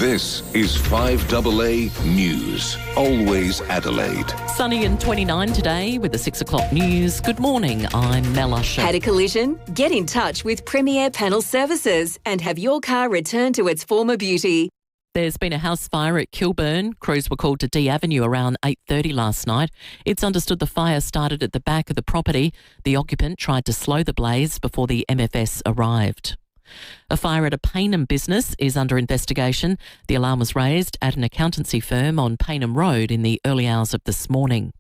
This is 5AA News. Always Adelaide. Sunny and 29 today with the 6 o'clock news. Good morning, I'm Mel Usher. Had a collision? Get in touch with FIVEAA Panel Services and have your car returned to its former beauty. There's been a house fire at Kilburn. Crews were called to D Avenue around 8:30 last night. It's understood the fire started at the back of the property. The occupant tried to slow the blaze before the MFS arrived. A fire at a Payneham business is under investigation. The alarm was raised at an accountancy firm on Payneham Road in the early hours of this morning.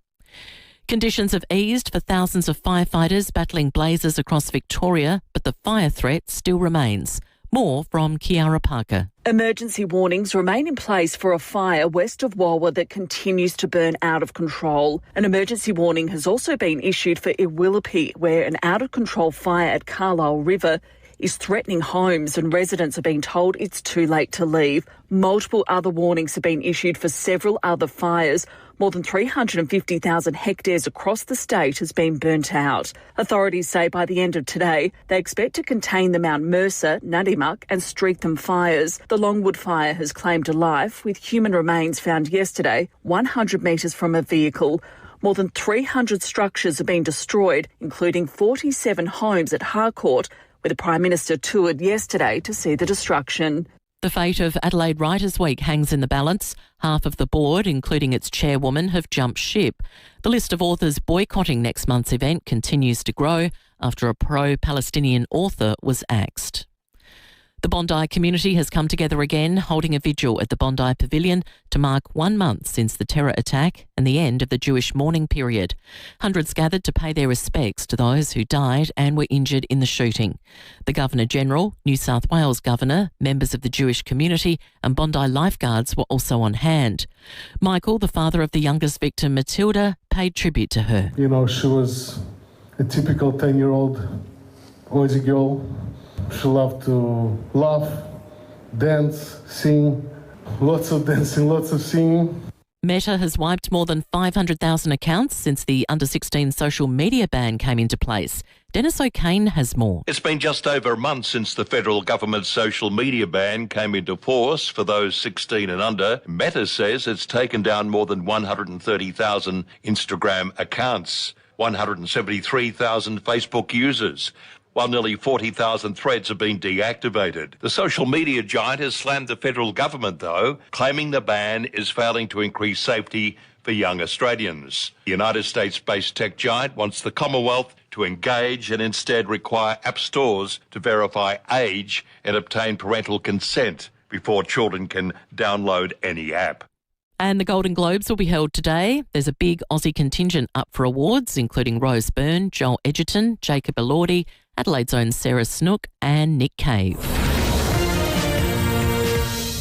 Conditions have eased for thousands of firefighters battling blazes across Victoria, but the fire threat still remains. More from Kiara Parker. Emergency warnings remain in place for a fire west of Walwa that continues to burn out of control. An emergency warning has also been issued for Iwillipi, where an out-of-control fire at Carlisle River is threatening homes and residents are being told it's too late to leave. Multiple other warnings have been issued for several other fires. More than 350,000 hectares across the state has been burnt out. Authorities say by the end of today, they expect to contain the Mount Mercer, Nadimuck and Streatham fires. The Longwood fire has claimed a life, with human remains found yesterday 100 metres from a vehicle. More than 300 structures have been destroyed, including 47 homes at Harcourt, where the Prime Minister toured yesterday to see the destruction. The fate of Adelaide Writers' Week hangs in the balance. Half of the board, including its chairwoman, have jumped ship. The list of authors boycotting next month's event continues to grow after a pro-Palestinian author was axed. The Bondi community has come together again, holding a vigil at the Bondi Pavilion to mark 1 month since the terror attack and the end of the Jewish mourning period. Hundreds gathered to pay their respects to those who died and were injured in the shooting. The Governor-General, New South Wales Governor, members of the Jewish community and Bondi lifeguards were also on hand. Michael, the father of the youngest victim, Matilda, paid tribute to her. You know, she was a typical 10-year-old Aussie girl. She loved to laugh, dance, sing, lots of dancing, lots of singing. Meta has wiped more than 500,000 accounts since the under-16 social media ban came into place. Dennis O'Kane has more. It's been just over a month since the federal government's social media ban came into force for those 16 and under. Meta says it's taken down more than 130,000 Instagram accounts, 173,000 Facebook users, while nearly 40,000 threads have been deactivated. The social media giant has slammed the federal government, though, claiming the ban is failing to increase safety for young Australians. The United States-based tech giant wants the Commonwealth to engage and instead require app stores to verify age and obtain parental consent before children can download any app. And the Golden Globes will be held today. There's a big Aussie contingent up for awards, including Rose Byrne, Joel Edgerton, Jacob Elordi, Adelaide's own Sarah Snook and Nick Cave.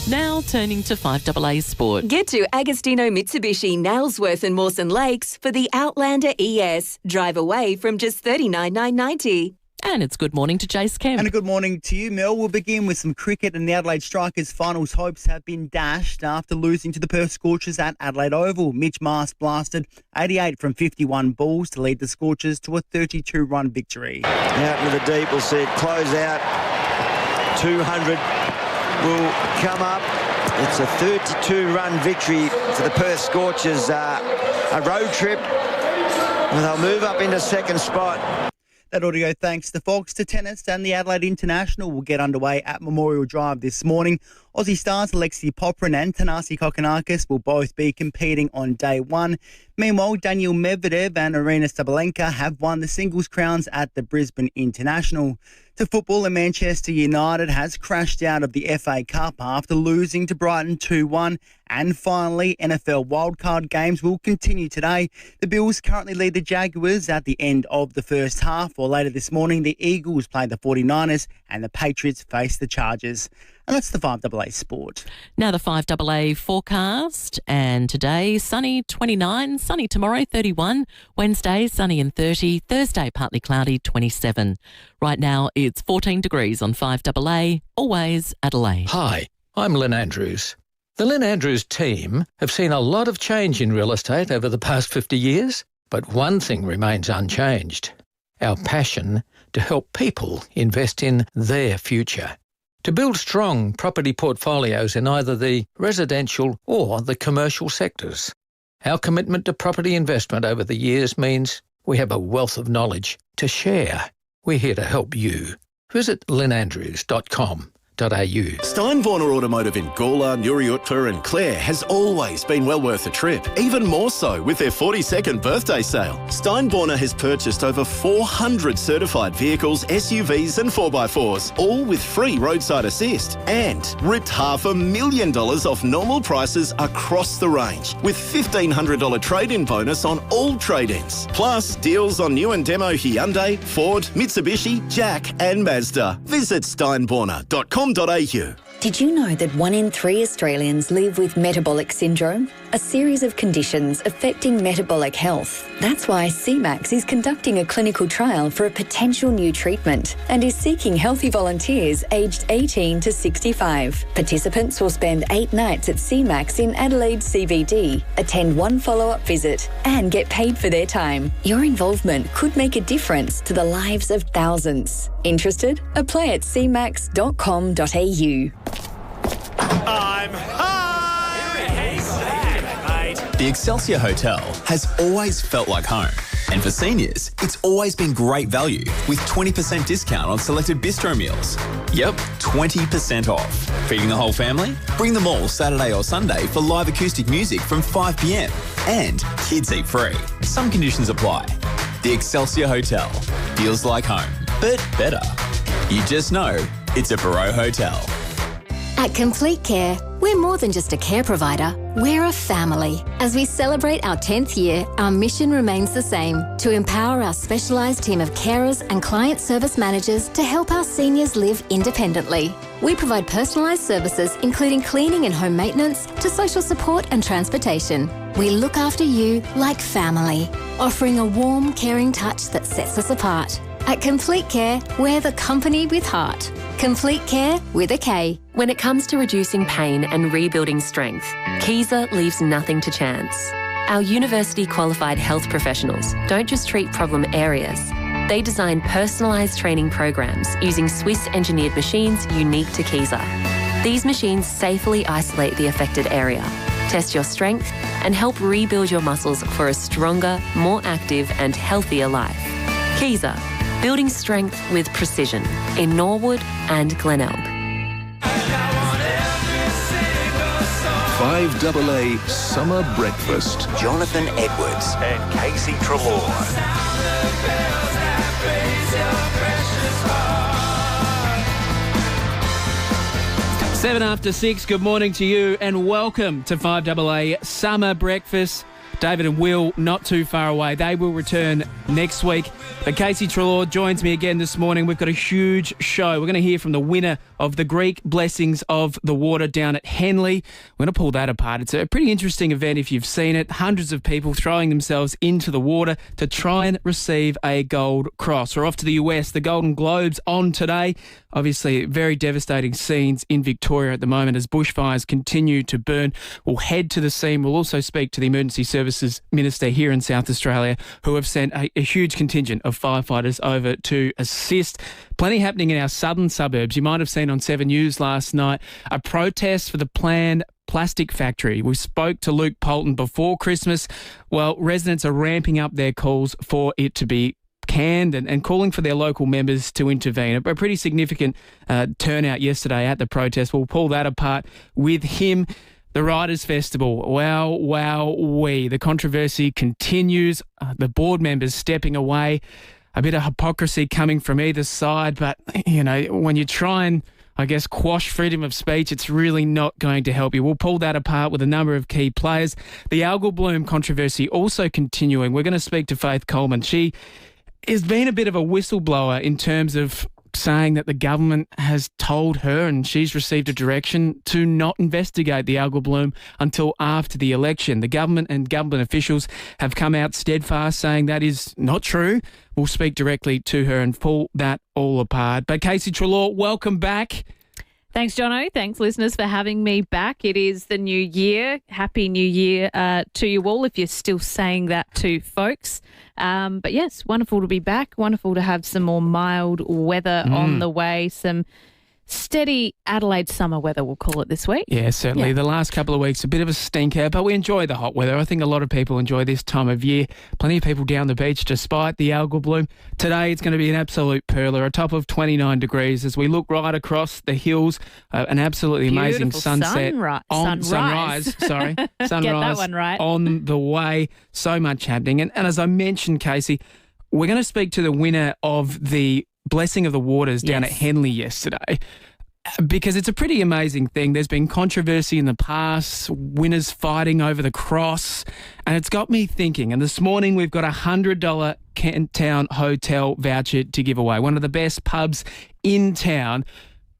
Now turning to 5AA Sport. Get to Agostino Mitsubishi, Nailsworth and Mawson Lakes for the Outlander ES. Drive away from just $39,990. And it's good morning to Jace Kemp. And a good morning to you, Mel. We'll begin with some cricket, and the Adelaide Strikers' finals hopes have been dashed after losing to the Perth Scorchers at Adelaide Oval. Mitch Marsh blasted 88 from 51 balls to lead the Scorchers to a 32-run victory. Out into the deep, we'll see it close out. 200 will come up. It's a 32-run victory for the Perth Scorchers. A road trip, and they'll move up into second spot. That audio thanks to Fox. To tennis, and the Adelaide International will get underway at Memorial Drive this morning. Aussie stars Alexei Poprin and Thanasi Kokkinakis will both be competing on day one. Meanwhile, Daniil Medvedev and Arina Sabalenka have won the singles crowns at the Brisbane International. To football, and Manchester United has crashed out of the FA Cup after losing to Brighton 2-1. And finally, NFL wildcard games will continue today. The Bills currently lead the Jaguars at the end of the first half, while later this morning the Eagles play the 49ers and the Patriots face the Chargers. And that's the 5AA Sport. Now the 5AA forecast, and today sunny 29, sunny tomorrow 31, Wednesday sunny and 30, Thursday partly cloudy 27. Right now it's 14 degrees on 5AA, always Adelaide. Hi, I'm Lynn Andrews. The Lynn Andrews team have seen a lot of change in real estate over the past 50 years, but one thing remains unchanged: our passion to help people invest in their future. to build strong property portfolios in either the residential or the commercial sectors. Our commitment to property investment over the years means we have a wealth of knowledge to share. We're here to help you. Visit lynandrews.com.au. Steinborner Automotive in Gawler, Nuriutpa and Clare has always been well worth a trip, even more so with their 42nd birthday sale. Steinborner has purchased over 400 certified vehicles, SUVs and 4x4s, all with free roadside assist, and ripped $500,000 off normal prices across the range, with $1,500 trade-in bonus on all trade-ins. Plus, deals on new and demo Hyundai, Ford, Mitsubishi, Jack and Mazda. Visit steinborner.com.au. Did you know that 1 in 3 Australians live with metabolic syndrome? A series of conditions affecting metabolic health. That's why CMAX is conducting a clinical trial for a potential new treatment and is seeking healthy volunteers aged 18 to 65. Participants will spend 8 nights at CMAX in Adelaide CBD, attend 1 follow-up visit and get paid for their time. Your involvement could make a difference to the lives of thousands. Interested? Apply at cmax.com.au. I'm high! Mate. The Excelsior Hotel has always felt like home. And for seniors, it's always been great value with 20% discount on selected bistro meals. Yep, 20% off. Feeding the whole family? Bring them all Saturday or Sunday for live acoustic music from 5 p.m. And kids eat free. Some conditions apply. The Excelsior Hotel feels like home, but better. You just know it's a Barreau Hotel. At Complete Care, we're more than just a care provider, we're a family. As we celebrate our 10th year, our mission remains the same, to empower our specialised team of carers and client service managers to help our seniors live independently. We provide personalised services including cleaning and home maintenance to social support and transportation. We look after you like family, offering a warm, caring touch that sets us apart. At Complete Care, we're the company with heart. Complete Care with a K. When it comes to reducing pain and rebuilding strength, Kiesa leaves nothing to chance. Our university-qualified health professionals don't just treat problem areas. They design personalised training programs using Swiss-engineered machines unique to Kiesa. These machines safely isolate the affected area, test your strength, and help rebuild your muscles for a stronger, more active and healthier life. Kiesa, building strength with precision in Norwood and Glenelg. 5AA Summer Breakfast. Jonathan Edwards And Casey Trelaw. 6:07, good morning to you and welcome to 5AA Summer Breakfast. David and Will not too far away. They will return next week. But Casey Trelaw joins me again this morning. We've got a huge show. We're going to hear from the winner of the Greek Blessings of the Water down at Henley. We're going to pull that apart. It's a pretty interesting event if you've seen it. Hundreds of people throwing themselves into the water to try and receive a gold cross. We're off to the US. The Golden Globes on today. Obviously, very devastating scenes in Victoria at the moment as bushfires continue to burn. We'll head to the scene. We'll also speak to the Emergency Services Minister here in South Australia, who have sent a huge contingent of firefighters over to assist. Plenty happening in our southern suburbs. You might have seen on 7 News last night a protest for the planned plastic factory. We spoke to Luke Polton before Christmas. Well, residents are ramping up their calls for it to be canned and calling for their local members to intervene. A pretty significant turnout yesterday at the protest. We'll pull that apart with him. The Writers' Festival, wow. The controversy continues. The board members stepping away. A bit of hypocrisy coming from either side. But, you know, when you try and, I guess, quash freedom of speech, it's really not going to help you. We'll pull that apart with a number of key players. The algal bloom controversy also continuing. We're going to speak to Faith Coleman. She has been a bit of a whistleblower in terms of saying that the government has told her and she's received a direction to not investigate the algal bloom until after the election. The government and government officials have come out steadfast saying that is not true. We'll speak directly to her and pull that all apart. But Casey Trelaw, welcome back. Thanks, Jonno. Thanks, listeners, for having me back. It is the new year. Happy New Year to you all, if you're still saying that to folks. But yes, wonderful to be back. Wonderful to have some more mild weather on the way. Some steady Adelaide summer weather, we'll call it this week. Yeah, certainly. Yeah. The last couple of weeks, a bit of a stinker, but we enjoy the hot weather. I think a lot of people enjoy this time of year. Plenty of people down the beach despite the algal bloom. Today, it's going to be an absolute perler, a top of 29 degrees as we look right across the hills. An absolutely amazing Beautiful sunset. sunrise. Sorry. Sunrise Get that one right. on the way. So much happening. And as I mentioned, Casey, we're going to speak to the winner of the Blessing of the Waters down at Henley yesterday, because it's a pretty amazing thing. There's been controversy in the past, winners fighting over the cross, and it's got me thinking. And this morning we've got a $100 Kent Town Hotel voucher to give away, one of the best pubs in town.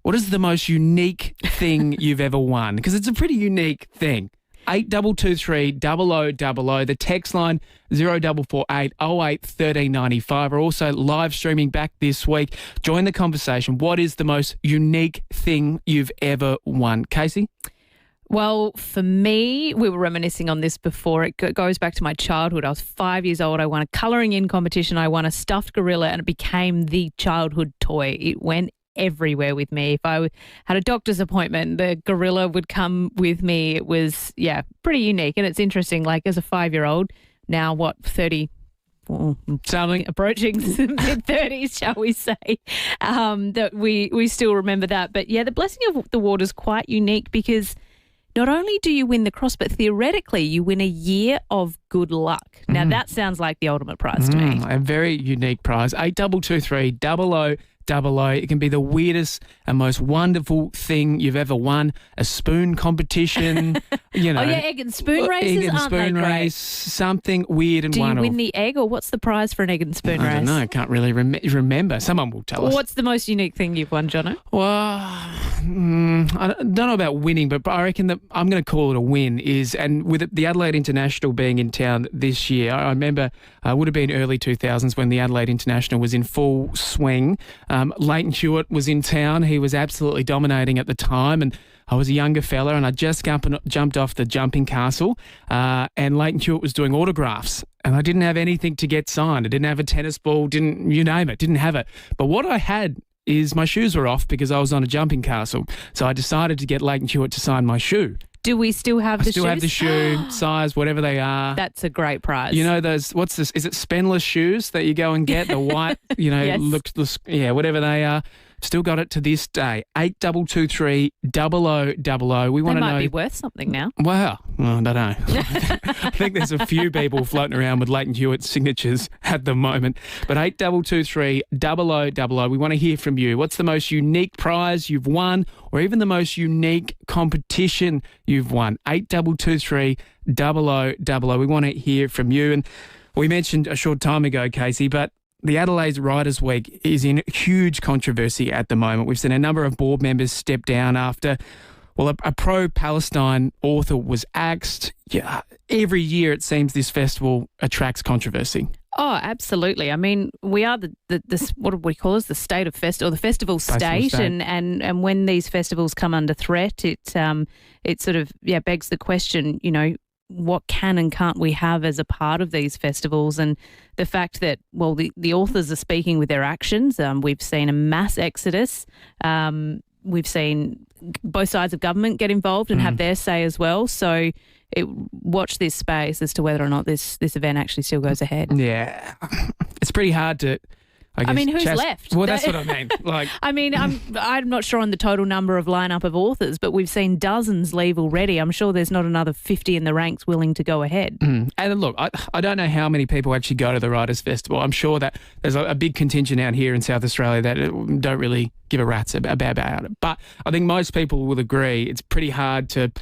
What is the most unique thing you've ever won? Because it's a pretty unique thing. 8223 0000. The text line 0448 08 1395. We're also live streaming back this week. Join the conversation. What is the most unique thing you've ever won? Casey? Well, for me, we were reminiscing on this before. It goes back to my childhood. I was 5 years old. I won a colouring in competition. I won a stuffed gorilla and it became the childhood toy. It went everywhere with me. If I had a doctor's appointment, the gorilla would come with me. It was, pretty unique. And it's interesting, like as a 5-year-old, now 30, something approaching mid-30s, shall we say, that we still remember that. But the Blessing of the Water is quite unique because not only do you win the cross, but theoretically you win a year of good luck. Now that sounds like the ultimate prize to me. A very unique prize. 8223 0000. It can be the weirdest and most wonderful thing you've ever won. A spoon competition, egg and spoon races, egg and aren't spoon they great? race, something weird and wonderful. Do you win the egg, or what's the prize for an egg and spoon race? I don't know. I can't really remember. Someone will tell us. What's the most unique thing you've won, Jonno? Well, I don't know about winning, but I reckon that I'm going to call it a win and with the Adelaide International being in town this year, I remember it would have been early 2000s when the Adelaide International was in full swing. Leighton Hewitt was in town. He was absolutely dominating at the time, and I was a younger fella, and I just jumped off the jumping castle, and Leighton Hewitt was doing autographs, and I didn't have anything to get signed. I didn't have a tennis ball, you name it, didn't have it. But what I had is my shoes were off because I was on a jumping castle, so I decided to get Leighton Hewitt to sign my shoe. Do we still have the shoes? I still have the shoe, size, whatever they are. That's a great prize. You know those, what's this? Is it Spenless shoes that you go and get? The white, Yes. whatever they are. Still got it to this day. 8223 0000. We want to know. They might be worth something now. Wow. Well, I don't know. I think there's a few people floating around with Leighton Hewitt's signatures at the moment. But 8223 0000. We want to hear from you. What's the most unique prize you've won, or even the most unique competition you've won? 8223 0000. We want to hear from you. And we mentioned a short time ago, Casey, but the Adelaide Writers' Week is in huge controversy at the moment. We've seen a number of board members step down after, a pro-Palestine author was axed. Yeah, every year it seems this festival attracts controversy. Oh, absolutely. I mean, we are the what do we call it? The state of festival, the festival state. And when these festivals come under threat, it sort of begs the question, what can and can't we have as a part of these festivals? And the fact that, the authors are speaking with their actions. We've seen a mass exodus. We've seen both sides of government get involved and have their say as well. So watch this space as to whether or not this event actually still goes ahead. Yeah. It's pretty hard to... I mean, who's left? Well, that's what I mean. I'm not sure on the total number of lineup of authors, but we've seen dozens leave already. I'm sure there's not another 50 in the ranks willing to go ahead. And look, I don't know how many people actually go to the Writers' Festival. I'm sure that there's a big contingent out here in South Australia that don't really give a rat's about it. But I think most people will agree it's pretty hard to,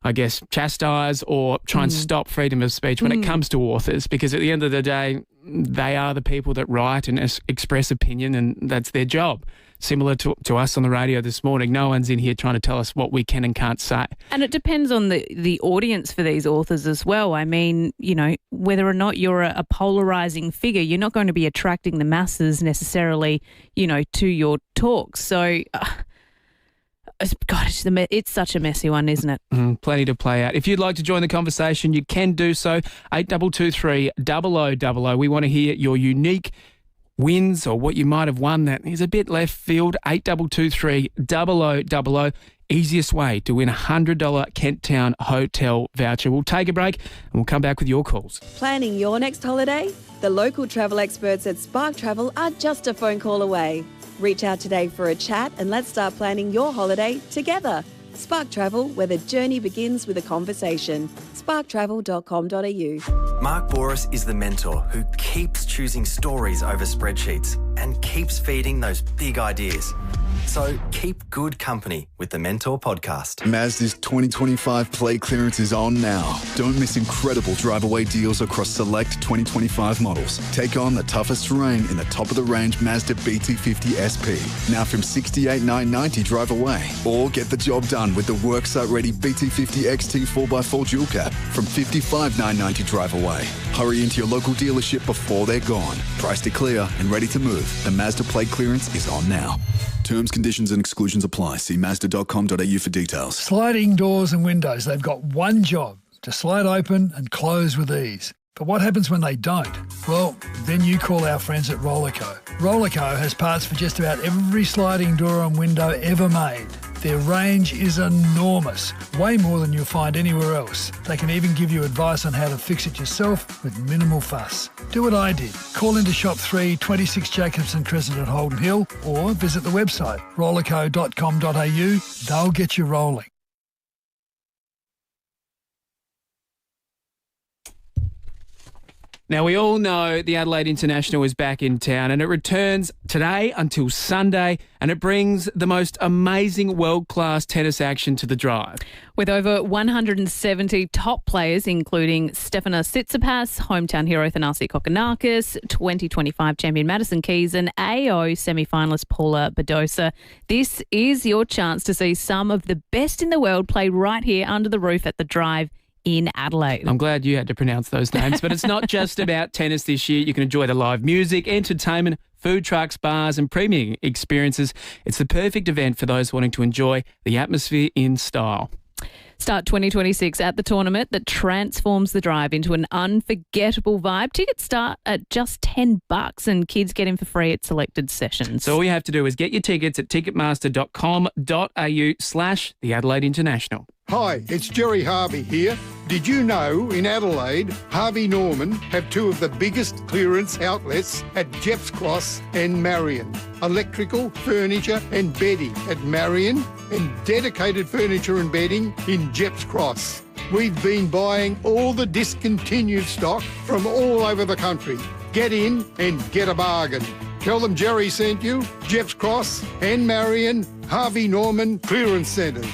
I guess, chastise or try and stop freedom of speech when it comes to authors, because at the end of the day, they are the people that write and express opinion, and that's their job. Similar to us on the radio this morning, no one's in here trying to tell us what we can and can't say. And it depends on the audience for these authors as well. I mean, whether or not you're a polarising figure, you're not going to be attracting the masses necessarily, to your talks. So... God, it's such a messy one, isn't it? Plenty to play out. If you'd like to join the conversation, you can do so. 8223 0000. We want to hear your unique wins or what you might have won that is a bit left field, 8223 0000. Easiest way to win a $100 Kent Town hotel voucher. We'll take a break and we'll come back with your calls. Planning your next holiday? The local travel experts at Spark Travel are just a phone call away. Reach out today for a chat and let's start planning your holiday together. Spark Travel, where the journey begins with a conversation. sparktravel.com.au. Mark Boris is the mentor who keeps choosing stories over spreadsheets and keeps feeding those big ideas. So keep good company with the Mentor podcast. Mazda's 2025 play clearance is on now. Don't miss incredible drive-away deals across select 2025 models. Take on the toughest terrain in the top-of-the-range Mazda BT50 SP. Now from $68,990 drive away. Or get the job done with the worksite-ready BT50 XT 4x4 dual cab from $55,990 drive away. Hurry into your local dealership before they're gone. Price to clear and ready to move. The Mazda plate clearance is on now. Terms, conditions and exclusions apply. See Mazda.com.au for details. Sliding doors and windows, they've got one job, to slide open and close with ease. But what happens when they don't? Well, then you call our friends at Rollerco. Rollerco has parts for just about every sliding door and window ever made. Their range is enormous, way more than you'll find anywhere else. They can even give you advice on how to fix it yourself with minimal fuss. Do what I did. Call into Shop 3, 26 Jacobson Crescent at Holden Hill, or visit the website rollerco.com.au. They'll get you rolling. Now, we all know the Adelaide International is back in town and it returns today until Sunday and it brings the most amazing world-class tennis action to the Drive. With over 170 top players, including Stefanos Tsitsipas, hometown hero Thanasi Kokkinakis, 2025 champion Madison Keys and AO semi-finalist Paula Badosa, this is your chance to see some of the best in the world play right here under the roof at the Drive in Adelaide. I'm glad you had to pronounce those names, but it's not just about tennis this year. You can enjoy the live music, entertainment, food trucks, bars and premium experiences. It's the perfect event for those wanting to enjoy the atmosphere in style. Start 2026 at the tournament that transforms the Drive into an unforgettable vibe. Tickets start at just $10 and kids get in for free at selected sessions. So all you have to do is get your tickets at ticketmaster.com.au/the Adelaide International. Hi, it's Jerry Harvey here. Did you know in Adelaide, Harvey Norman have two of the biggest clearance outlets at Jepps Cross and Marion? Electrical, furniture and bedding at Marion and dedicated furniture and bedding in Jepps Cross. We've been buying all the discontinued stock from all over the country. Get in and get a bargain. Tell them Jerry sent you. Jepps Cross and Marion, Harvey Norman Clearance Centres.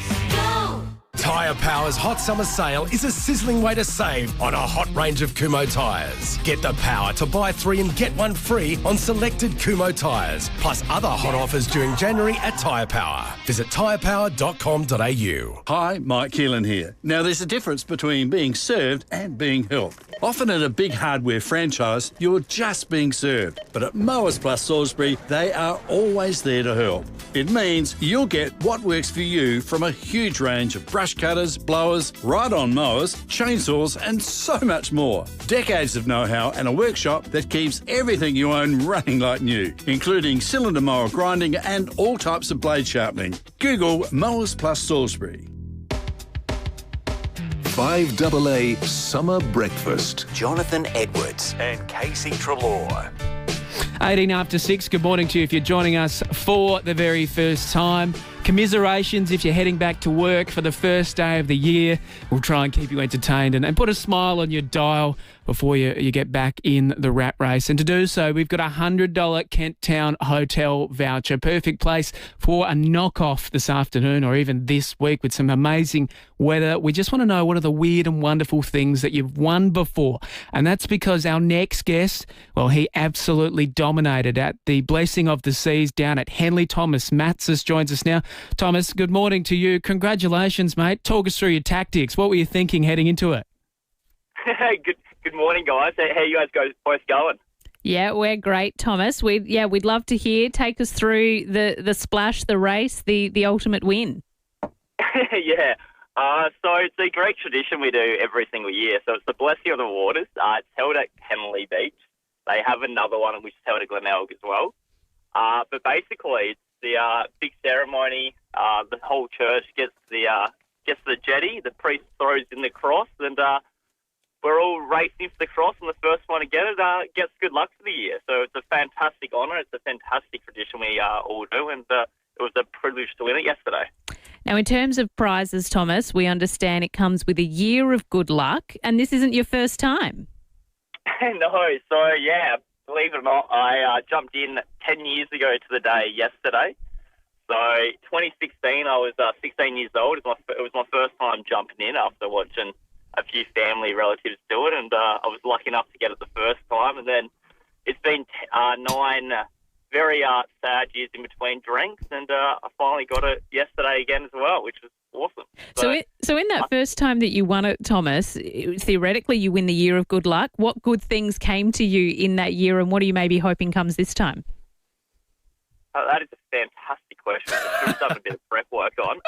Tyre Power's Hot Summer Sale is a sizzling way to save on a hot range of Kumho tyres. Get the power to buy 3 and get 1 free on selected Kumho tyres, plus other hot offers during January at Tyre Power. Visit tyrepower.com.au. Hi, Mike Keelan here. Now, there's a difference between being served and being helped. Often at a big hardware franchise, you're just being served. But at Mowers Plus Salisbury, they are always there to help. It means you'll get what works for you from a huge range of brush cutters, blowers, ride-on mowers, chainsaws and so much more. Decades of know-how and a workshop that keeps everything you own running like new, including cylinder mower grinding and all types of blade sharpening. Google Mowers Plus Salisbury. 5AA Summer Breakfast. Jonathan Edwards and Casey Treloar. 18 after 6, good morning to you if you're joining us for the very first time. Commiserations if you're heading back to work for the first day of the year. We'll try and keep you entertained and put a smile on your dial before you get back in the rat race. And to do so, we've got a $100 Kent Town hotel voucher. Perfect place for a knockoff this afternoon or even this week with some amazing weather. We just want to know what are the weird and wonderful things that you've won before. And that's because our next guest, well, he absolutely dominated at the Blessing of the Seas down at Henley. Thomas Matzis joins us now. Thomas, good morning to you. Congratulations, mate. Talk us through your tactics. What were you thinking heading into it? Good morning, guys. How you guys both going? Yeah, we're great, Thomas. We'd love to hear. Take us through the splash, the race, the ultimate win. Yeah. So it's a great tradition we do every single year. So it's the Blessing of the Waters. It's held at Henley Beach. they have another one which is held at Glenelg as well. But basically, it's the big ceremony. The whole church gets the jetty. The priest throws in the cross, and we're all racing for the cross. And the first one to get it gets good luck for the year. So it's a fantastic honour. It's a fantastic tradition we all do, and it was a privilege to win it yesterday. Now, in terms of prizes, Thomas, we understand it comes with a year of good luck, and this isn't your first time. No, so yeah, believe it or not, I jumped in 10 years ago to the day yesterday. So 2016, I was 16 years old. It was my first time jumping in after watching a few family relatives do it, and I was lucky enough to get it the first time. And then it's been 9 very sad years in between drinks, and I finally got it yesterday again as well, which was awesome. So in that first time that you won it, Thomas, theoretically you win the year of good luck. What good things came to you in that year, and what are you maybe hoping comes this time? That is a fantastic question. I should have done a bit of prep work on.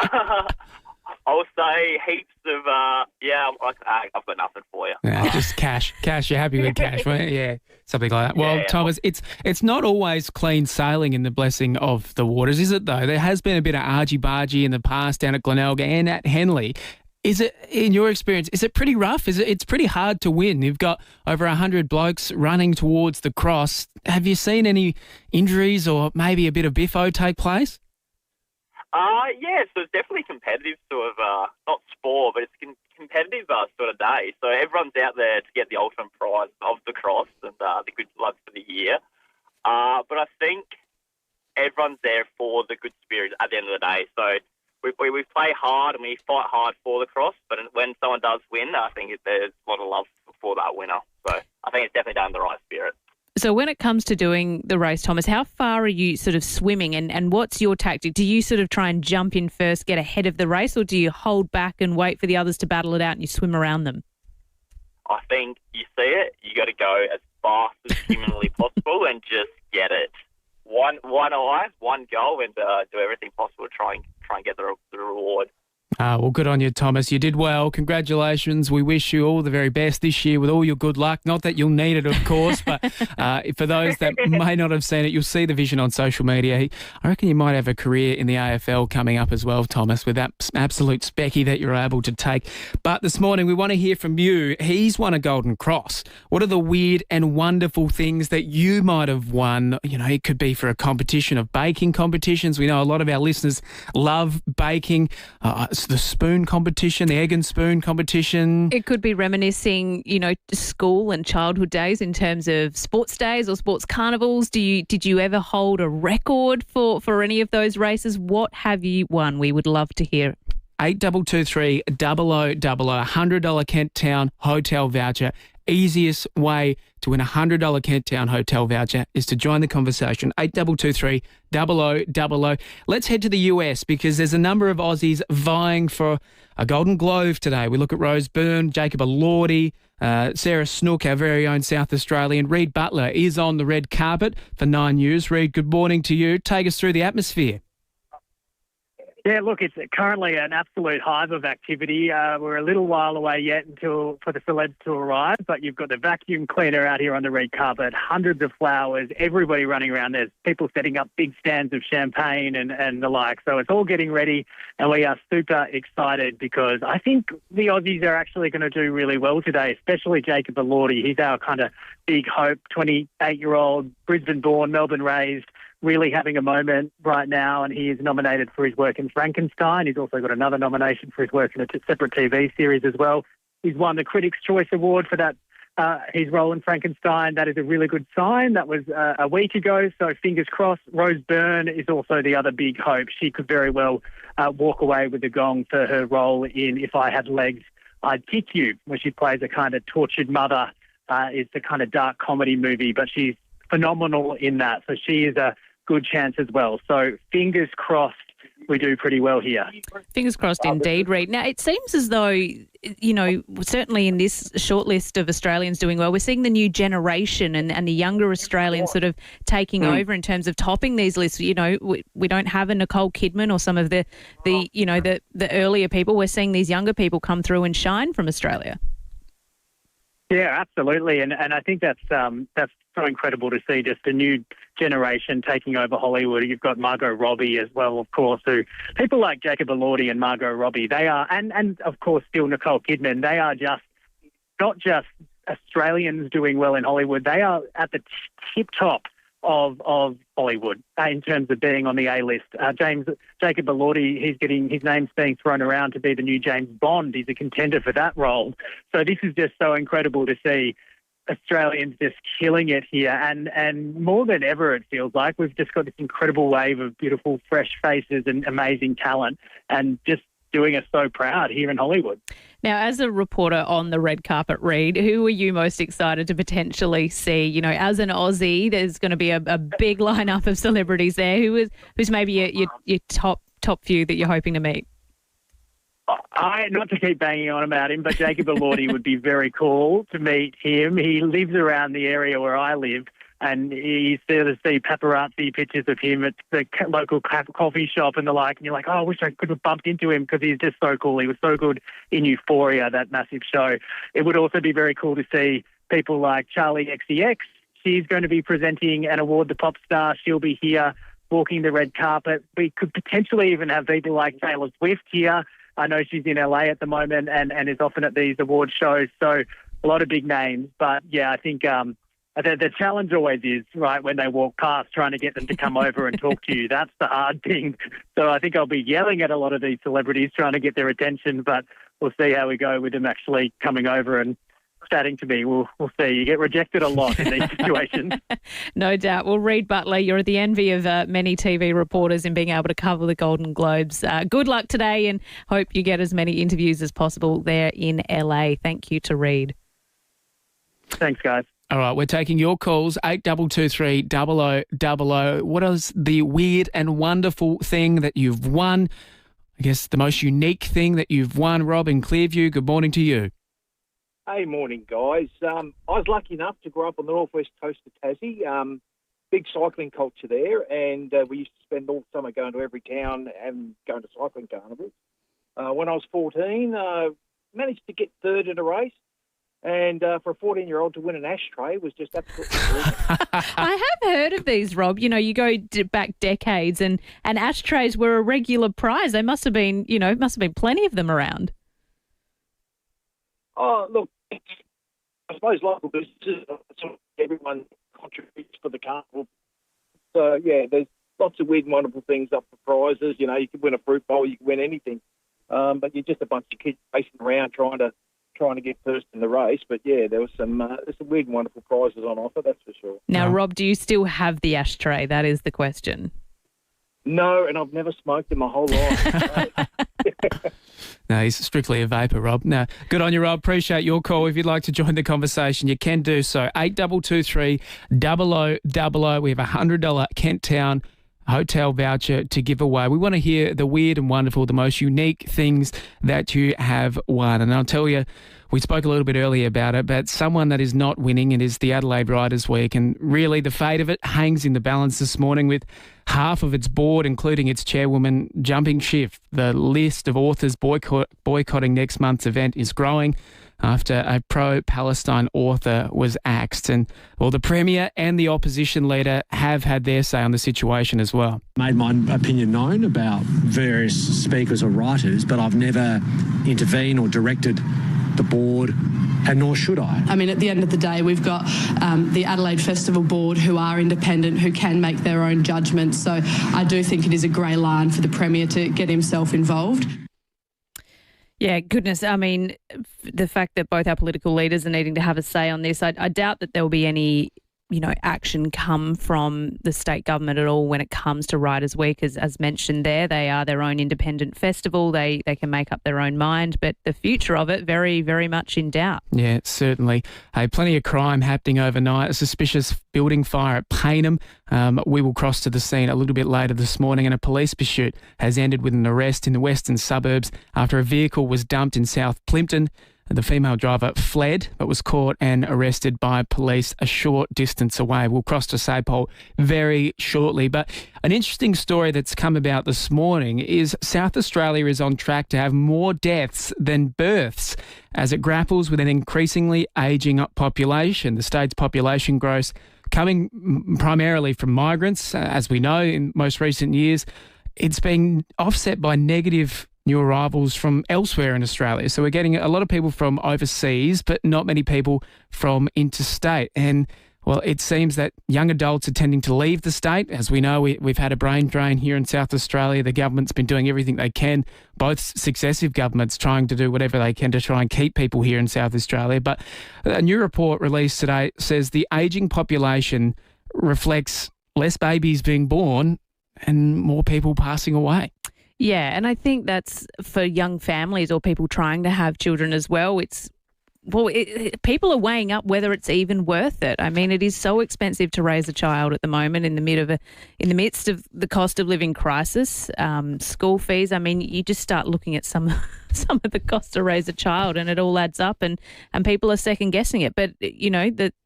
I'll say heaps of, I've got nothing for you. Yeah, just cash. Cash, you're happy with cash, right? Yeah, something like that. Well, Thomas, it's not always clean sailing in the blessing of the waters, is it, though? There has been a bit of argy-bargy in the past down at Glenelg and at Henley. Is it, in your experience, is it pretty rough? It's pretty hard to win. You've got over 100 blokes running towards the cross. Have you seen any injuries or maybe a bit of biffo take place? Yeah, so it's definitely competitive sort of, not sport, but it's competitive sort of day. So everyone's out there to get the ultimate prize of the cross and the good luck for the year. But I think everyone's there for the good spirit at the end of the day. So we play hard and we fight hard for the cross, but when someone does win, I think there's a lot of love for that winner. So I think it's definitely done the right spirit. So when it comes to doing the race, Thomas, how far are you sort of swimming and what's your tactic? Do you sort of try and jump in first, get ahead of the race, or do you hold back and wait for the others to battle it out and you swim around them? I think you see it, you got to go as fast as humanly possible and just get it. One eye, one goal, and do everything possible to try and get the reward. Well, good on you, Thomas. You did well. Congratulations. We wish you all the very best this year with all your good luck. Not that you'll need it, of course, but for those that may not have seen it, you'll see the vision on social media. I reckon you might have a career in the AFL coming up as well, Thomas, with that absolute specky that you're able to take. But this morning, we want to hear from you. He's won a Golden Cross. What are the weird and wonderful things that you might have won? You know, it could be for a competition of baking competitions. We know a lot of our listeners love baking. The spoon competition, the egg and spoon competition. It could be reminiscing, school and childhood days in terms of sports days or sports carnivals. Did you ever hold a record for any of those races? What have you won? We would love to hear. 8223 0000, $100 Kent Town hotel voucher. Easiest way to win a $100 Kent Town hotel voucher is to join the conversation. 8223 0000. Let's head to the US because there's a number of Aussies vying for a Golden Globe today. We look at Rose Byrne, Jacob Elordi, Sarah Snook, our very own South Australian. Reed Butler is on the red carpet for 9 News. Reed, good morning to you. Take us through the atmosphere. Yeah, look, it's currently an absolute hive of activity. We're a little while away yet for the celebs to arrive, but you've got the vacuum cleaner out here on the red carpet, hundreds of flowers, everybody running around. There's people setting up big stands of champagne and the like. So it's all getting ready, and we are super excited because I think the Aussies are actually going to do really well today, especially Jacob Elordi. He's our kind of big hope, 28-year-old, Brisbane-born, Melbourne-raised, really having a moment right now, and he is nominated for his work in Frankenstein. He's also got another nomination for his work in a separate TV series as well. He's won the Critics' Choice Award for that his role in Frankenstein. That is a really good sign. That was a week ago, so fingers crossed. Rose Byrne is also the other big hope. She could very well walk away with the gong for her role in If I Had Legs, I'd Kick You, where she plays a kind of tortured mother. It's a kind of dark comedy movie, but she's phenomenal in that. So she is a good chance as well. So fingers crossed we do pretty well here. Fingers crossed indeed, Reed. Now, it seems as though, certainly in this short list of Australians doing well, we're seeing the new generation and the younger Australians sort of taking over in terms of topping these lists. We don't have a Nicole Kidman or some of the earlier people. We're seeing these younger people come through and shine from Australia. Yeah, absolutely, and I think that's so incredible to see just a new generation taking over Hollywood. You've got Margot Robbie as well, of course, who people like Jacob Elordi and Margot Robbie, they are, and of course still Nicole Kidman, they are just not just Australians doing well in Hollywood, they are at the tip top of Hollywood in terms of being on the A-list. Jacob Elordi, his name's being thrown around to be the new James Bond. He's a contender for that role. So this is just so incredible to see Australians just killing it here. And more than ever, it feels like we've just got this incredible wave of beautiful, fresh faces and amazing talent, and just doing us so proud here in Hollywood. Now, as a reporter on the red carpet, Reid, who are you most excited to potentially see? You know, as an Aussie, there's going to be a big lineup of celebrities there. Who's maybe your top few that you're hoping to meet? Not to keep banging on about him, but Jacob Elordi would be very cool to meet him. He lives around the area where I live, and you sort of see paparazzi pictures of him at the local coffee shop and the like, and you're like, oh, I wish I could have bumped into him because he's just so cool. He was so good in Euphoria, that massive show. It would also be very cool to see people like Charlie XCX. She's going to be presenting an award, the pop star. She'll be here walking the red carpet. We could potentially even have people like Taylor Swift here. I know she's in LA at the moment and is often at these award shows. So a lot of big names. But, yeah, I think the challenge always is, right, when they walk past, trying to get them to come over and talk to you. That's the hard thing. So I think I'll be yelling at a lot of these celebrities trying to get their attention, but we'll see how we go with them actually coming over and chatting to me. We'll see. You get rejected a lot in these situations. No doubt. Well, Reid Butler, you're the envy of many TV reporters in being able to cover the Golden Globes. Good luck today, and hope you get as many interviews as possible there in LA. Thank you to Reid. Thanks, guys. All right, we're taking your calls, 8223 0000. What is the weird and wonderful thing that you've won? I guess the most unique thing that you've won. Rob in Clearview, good morning to you. Hey, morning, guys. I was lucky enough to grow up on the northwest coast of Tassie. Big cycling culture there, and we used to spend all summer going to every town and going to cycling carnivals. When I was 14, managed to get third in a race, and for a 14-year-old to win an ashtray was just absolutely brilliant. I have heard of these, Rob. You know, you go back decades, and ashtrays were a regular prize. They must have been, plenty of them around. Oh, look, I suppose local businesses, everyone contributes for the carnival. So, yeah, there's lots of weird and wonderful things up for prizes. You know, you can win a fruit bowl, you can win anything. But you're just a bunch of kids racing around trying to get first in the race. But, yeah, there's some weird and wonderful prizes on offer, that's for sure. Now, Rob, do you still have the ashtray? That is the question. No, and I've never smoked in my whole life. No, he's strictly a vapor, Rob. No, good on you, Rob. Appreciate your call. If you'd like to join the conversation, you can do so. 8223 0000. We have a $100 Kent Town hotel voucher to give away. We want to hear the weird and wonderful, the most unique things that you have won. And I'll tell you, we spoke a little bit earlier about it, but someone that is not winning, it is the Adelaide Riders Week. And really the fate of it hangs in the balance this morning with half of its board, including its chairwoman, jumping ship. The list of authors boycotting next month's event is growing after a pro-Palestine author was axed. And, well, the Premier and the opposition leader have had their say on the situation as well. Made my opinion known about various speakers or writers, but I've never intervened or directed the board, and nor should I. I mean, at the end of the day, we've got the Adelaide Festival Board who are independent, who can make their own judgments. So I do think it is a grey line for the Premier to get himself involved. Yeah, goodness. I mean, the fact that both our political leaders are needing to have a say on this, I doubt that there will be any, action come from the state government at all when it comes to Riders Week. As mentioned there, they are their own independent festival. They can make up their own mind, but the future of it, very, very much in doubt. Yeah, certainly. Hey, plenty of crime happening overnight. A suspicious building fire at Payneham. We will cross to the scene a little bit later this morning, and a police pursuit has ended with an arrest in the western suburbs after a vehicle was dumped in South Plympton. The female driver fled but was caught and arrested by police a short distance away. We'll cross to Sapole very shortly. But an interesting story that's come about this morning is South Australia is on track to have more deaths than births as it grapples with an increasingly ageing population. The state's population growth coming primarily from migrants, as we know in most recent years. It's been offset by negative new arrivals from elsewhere in Australia. So we're getting a lot of people from overseas, but not many people from interstate. And, well, it seems that young adults are tending to leave the state. As we know, we've had a brain drain here in South Australia. The government's been doing everything they can, both successive governments trying to do whatever they can to try and keep people here in South Australia. But a new report released today says the ageing population reflects less babies being born and more people passing away. Yeah, and I think that's for young families or people trying to have children as well. People are weighing up whether it's even worth it. I mean, it is so expensive to raise a child at the moment in the midst of the cost of living crisis, school fees. I mean, you just start looking at some of the costs to raise a child, and it all adds up, and people are second guessing it. But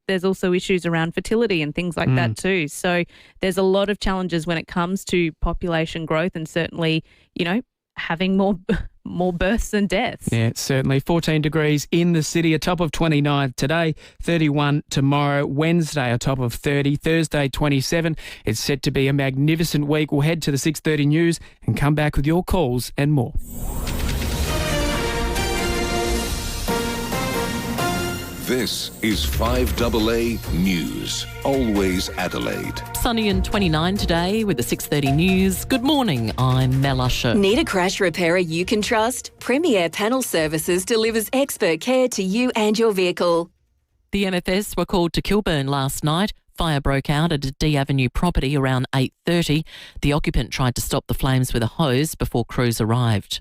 there's also issues around fertility and things like that too. So there's a lot of challenges when it comes to population growth, and certainly, having more births than deaths. Yeah, certainly. 14 degrees in the city, a top of 29 today, 31 tomorrow, Wednesday a top of 30, Thursday 27. It's set to be a magnificent week. We'll head to the 6:30 news and come back with your calls and more. This is 5AA News. Always Adelaide. Sunny and 29 today with the 6:30 news. Good morning, I'm Mel Usher. Need a crash repairer you can trust? FIVEAA Panel Services delivers expert care to you and your vehicle. The MFS were called to Kilburn last night. Fire broke out at a D Avenue property around 8:30. The occupant tried to stop the flames with a hose before crews arrived.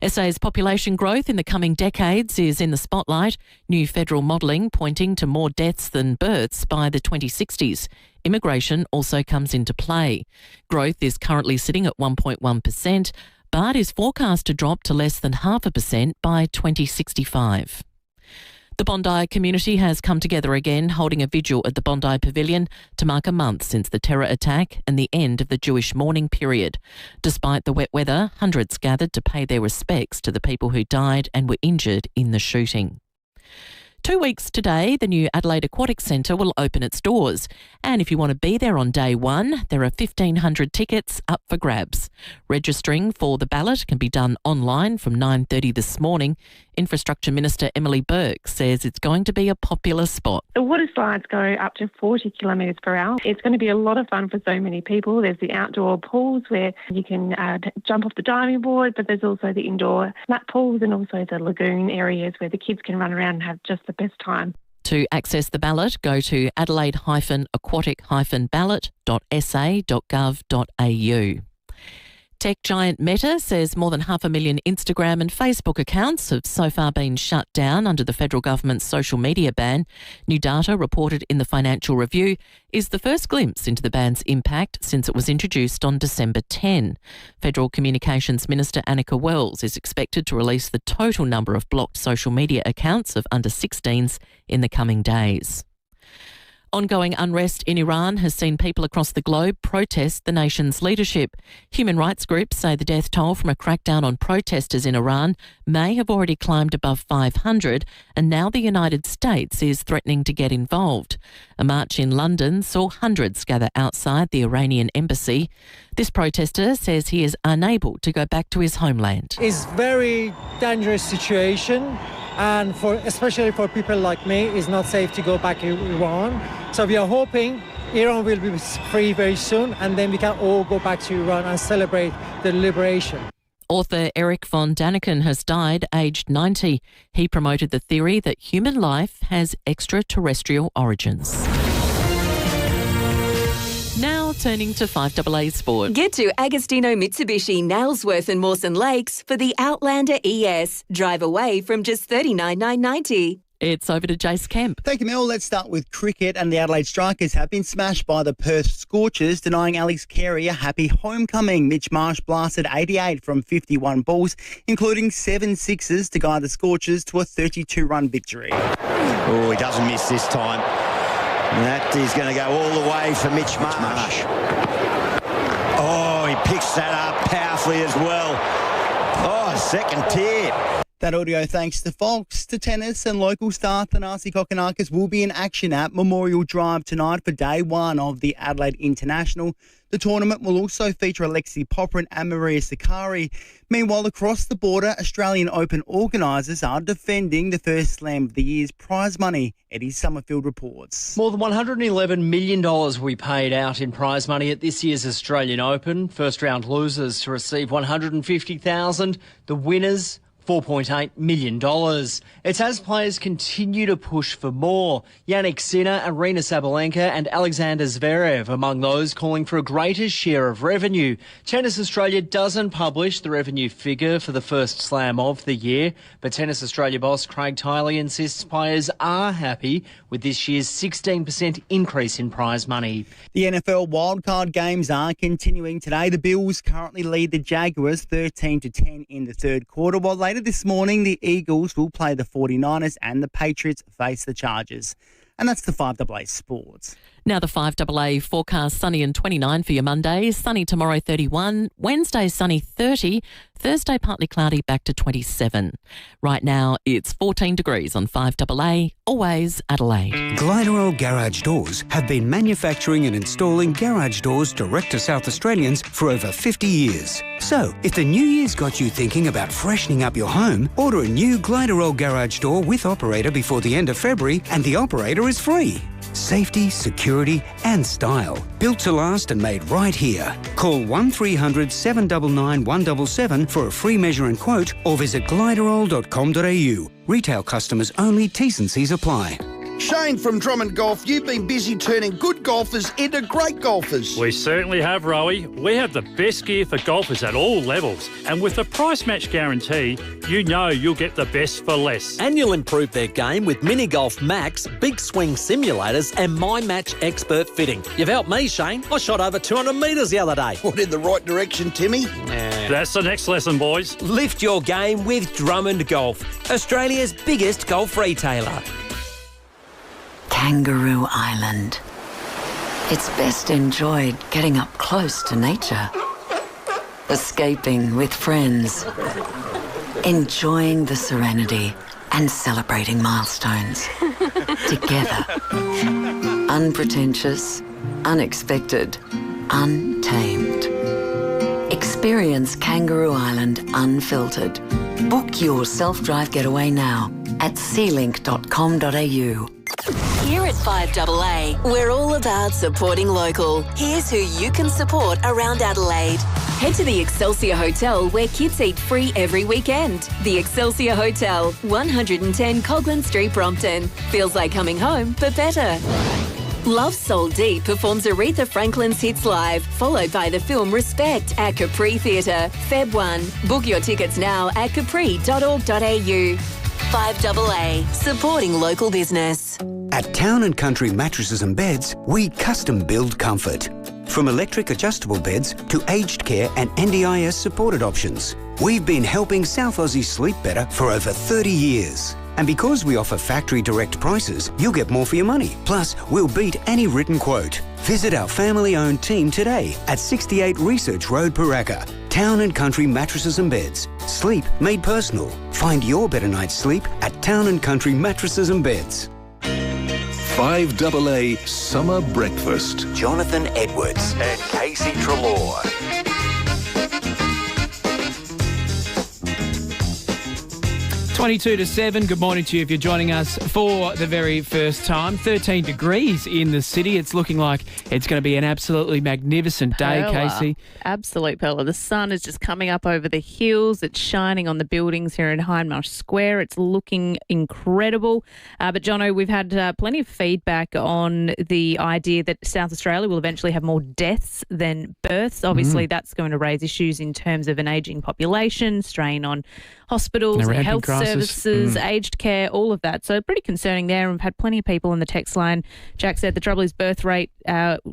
SA's population growth in the coming decades is in the spotlight. New federal modelling pointing to more deaths than births by the 2060s. Immigration also comes into play. Growth is currently sitting at 1.1%, but is forecast to drop to less than 0.5% by 2065. The Bondi community has come together again, holding a vigil at the Bondi Pavilion to mark a month since the terror attack and the end of the Jewish mourning period. Despite the wet weather, hundreds gathered to pay their respects to the people who died and were injured in the shooting. 2 weeks today, the new Adelaide Aquatic Centre will open its doors. And if you want to be there on day one, there are 1,500 tickets up for grabs. Registering for the ballot can be done online from 9:30 this morning. Infrastructure Minister Emily Burke says it's going to be a popular spot. The water slides go up to 40 kilometres per hour. It's going to be a lot of fun for so many people. There's the outdoor pools where you can jump off the diving board, but there's also the indoor lap pools and also the lagoon areas where the kids can run around and have just the best time. To access the ballot, go to adelaide-aquatic-ballot.sa.gov.au. Tech giant Meta says more than 500,000 Instagram and Facebook accounts have so far been shut down under the federal government's social media ban. New data reported in the Financial Review is the first glimpse into the ban's impact since it was introduced on December 10. Federal Communications Minister Annika Wells is expected to release the total number of blocked social media accounts of under 16s in the coming days. Ongoing unrest in Iran has seen people across the globe protest the nation's leadership. Human rights groups say the death toll from a crackdown on protesters in Iran may have already climbed above 500, and now the United States is threatening to get involved. A march in London saw hundreds gather outside the Iranian embassy. This protester says he is unable to go back to his homeland. It's a very dangerous situation. And especially for people like me, it's not safe to go back to Iran. So we are hoping Iran will be free very soon, and then we can all go back to Iran and celebrate the liberation. Author Eric von Daniken has died aged 90. He promoted the theory that human life has extraterrestrial origins. Now turning to 5AA Sport. Get to Agostino Mitsubishi, Nailsworth and Mawson Lakes for the Outlander ES. Drive away from just $39,990. It's over to Jace Kemp. Thank you, Mel. Let's start with cricket, and the Adelaide Strikers have been smashed by the Perth Scorchers, denying Alex Carey a happy homecoming. Mitch Marsh blasted 88 from 51 balls, including 7 sixes to guide the Scorchers to a 32-run victory. Oh, he doesn't miss this time. That is going to go all the way for Mitch Marsh. Oh, he picks that up powerfully as well. Oh, second tier. That audio thanks to Fox. To tennis and local star Thanasi Kokkinakis will be in action at Memorial Drive tonight for day one of the Adelaide International. The tournament will also feature Alexei Poprin and Maria Sakkari. Meanwhile, across the border, Australian Open organisers are defending the first Slam of the Year's prize money. Eddie Summerfield reports. More than $111 million will be paid out in prize money at this year's Australian Open. First round losers to receive $150,000. The winners, $4.8 million. It's as players continue to push for more. Yannick Sinner, Arina Sabalenka and Alexander Zverev among those calling for a greater share of revenue. Tennis Australia doesn't publish the revenue figure for the first Slam of the year, but Tennis Australia boss Craig Tiley insists players are happy with this year's 16% increase in prize money. The NFL wildcard games are continuing today. The Bills currently lead the Jaguars 13-10 in the third quarter, while later this morning the Eagles will play the 49ers and the Patriots face the Chargers. And that's the 5AA Sports. Now the 5AA forecast, sunny and 29 for your Monday, sunny tomorrow 31, Wednesday sunny 30, Thursday partly cloudy back to 27. Right now it's 14 degrees on 5AA, always Adelaide. Gliderol Garage Doors have been manufacturing and installing garage doors direct to South Australians for over 50 years. So, if the new year's got you thinking about freshening up your home, order a new Gliderol Garage Door with operator before the end of February and the operator is free. Safety, security and style. Built to last and made right here. Call 1300 799 177 for a free measure and quote or visit gliderol.com.au. Retail customers only, T's and C's apply. Shane from Drummond Golf, you've been busy turning good golfers into great golfers. We certainly have, Rowie. We have the best gear for golfers at all levels. And with the price match guarantee, you know you'll get the best for less. And you'll improve their game with Mini Golf Max, big swing simulators and My Match Expert fitting. You've helped me, Shane. I shot over 200 metres the other day. What, in the right direction, Timmy? That's the next lesson, boys. Lift your game with Drummond Golf, Australia's biggest golf retailer. Kangaroo Island. It's best enjoyed getting up close to nature, escaping with friends, enjoying the serenity and celebrating milestones together. Unpretentious, unexpected, untamed. Experience Kangaroo Island unfiltered. Book your self-drive getaway now at sealink.com.au. Here at 5AA, we're all about supporting local. Here's who you can support around Adelaide. Head to the Excelsior Hotel where kids eat free every weekend. The Excelsior Hotel, 110 Coghlan Street, Brompton. Feels like coming home, but better. Love Soul Deep performs Aretha Franklin's hits live, followed by the film Respect at Capri Theatre, Feb 1. Book your tickets now at capri.org.au. 5AA, supporting local business. At Town & Country Mattresses and Beds, we custom build comfort. From electric adjustable beds to aged care and NDIS supported options. We've been helping South Aussies sleep better for over 30 years. And because we offer factory direct prices, you'll get more for your money. Plus, we'll beat any written quote. Visit our family-owned team today at 68 Research Road, Paraka. Town & Country Mattresses and Beds. Sleep made personal. Find your better night's sleep at Town & Country Mattresses and Beds. 5AA Summer Breakfast. Jonathan Edwards and Casey Trelaw. 22-7, good morning to you if you're joining us for the very first time. 13 degrees in the city. It's looking like it's going to be an absolutely magnificent day, Casey. Absolute perla. The sun is just coming up over the hills. It's shining on the buildings here in Hindmarsh Square. It's looking incredible. But, Jonno, we've had plenty of feedback on the idea that South Australia will eventually have more deaths than births. Obviously, that's going to raise issues in terms of an ageing population, strain on hospitals, health services, aged care, all of that. So pretty concerning there. We've had plenty of people in the text line. Jack said the trouble is birth rate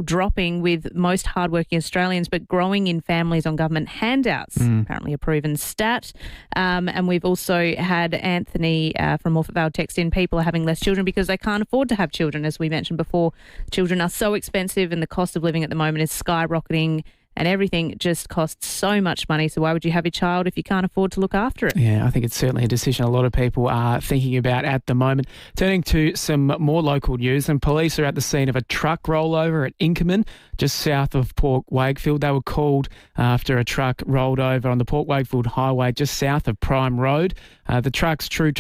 dropping with most hardworking Australians, but growing in families on government handouts, apparently a proven stat. And we've also had Anthony from Morphett Vale text in, people are having less children because they can't afford to have children. As we mentioned before, children are so expensive and the cost of living at the moment is skyrocketing. and everything just costs so much money. So why would you have your child if you can't afford to look after it? Yeah, I think it's certainly a decision a lot of people are thinking about at the moment. Turning to some more local news, and police are at the scene of a truck rollover at Inkerman, just south of Port Wakefield. They were called after a truck rolled over on the Port Wakefield Highway just south of Prime Road. The truck's two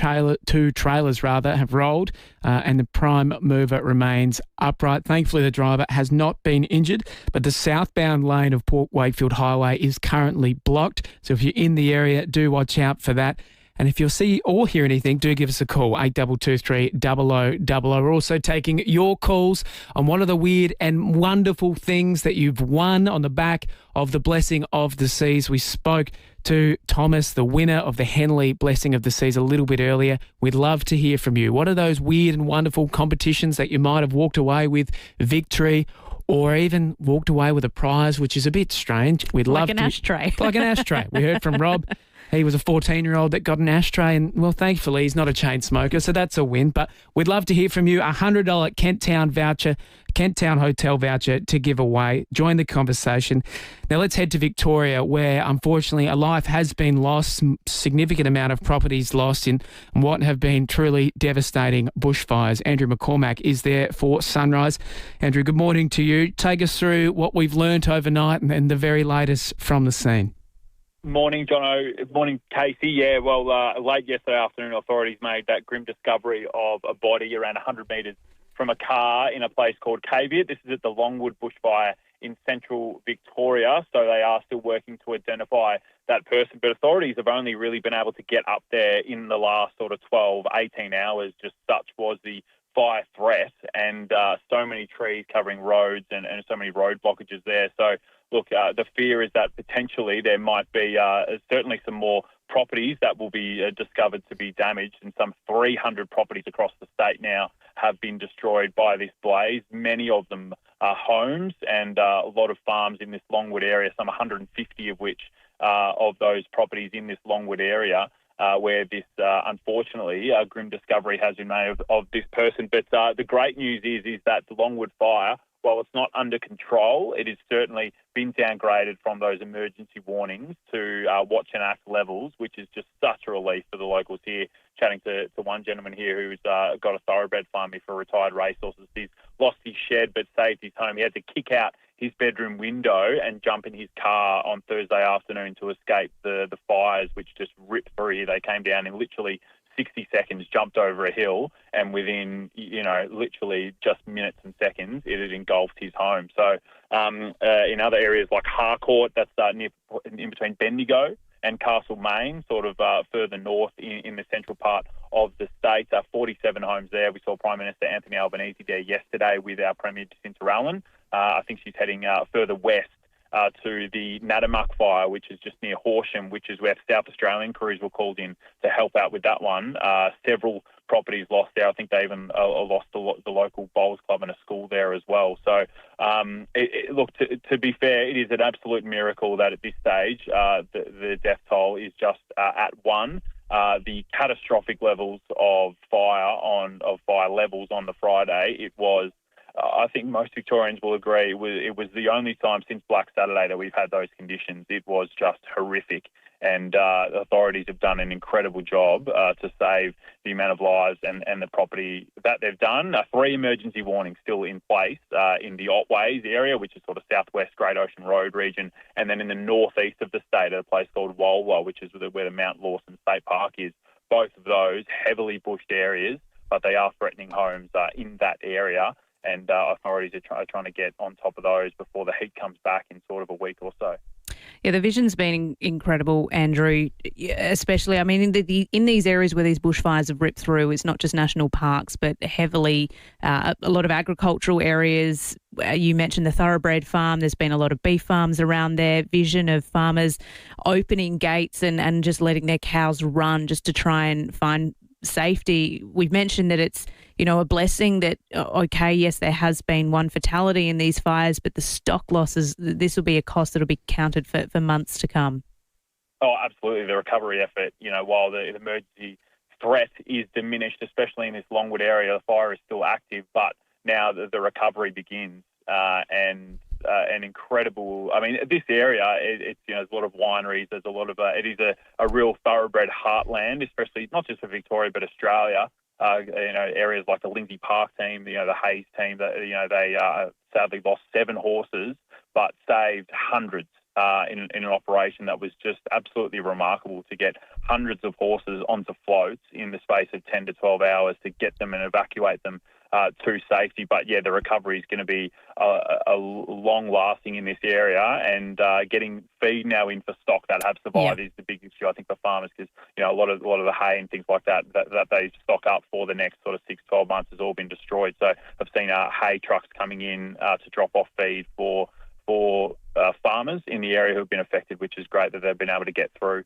trailers have rolled, and the prime mover remains upright. Thankfully, the driver has not been injured, but the southbound lane of Port Wakefield Highway is currently blocked. So if you're in the area, do watch out for that. And if you'll see or hear anything, do give us a call, 8223 0000. We're also taking your calls on one of the weird and wonderful things that you've won on the back of the Blessing of the Seas. We spoke to Thomas, the winner of the Henley Blessing of the Seas, a little bit earlier. We'd love to hear from you. What are those weird and wonderful competitions that you might have walked away with victory, or even walked away with a prize, which is a bit strange? We'd love like an ashtray. Like an ashtray. We heard from Rob. He was a 14-year-old that got an ashtray, and, well, thankfully he's not a chain smoker, so that's a win. But we'd love to hear from you. A $100 Kent Town Hotel voucher to give away. Join the conversation. Now let's head to Victoria, where unfortunately a life has been lost, some significant amount of properties lost in what have been truly devastating bushfires. Andrew McCormack is there for Sunrise. Andrew, good morning to you. Take us through what we've learnt overnight and the very latest from the scene. Morning, Jonno. Morning, Casey. Yeah, well, late yesterday afternoon, authorities made that grim discovery of a body around 100 metres from a car in a place called FIVEAA. This is at the Longwood bushfire in central Victoria, so they are still working to identify that person. But authorities have only really been able to get up there in the last sort of 12, 18 hours. Just such was the fire threat, and so many trees covering roads and so many road blockages there. So, look, the fear is that potentially there might be certainly some more properties that will be discovered to be damaged, and some 300 properties across the state now have been destroyed by this blaze. Many of them are homes and a lot of farms in this Longwood area, some 150 of which of those properties in this Longwood area where this, unfortunately, grim discovery has been made of this person. But the great news is that the Longwood fire, while it's not under control, it has certainly been downgraded from those emergency warnings to watch and act levels, which is just such a relief for the locals here. Chatting to one gentleman here who's got a thoroughbred farm for retired racehorses. He's lost his shed but saved his home. He had to kick out his bedroom window and jump in his car on Thursday afternoon to escape the fires, which just ripped through here. They came down in literally 60 seconds, jumped over a hill, and within, literally just minutes and seconds, it had engulfed his home. So in other areas like Harcourt, that's in between Bendigo and Castlemaine, sort of further north in the central part of the state, 47 homes there. We saw Prime Minister Anthony Albanese there yesterday with our Premier Jacinta Allen. I think she's heading further west to the Nadamuck fire, which is just near Horsham, which is where South Australian crews were called in to help out with that one. Several properties lost there. I think they even lost the local bowls club and a school there as well. So, look, to be fair, it is an absolute miracle that at this stage the death toll is just at one. The catastrophic levels of fire levels on the Friday, it was. I think most Victorians will agree it was the only time since Black Saturday that we've had those conditions. It was just horrific, and authorities have done an incredible job to save the amount of lives and the property that they've done. 3 emergency warnings still in place in the Otways area, which is sort of southwest Great Ocean Road region, and then in the northeast of the state at a place called Walwa, which is where the Mount Lawson State Park is. Both of those heavily bushed areas, but they are threatening homes in that area. And authorities are trying to get on top of those before the heat comes back in sort of a week or so. Yeah, the vision's been incredible, Andrew, especially, I mean, in these areas where these bushfires have ripped through, it's not just national parks, but heavily a lot of agricultural areas. You mentioned the thoroughbred farm. There's been a lot of beef farms around there. Vision of farmers opening gates and just letting their cows run just to try and find safety. We've mentioned that it's, a blessing that, okay, yes, there has been one fatality in these fires, but the stock losses, this will be a cost that will be counted for months to come. Oh, absolutely. The recovery effort, while the emergency threat is diminished, especially in this Longwood area, the fire is still active, but now the recovery begins. And an incredible. I mean, this area, it's there's a lot of wineries. There's a lot of it is a real thoroughbred heartland, especially not just for Victoria but Australia. Areas like the Lindsay Park team, the Hayes team, that they sadly lost 7 horses, but saved hundreds in an operation that was just absolutely remarkable, to get hundreds of horses onto floats in the space of 10 to 12 hours to get them and evacuate them to safety. But yeah, the recovery is going to be a long-lasting in this area, and getting feed now in for stock that have survived is the big issue, I think, for farmers, because a lot of the hay and things like that they stock up for the next sort of 6-12 months has all been destroyed. So I've seen hay trucks coming in to drop off feed for farmers in the area who have been affected, which is great that they've been able to get through.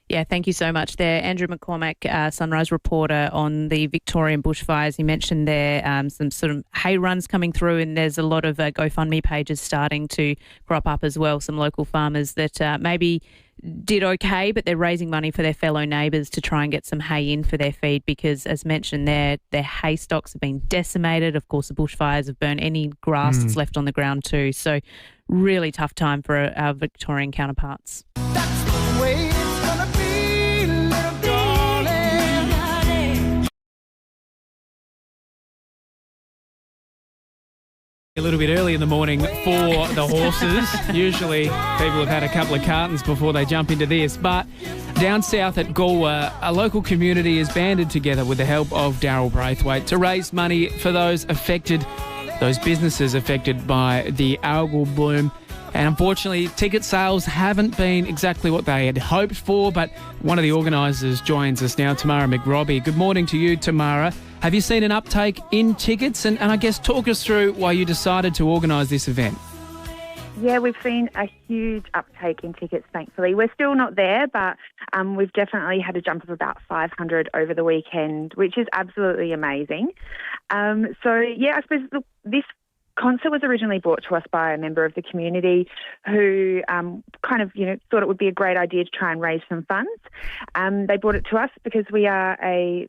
Yeah, thank you so much there. Andrew McCormack, Sunrise reporter on the Victorian bushfires. You mentioned there some sort of hay runs coming through, and there's a lot of GoFundMe pages starting to crop up as well. Some local farmers that maybe did okay, but they're raising money for their fellow neighbours to try and get some hay in for their feed, because, as mentioned, their hay stocks have been decimated. Of course, the bushfires have burned any grass that's left on the ground too. So really tough time for our Victorian counterparts. That's the way it's gonna be, little darling. A little bit early in the morning for the horses. Usually people have had a couple of cartons before they jump into this. But down south at Galway, a local community has banded together with the help of Daryl Braithwaite to raise money for those businesses affected by the algal bloom. And unfortunately, ticket sales haven't been exactly what they had hoped for, but one of the organisers joins us now, Tamara McRobbie. Good morning to you, Tamara. Have you seen an uptake in tickets? And I guess talk us through why you decided to organise this event. Yeah, we've seen a huge uptake in tickets, thankfully. We're still not there, but we've definitely had a jump of about 500 over the weekend, which is absolutely amazing. I suppose this concert was originally brought to us by a member of the community who thought it would be a great idea to try and raise some funds. They brought it to us because we are a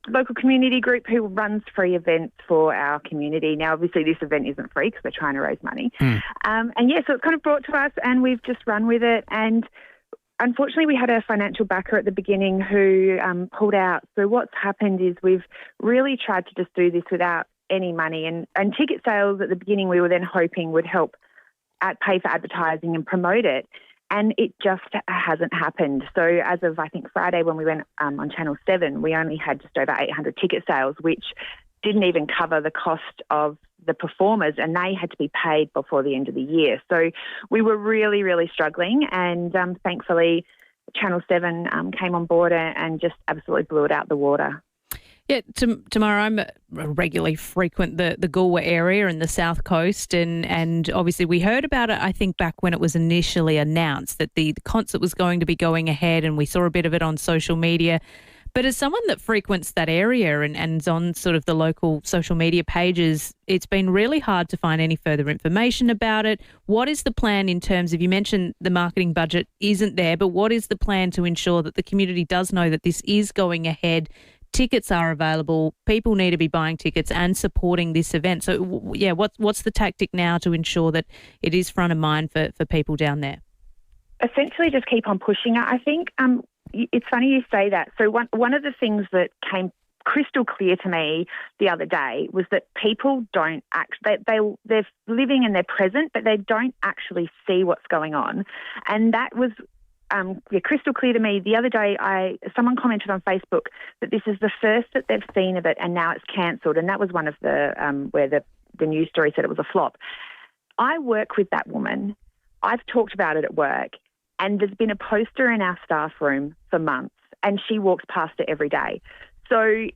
local community group who runs free events for our community. Now, obviously, this event isn't free because we're trying to raise money. So it's kind of brought to us, and we've just run with it. And unfortunately, we had a financial backer at the beginning who pulled out. So what's happened is we've really tried to just do this without any money, and ticket sales at the beginning we were then hoping would help pay for advertising and promote it, and it just hasn't happened. So as of, I think, Friday when we went on Channel 7, we only had just over 800 ticket sales, which didn't even cover the cost of the performers, and they had to be paid before the end of the year. So we were really, really struggling, and thankfully Channel 7 came on board and just absolutely blew it out the water. Yeah, Tamara, I'm regularly frequent the Galway area and the South Coast, and obviously we heard about it, I think, back when it was initially announced that the concert was going to be going ahead, and we saw a bit of it on social media. But as someone that frequents that area and is on sort of the local social media pages, it's been really hard to find any further information about it. What is the plan in terms of, you mentioned the marketing budget isn't there, but what is the plan to ensure that the community does know that this is going ahead? Tickets are available. People need to be buying tickets and supporting this event. So, what's the tactic now to ensure that it is front of mind for people down there? Essentially, just keep on pushing it. I think it's funny you say that. So one of the things that came crystal clear to me the other day was that people don't they're living and they're present, but they don't actually see what's going on, and that was crystal clear to me. The other day, someone commented on Facebook that this is the first that they've seen of it, and now it's cancelled. And that was one of the where the news story said it was a flop. I work with that woman. I've talked about it at work, and there's been a poster in our staff room for months, and she walks past it every day. So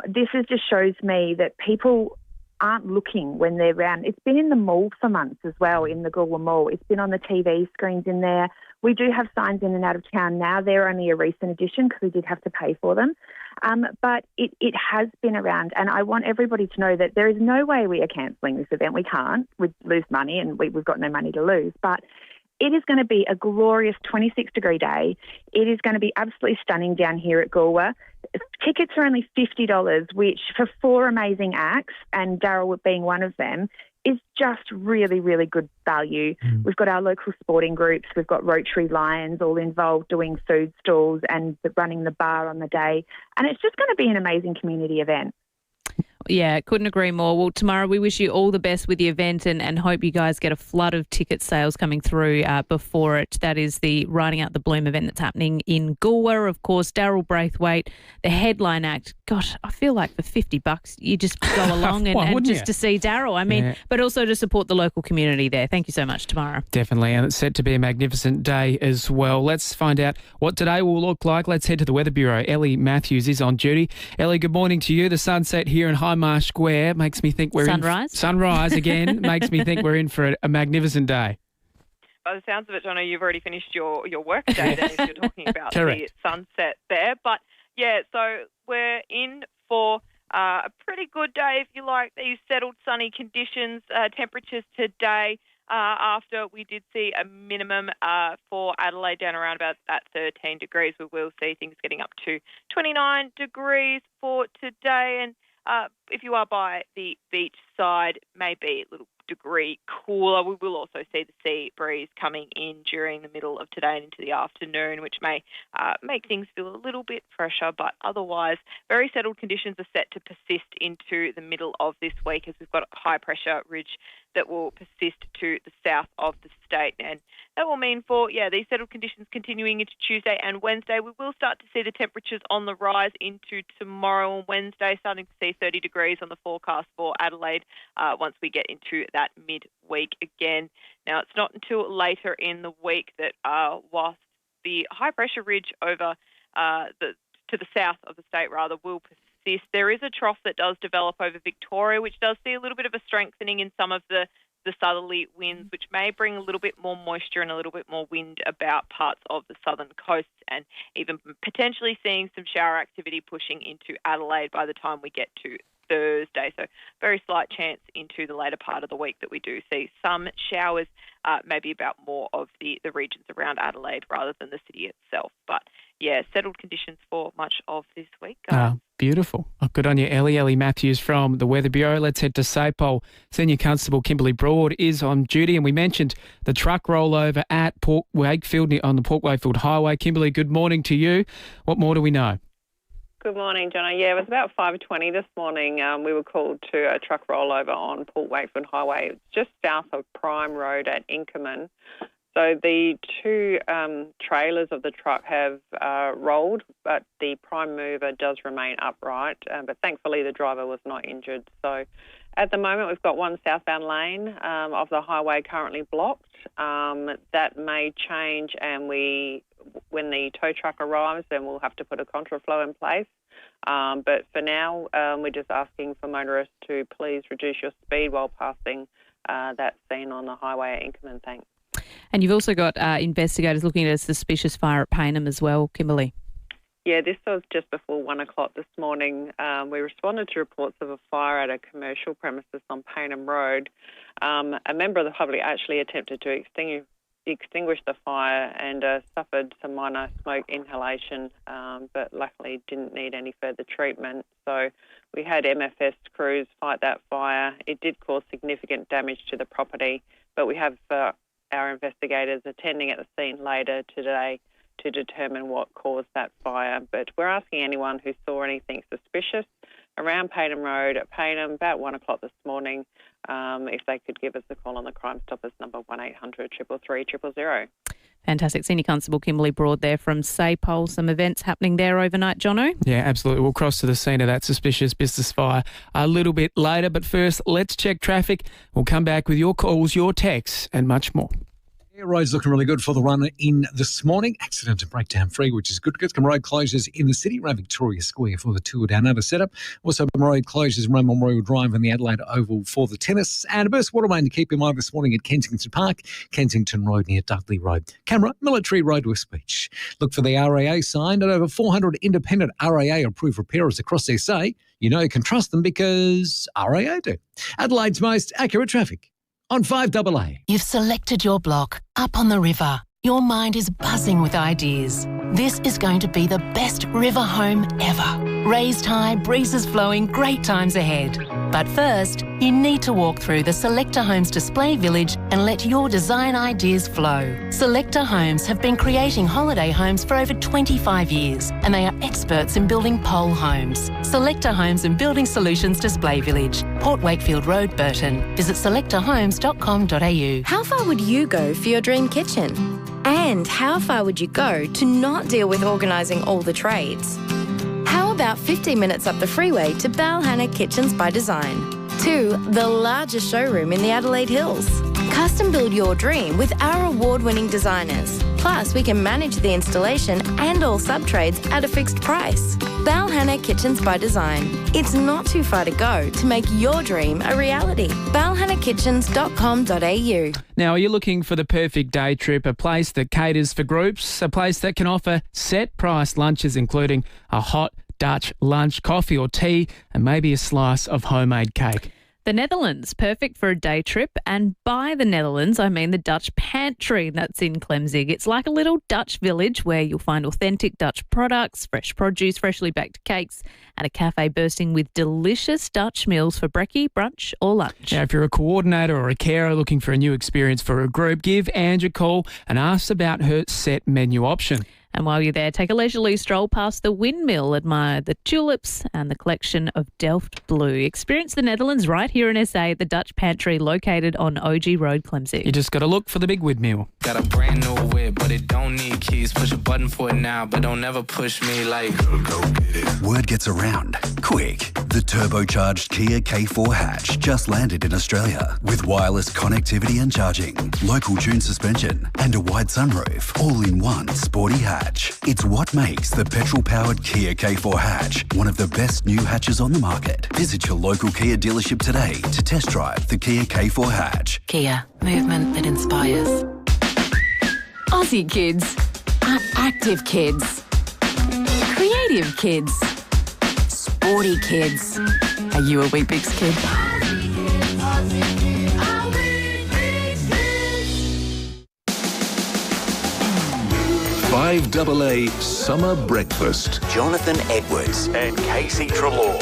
this just shows me that people aren't looking when they're around. It's been in the mall for months as well, in the Galway Mall. It's been on the TV screens in there. We do have signs in and out of town now. They're only a recent addition because we did have to pay for them. But it has been around, and I want everybody to know that there is no way we are cancelling this event. We can't. We'd lose money, and we've got no money to lose. But it is going to be a glorious 26-degree day. It is going to be absolutely stunning down here at Galway. Tickets are only $50, which for 4 amazing acts, and Daryl being one of them, is just really, really good value. We've got our local sporting groups. We've got Rotary Lions all involved doing food stalls and running the bar on the day. And it's just going to be an amazing community event. Yeah, couldn't agree more. Well, tomorrow we wish you all the best with the event and hope you guys get a flood of ticket sales coming through before it. That is the Riding Out the Bloom event that's happening in Goolwa. Of course, Daryl Braithwaite, the headline act. Gosh, I feel like for $50 you just go along and just to see Daryl. I mean, but also to support the local community there. Thank you so much, Tamara. Definitely, and it's set to be a magnificent day as well. Let's find out what today will look like. Let's head to the Weather Bureau. Ellie Matthews is on duty. Ellie, good morning to you. The sunset here in High Marsh Square makes me think we're sunrise again. Makes me think we're in for a magnificent day. By the sounds of it, Jonno, you've already finished your work day then if you're talking about Correct. the sunset there. But yeah, so we're in for a pretty good day, if you like, these settled sunny conditions. Temperatures today, after we did see a minimum for Adelaide down around about that 13 degrees, we will see things getting up to 29 degrees for today. And if you are by the beach side, maybe a little degree cooler. We will also see the sea breeze coming in during the middle of today and into the afternoon, which may make things feel a little bit fresher, but otherwise very settled conditions are set to persist into the middle of this week as we've got a high pressure ridge that will persist to the south of the state. And that will mean for, these settled conditions continuing into Tuesday and Wednesday. We will start to see the temperatures on the rise into tomorrow and Wednesday, starting to see 30 degrees on the forecast for Adelaide once we get into that midweek again. Now, it's not until later in the week that whilst the high pressure ridge over to the south of the state will persist, there is a trough that does develop over Victoria, which does see a little bit of a strengthening in some of the southerly winds, which may bring a little bit more moisture and a little bit more wind about parts of the southern coasts, and even potentially seeing some shower activity pushing into Adelaide by the time we get to Thursday. So very slight chance into the later part of the week that we do see some showers, maybe about more of the regions around Adelaide rather than the city itself. But yeah, settled conditions for much of this week. Beautiful. Oh, good on you, Ellie. Ellie Matthews from the Weather Bureau. Let's head to SAPOL. Senior Constable Kimberly Broad is on duty, and we mentioned the truck rollover at Port Wakefield on the Port Wakefield Highway. Kimberly, good morning to you. What more do we know? Good morning, Jonno. Yeah, it was about 5:20 this morning. We were called to a truck rollover on Port Wakefield Highway. It's just south of Prime Road at Inkerman. So the two trailers of the truck have rolled, but the prime mover does remain upright. But thankfully, the driver was not injured. So at the moment, we've got one southbound lane of the highway currently blocked. That may change, and when the tow truck arrives, then we'll have to put a contraflow in place. But for now, we're just asking for motorists to please reduce your speed while passing that scene on the highway at Inkerman. Thanks. And you've also got investigators looking at a suspicious fire at Paynham as well, Kimberly. Yeah, this was just before 1 o'clock this morning. We responded to reports of a fire at a commercial premises on Paynham Road. A member of the public actually attempted to extinguish the fire and suffered some minor smoke inhalation, but luckily didn't need any further treatment. So we had MFS crews fight that fire. It did cause significant damage to the property, but we have our investigators attending at the scene later today to determine what caused that fire. But we're asking anyone who saw anything suspicious around Paynham Road at Paynham about 1 o'clock this morning, if they could give us a call on the Crime Stoppers number 1800 333 000. Fantastic. Senior Constable Kimberly Broad there from SAPOL. Some events happening there overnight, Jonno? Yeah, absolutely. We'll cross to the scene of that suspicious business fire a little bit later. But first, let's check traffic. We'll come back with your calls, your texts and much more. Roads looking really good for the run in this morning. Accident and breakdown free, which is good. Got some road closures in the city around Victoria Square for the Tour Down Under setup. Also, road closures around Memorial Drive and the Adelaide Oval for the tennis. And a burst water main to keep in mind this morning at Kensington Park, Kensington Road near Dudley Road. Camera, Military Road West Beach. Look for the RAA sign at over 400 independent RAA approved repairers across SA. You know you can trust them because RAA do. Adelaide's most accurate traffic on 5AA. You've selected your block up on the river. Your mind is buzzing with ideas. This is going to be the best river home ever. Raised high, breezes flowing, great times ahead. But first, you need to walk through the Selector Homes display village and let your design ideas flow. Selector Homes have been creating holiday homes for over 25 years, and they are experts in building pole homes. Selector Homes and Building Solutions Display Village, Port Wakefield Road, Burton. Visit selectorhomes.com.au. How far would you go for your dream kitchen? And how far would you go to not deal with organising all the trades? How about 15 minutes up the freeway to Balhanna Kitchens by Design? 2, the largest showroom in the Adelaide Hills. Custom build your dream with our award-winning designers. Plus, we can manage the installation and all sub-trades at a fixed price. Balhanna Kitchens by Design. It's not too far to go to make your dream a reality. balhannakitchens.com.au. Now, are you looking for the perfect day trip, a place that caters for groups, a place that can offer set-price lunches including a hot Dutch lunch, coffee or tea, and maybe a slice of homemade cake? The Netherlands, perfect for a day trip. And by the Netherlands, I mean the Dutch Pantry that's in Klemzig. It's like a little Dutch village where you'll find authentic Dutch products, fresh produce, freshly baked cakes, and a cafe bursting with delicious Dutch meals for brekkie, brunch or lunch. Now, if you're a coordinator or a carer looking for a new experience for a group, give Ange a call and ask about her set menu option. And while you're there, take a leisurely stroll past the windmill, admire the tulips and the collection of Delft Blue. Experience the Netherlands right here in SA at the Dutch Pantry located on OG Road, Klemzig. You just got to look for the big windmill. Got a brand new whip, but it don't need keys. Push a button for it now, but don't ever push me like... Word gets around quick. The turbocharged Kia K4 hatch just landed in Australia with wireless connectivity and charging, local tune suspension and a wide sunroof, all in one sporty hatch. It's what makes the petrol-powered Kia K4 hatch one of the best new hatches on the market. Visit your local Kia dealership today to test drive the Kia K4 hatch. Kia, movement that inspires. Aussie kids are active kids, creative kids, sporty kids. Are you a Weet-Bix kid? 5AA Summer Breakfast. Jonathan Edwards and Casey Treloar.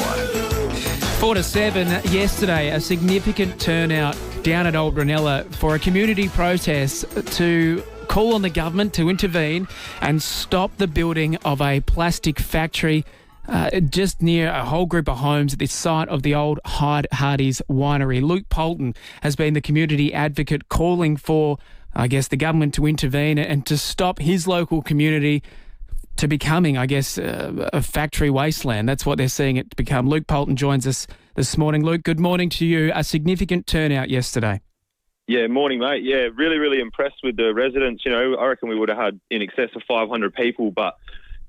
4-7 yesterday, a significant turnout down at Old Ranella for a community protest to call on the government to intervene and stop the building of a plastic factory just near a whole group of homes at the site of the old Hyde Hardy's winery. Luke Polton has been the community advocate calling for, I guess, the government to intervene and to stop his local community to becoming, I guess, a factory wasteland. That's what they're seeing it become. Luke Polton joins us this morning. Luke, good morning to you. A significant turnout yesterday. Yeah, morning, mate. Yeah, really, really impressed with the residents. You know, I reckon we would have had in excess of 500 people, but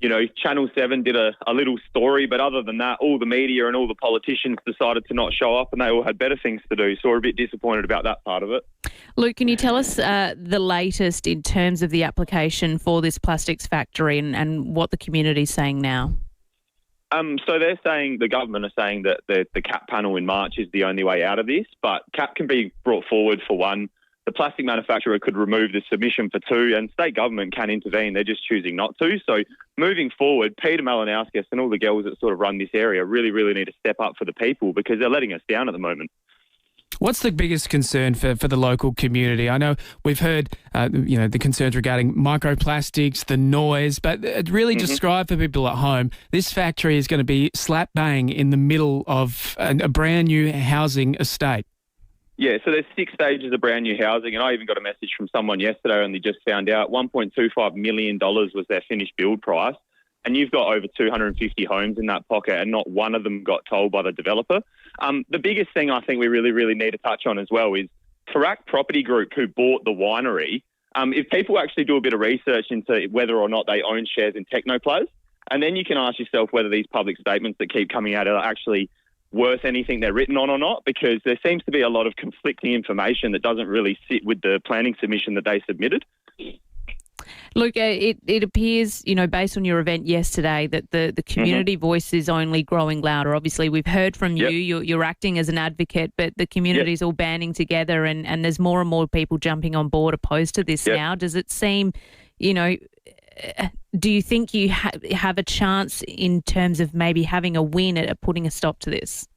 you know, Channel 7 did a little story, but other than that, all the media and all the politicians decided to not show up and they all had better things to do. So we're a bit disappointed about that part of it. Luke, can you tell us the latest in terms of the application for this plastics factory and what the community's saying now? So they're saying, the government are saying that the CAP panel in March is the only way out of this, but CAP can be brought forward for one. The plastic manufacturer could remove the submission for two, and state government can intervene. They're just choosing not to. So moving forward, Peter Malinauskas and all the girls that sort of run this area really, really need to step up for the people because they're letting us down at the moment. What's the biggest concern for the local community? I know we've heard, the concerns regarding microplastics, the noise, but really describe for people at home, this factory is going to be slap bang in the middle of a brand new housing estate. Yeah, so there's 6 stages of brand new housing, and I even got a message from someone yesterday and they just found out $1.25 million was their finished build price, and you've got over 250 homes in that pocket and not one of them got told by the developer. The biggest thing I think we really, really need to touch on as well is Tarak Property Group, who bought the winery. If people actually do a bit of research into whether or not they own shares in Technoplas, and then you can ask yourself whether these public statements that keep coming out are actually worth anything they're written on or not, because there seems to be a lot of conflicting information that doesn't really sit with the planning submission that they submitted. Look, it appears, based on your event yesterday, that the community voice is only growing louder. Obviously, we've heard from you. You're acting as an advocate, but the community's all banding together and there's more and more people jumping on board opposed to this now. Does it seem, do you think you have a chance in terms of maybe having a win at putting a stop to this?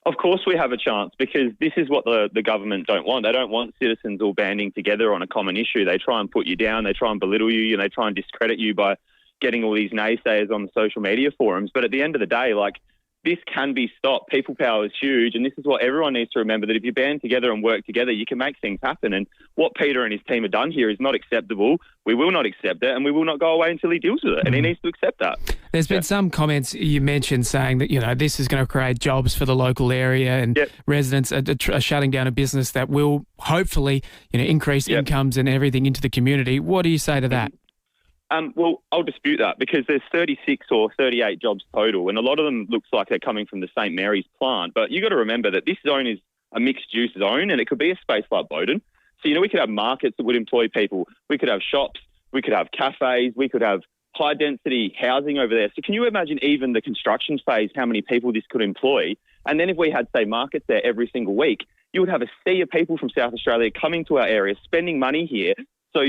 Of course we have a chance, because this is what the government don't want. They don't want citizens all banding together on a common issue. They try and put you down, they try and belittle you, and they try and discredit you by getting all these naysayers on the social media forums. But at the end of the day, this can be stopped. People power is huge, and this is what everyone needs to remember, that if you band together and work together, you can make things happen. And what Peter and his team have done here is not acceptable. We will not accept it, and we will not go away until he deals with it, and he needs to accept that. There's been some comments you mentioned saying that, this is going to create jobs for the local area, and residents are shutting down a business that will hopefully, increase incomes and everything into the community. What do you say to that? Well, I'll dispute that, because there's 36 or 38 jobs total, and a lot of them looks like they're coming from the St Mary's plant. But you got to remember that this zone is a mixed-use zone, and it could be a space like Bowden. So, we could have markets that would employ people. We could have shops. We could have cafes. We could have high-density housing over there. So can you imagine even the construction phase, how many people this could employ? And then if we had, say, markets there every single week, you would have a sea of people from South Australia coming to our area, spending money here. So,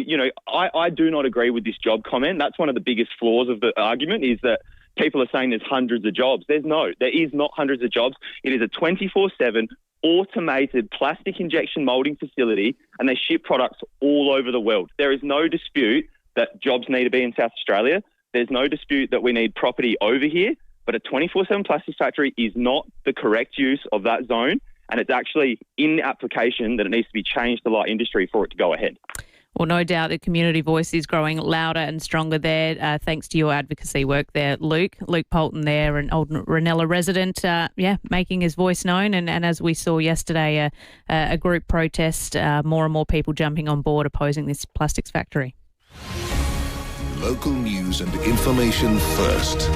I do not agree with this job comment. That's one of the biggest flaws of the argument, is that people are saying there's hundreds of jobs. There is not hundreds of jobs. It is a 24/7 automated plastic injection moulding facility, and they ship products all over the world. There is no dispute that jobs need to be in South Australia. There's no dispute that we need property over here, but a 24/7 plastics factory is not the correct use of that zone, and it's actually in the application that it needs to be changed to light industry for it to go ahead. Well, no doubt the community voice is growing louder and stronger there, thanks to your advocacy work there, Luke. Luke Polton there, an old Ranella resident, making his voice known. And as we saw yesterday, a group protest, more and more people jumping on board opposing this plastics factory. Local news and information first.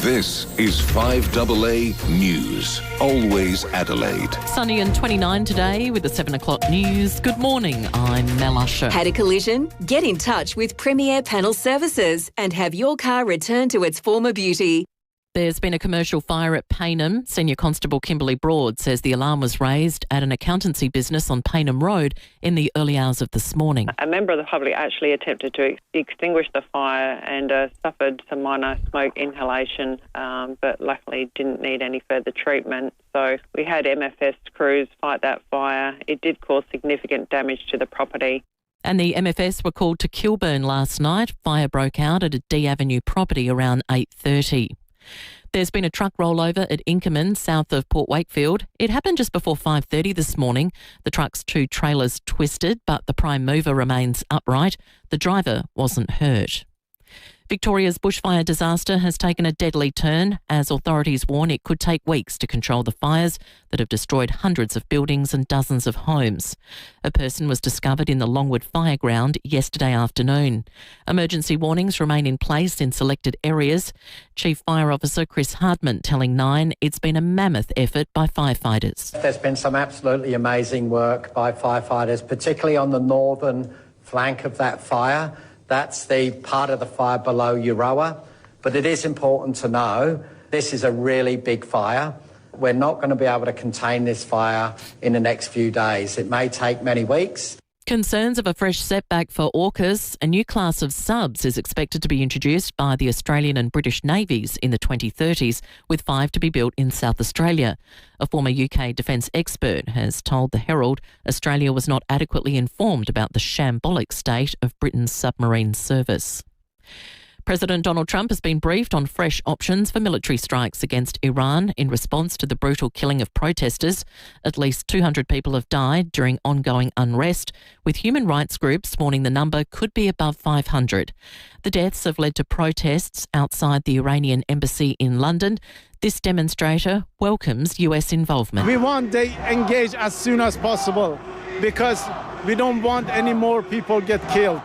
This is 5AA News. Always Adelaide. Sunny and 29 today with the 7 o'clock news. Good morning, I'm Mel Usher. Had a collision? Get in touch with FIVEAA Panel Services and have your car returned to its former beauty. There's been a commercial fire at Payneham. Senior Constable Kimberly Broad says the alarm was raised at an accountancy business on Payneham Road in the early hours of this morning. A member of the public actually attempted to extinguish the fire and suffered some minor smoke inhalation, but luckily didn't need any further treatment. So we had MFS crews fight that fire. It did cause significant damage to the property. And the MFS were called to Kilburn last night. Fire broke out at a D Avenue property around 8:30. There's been a truck rollover at Inkerman, south of Port Wakefield. It happened just before 5:30 this morning. The truck's two trailers twisted, but the prime mover remains upright. The driver wasn't hurt. Victoria's bushfire disaster has taken a deadly turn as authorities warn it could take weeks to control the fires that have destroyed hundreds of buildings and dozens of homes. A person was discovered in the Longwood Fireground yesterday afternoon. Emergency warnings remain in place in selected areas. Chief Fire Officer Chris Hardman telling Nine it's been a mammoth effort by firefighters. There's been some absolutely amazing work by firefighters, particularly on the northern flank of that fire. That's the part of the fire below Euroa. But it is important to know this is a really big fire. We're not going to be able to contain this fire in the next few days. It may take many weeks. Concerns of a fresh setback for AUKUS. A new class of subs is expected to be introduced by the Australian and British Navies in the 2030s, with 5 to be built in South Australia. A former UK defence expert has told the Herald Australia was not adequately informed about the shambolic state of Britain's submarine service. President Donald Trump has been briefed on fresh options for military strikes against Iran in response to the brutal killing of protesters. At least 200 people have died during ongoing unrest, with human rights groups warning the number could be above 500. The deaths have led to protests outside the Iranian embassy in London. This demonstrator welcomes US involvement. We want they engage as soon as possible because we don't want any more people get killed.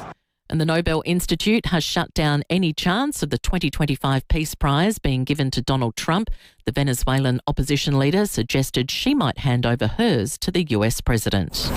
And the Nobel Institute has shut down any chance of the 2025 Peace Prize being given to Donald Trump. The Venezuelan opposition leader suggested she might hand over hers to the US president.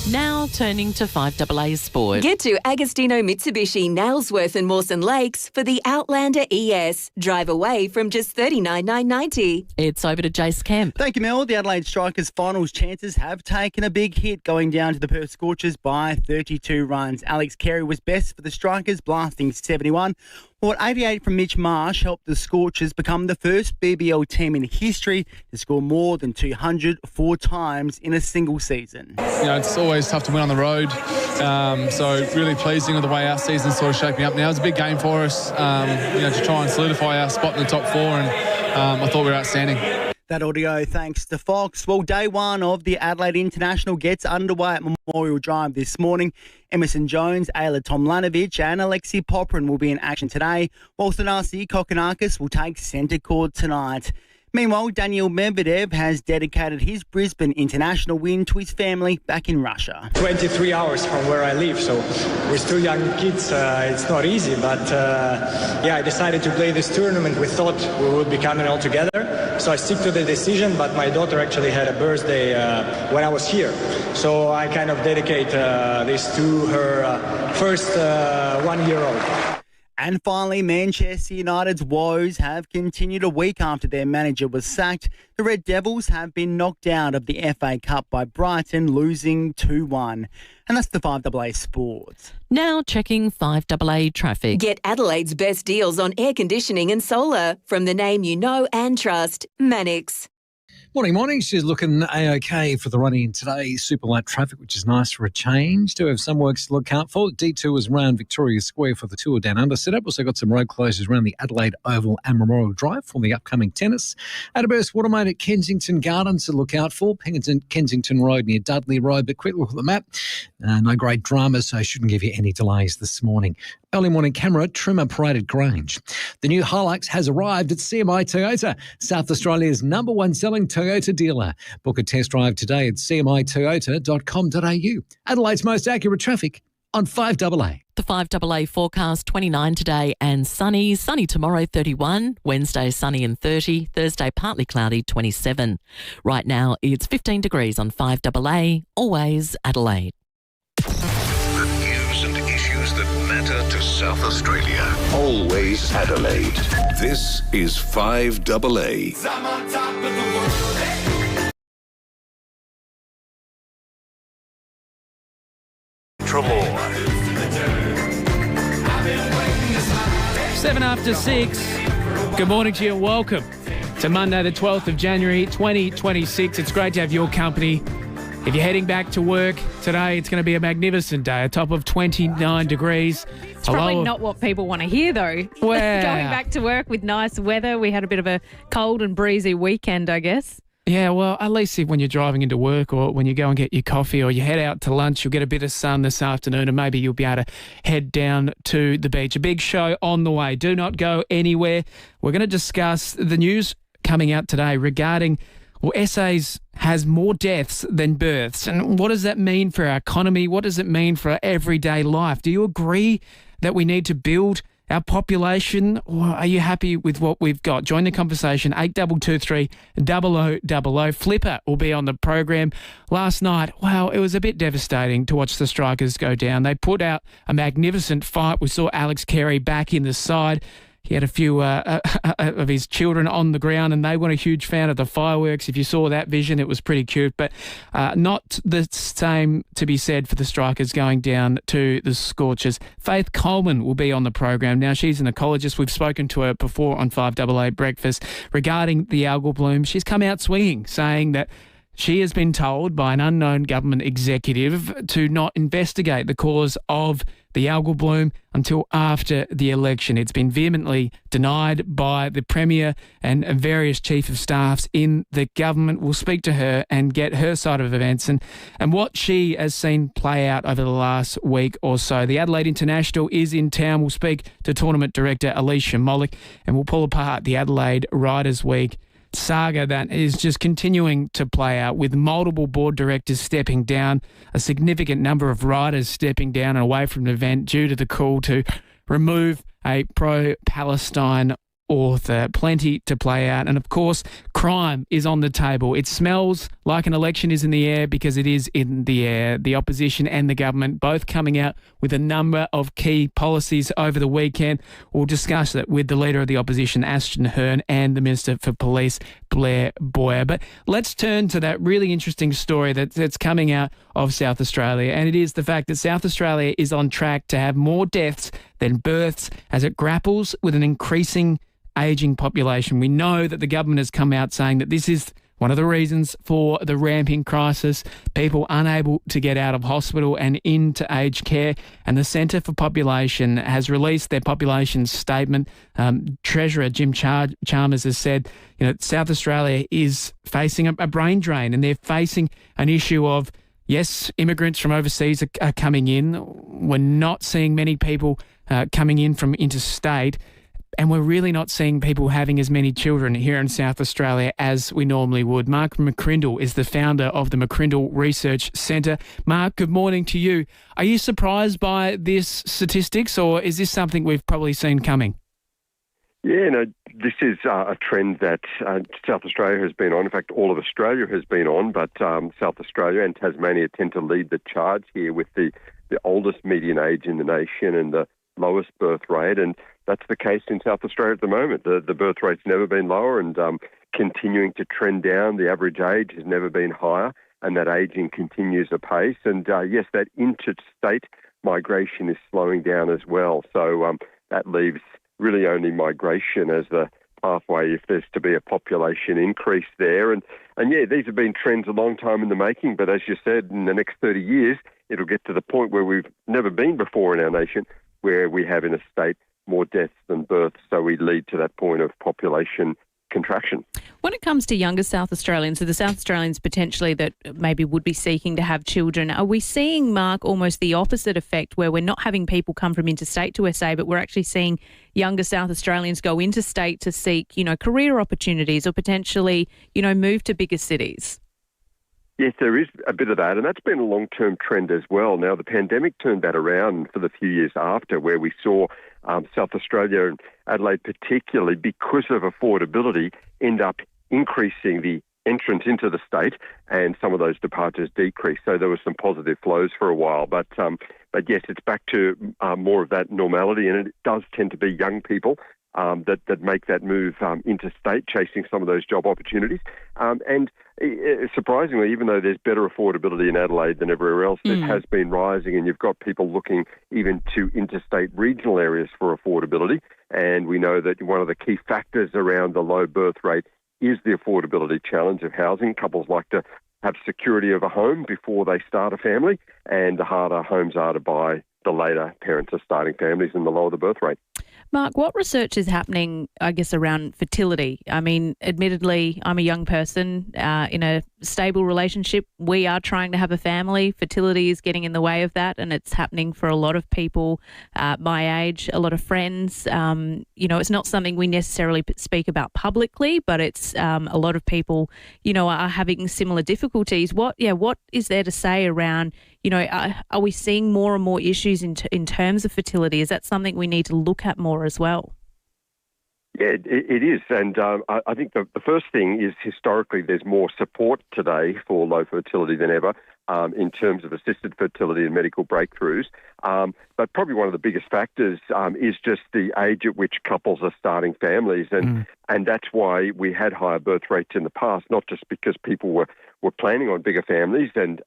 Now turning to 5AA Sport. Get to Agostino Mitsubishi, Nailsworth and Mawson Lakes for the Outlander ES. Drive away from just $39,990. It's over to Jace Kemp. Thank you, Mel. The Adelaide Strikers' finals chances have taken a big hit, going down to the Perth Scorchers by 32 runs. Alex Carey was best for the Strikers, blasting 71, Well, 88 from Mitch Marsh helped the Scorchers become the first BBL team in history to score more than 200 4 times in a single season. It's always tough to win on the road, so really pleasing with the way our season's sort of shaping up now. It's a big game for us, to try and solidify our spot in the top 4, and I thought we were outstanding. That audio thanks to Fox. Well, day one of the Adelaide International gets underway at Memorial Drive this morning. Emerson Jones, Ayla Tomlanovic and Alexi Poprin will be in action today, while Thanasi Kokonakis will take centre court tonight. Meanwhile, Daniil Medvedev has dedicated his Brisbane International win to his family back in Russia. 23 hours from where I live, so we're still young kids. It's not easy, but I decided to play this tournament. We thought we would be coming all together, so I stick to the decision, but my daughter actually had a birthday when I was here. So I kind of dedicate this to her first 1-year-old. And finally, Manchester United's woes have continued a week after their manager was sacked. The Red Devils have been knocked out of the FA Cup by Brighton, losing 2-1. And that's the 5AA Sports. Now checking 5AA traffic. Get Adelaide's best deals on air conditioning and solar from the name you know and trust, Mannix. Morning. She's looking A-OK for the running in today. Super light traffic, which is nice for a change. Do have some works to look out for. D2 is around Victoria Square for the Tour Down Under setup. Also got some road closures around the Adelaide Oval and Memorial Drive for the upcoming tennis. Adderburst Watermaid at Kensington Gardens to look out for. Kensington Road near Dudley Road. But quick look at the map. No great drama, so shouldn't give you any delays this morning. Early morning camera, Trimmer Paraded Grange. The new Hilux has arrived at CMI Toyota, South Australia's #1 selling Toyota dealer. Book a test drive today at cmitoyota.com.au. Adelaide's most accurate traffic on 5AA. The 5AA forecast, 29 today and sunny. Sunny tomorrow, 31. Wednesday, sunny and 30. Thursday, partly cloudy, 27. Right now, it's 15 degrees on 5AA, always Adelaide. The news and issues that matter to South Australia. Always Adelaide. This is 5AA. I'm on top of the world. 7 after 6. Good morning to you and welcome to Monday the 12th of January 2026. It's great to have your company. If you're heading back to work today, it's going to be a magnificent day, a top of 29 degrees. It's probably not what people want to hear, though. Well, going back to work with nice weather. We had a bit of a cold and breezy weekend, I guess. Yeah, well, at least when you're driving into work or when you go and get your coffee or you head out to lunch, you'll get a bit of sun this afternoon and maybe you'll be able to head down to the beach. A big show on the way. Do not go anywhere. We're going to discuss the news coming out today regarding SA's has more deaths than births. And what does that mean for our economy? What does it mean for our everyday life? Do you agree that we need to build our population, or are you happy with what we've got? Join the conversation, 8223 0000. Flipper will be on the program. Last night, wow, it was a bit devastating to watch the Strikers go down. They put out a magnificent fight. We saw Alex Carey back in the side. He had a few of his children on the ground and they weren't a huge fan of the fireworks. If you saw that vision, it was pretty cute. But not the same to be said for the Strikers going down to the Scorchers. Faith Coleman will be on the program. Now, she's an ecologist. We've spoken to her before on 5AA Breakfast regarding the algal bloom. She's come out swinging, saying that she has been told by an unknown government executive to not investigate the cause of the algal bloom until after the election. It's been vehemently denied by the Premier and various chief of staffs in the government. We'll speak to her and get her side of events and what she has seen play out over the last week or so. The Adelaide International is in town. We'll speak to Tournament Director Alicia Mollick and we'll pull apart the Adelaide Riders Week saga that is just continuing to play out with multiple board directors stepping down, a significant number of riders stepping down and away from the event due to the call to remove a pro-Palestine author. Plenty to play out. And of course, crime is on the table. It smells like an election is in the air because it is in the air. The opposition and the government both coming out with a number of key policies over the weekend. We'll discuss it with the Leader of the Opposition, Ashton Hearn, and the Minister for Police, Blair Boyer. But let's turn to that really interesting story that's coming out of South Australia, and it is the fact that South Australia is on track to have more deaths than births as it grapples with an increasing ageing population. We know that the government has come out saying that this is one of the reasons for the ramping crisis, people unable to get out of hospital and into aged care. And the Centre for Population has released their population statement. Treasurer Jim Chalmers has said, South Australia is facing a brain drain, and they're facing an issue of, yes, immigrants from overseas are coming in. We're not seeing many people coming in from interstate. And we're really not seeing people having as many children here in South Australia as we normally would. Mark McCrindle is the founder of the McCrindle Research Centre. Mark, good morning to you. Are you surprised by this statistics, or is this something we've probably seen coming? Yeah, no, this is a trend that South Australia has been on. In fact, all of Australia has been on, but South Australia and Tasmania tend to lead the charge here with the oldest median age in the nation and the lowest birth rate, and that's the case in South Australia at the moment. The birth rate's never been lower and continuing to trend down. The average age has never been higher, and that ageing continues apace. And yes, that interstate migration is slowing down as well. So that leaves really only migration as the pathway if there's to be a population increase there. And yeah, these have been trends a long time in the making, but as you said, in the next 30 years, it'll get to the point where we've never been before in our nation, where we have in a state more deaths than births, so we lead to that point of population contraction. When it comes to younger South Australians, so the South Australians potentially that maybe would be seeking to have children, are we seeing, Mark, almost the opposite effect where we're not having people come from interstate to SA, but we're actually seeing younger South Australians go interstate to seek, career opportunities or potentially, move to bigger cities? Yes, there is a bit of that, and that's been a long-term trend as well. Now, the pandemic turned that around for the few years after, where we saw South Australia and Adelaide particularly, because of affordability, end up increasing the entrance into the state, and some of those departures decreased. So there were some positive flows for a while. But yes, it's back to more of that normality, and it does tend to be young people that make that move interstate, chasing some of those job opportunities. And surprisingly, even though there's better affordability in Adelaide than everywhere else, it has been rising, and you've got people looking even to interstate regional areas for affordability. And we know that one of the key factors around the low birth rate is the affordability challenge of housing. Couples like to have security of a home before they start a family, and the harder homes are to buy, the later parents are starting families and the lower the birth rate. Mark, what research is happening, I guess, around fertility? I mean, admittedly, I'm a young person in a stable relationship. We are trying to have a family. Fertility is getting in the way of that, and it's happening for a lot of people my age, a lot of friends. It's not something we necessarily speak about publicly, but it's a lot of people, are having similar difficulties. What is there to say around, are we seeing more and more issues in terms of fertility? Is that something we need to look at more as well? Yeah, it is. And I think the first thing is historically there's more support today for low fertility than ever in terms of assisted fertility and medical breakthroughs. But probably one of the biggest factors is just the age at which couples are starting families. And that's why we had higher birth rates in the past, not just because people were planning on bigger families and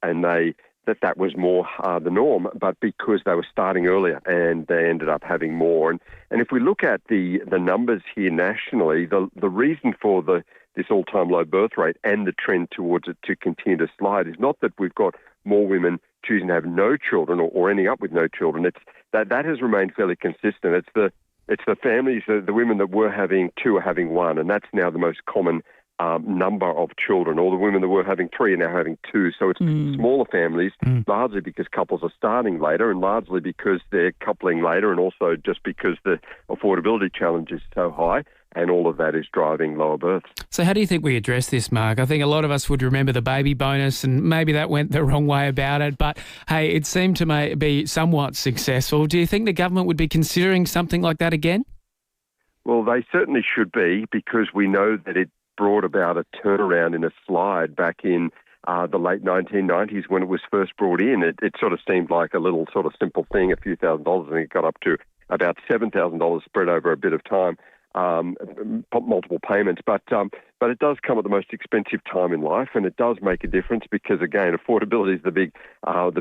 that was more the norm, but because they were starting earlier and they ended up having more. And if we look at the numbers here nationally, the reason for this all-time low birth rate and the trend towards it to continue to slide is not that we've got more women choosing to have no children or ending up with no children. It's that has remained fairly consistent. It's the families, the women that were having two are having one, and that's now the most common number of children. All the women that were having three are now having two. So it's smaller families, largely because couples are starting later and largely because they're coupling later, and also just because the affordability challenge is so high, and all of that is driving lower births. So how do you think we address this, Mark? I think a lot of us would remember the baby bonus, and maybe that went the wrong way about it, but hey, it seemed to be somewhat successful. Do you think the government would be considering something like that again? Well, they certainly should be, because we know that it brought about a turnaround in a slide back in the late 1990s when it was first brought in. It sort of seemed like a little sort of simple thing, a few $1,000s, and it got up to about $7,000 spread over a bit of time. multiple payments. But it does come at the most expensive time in life, and it does make a difference because, again, affordability is the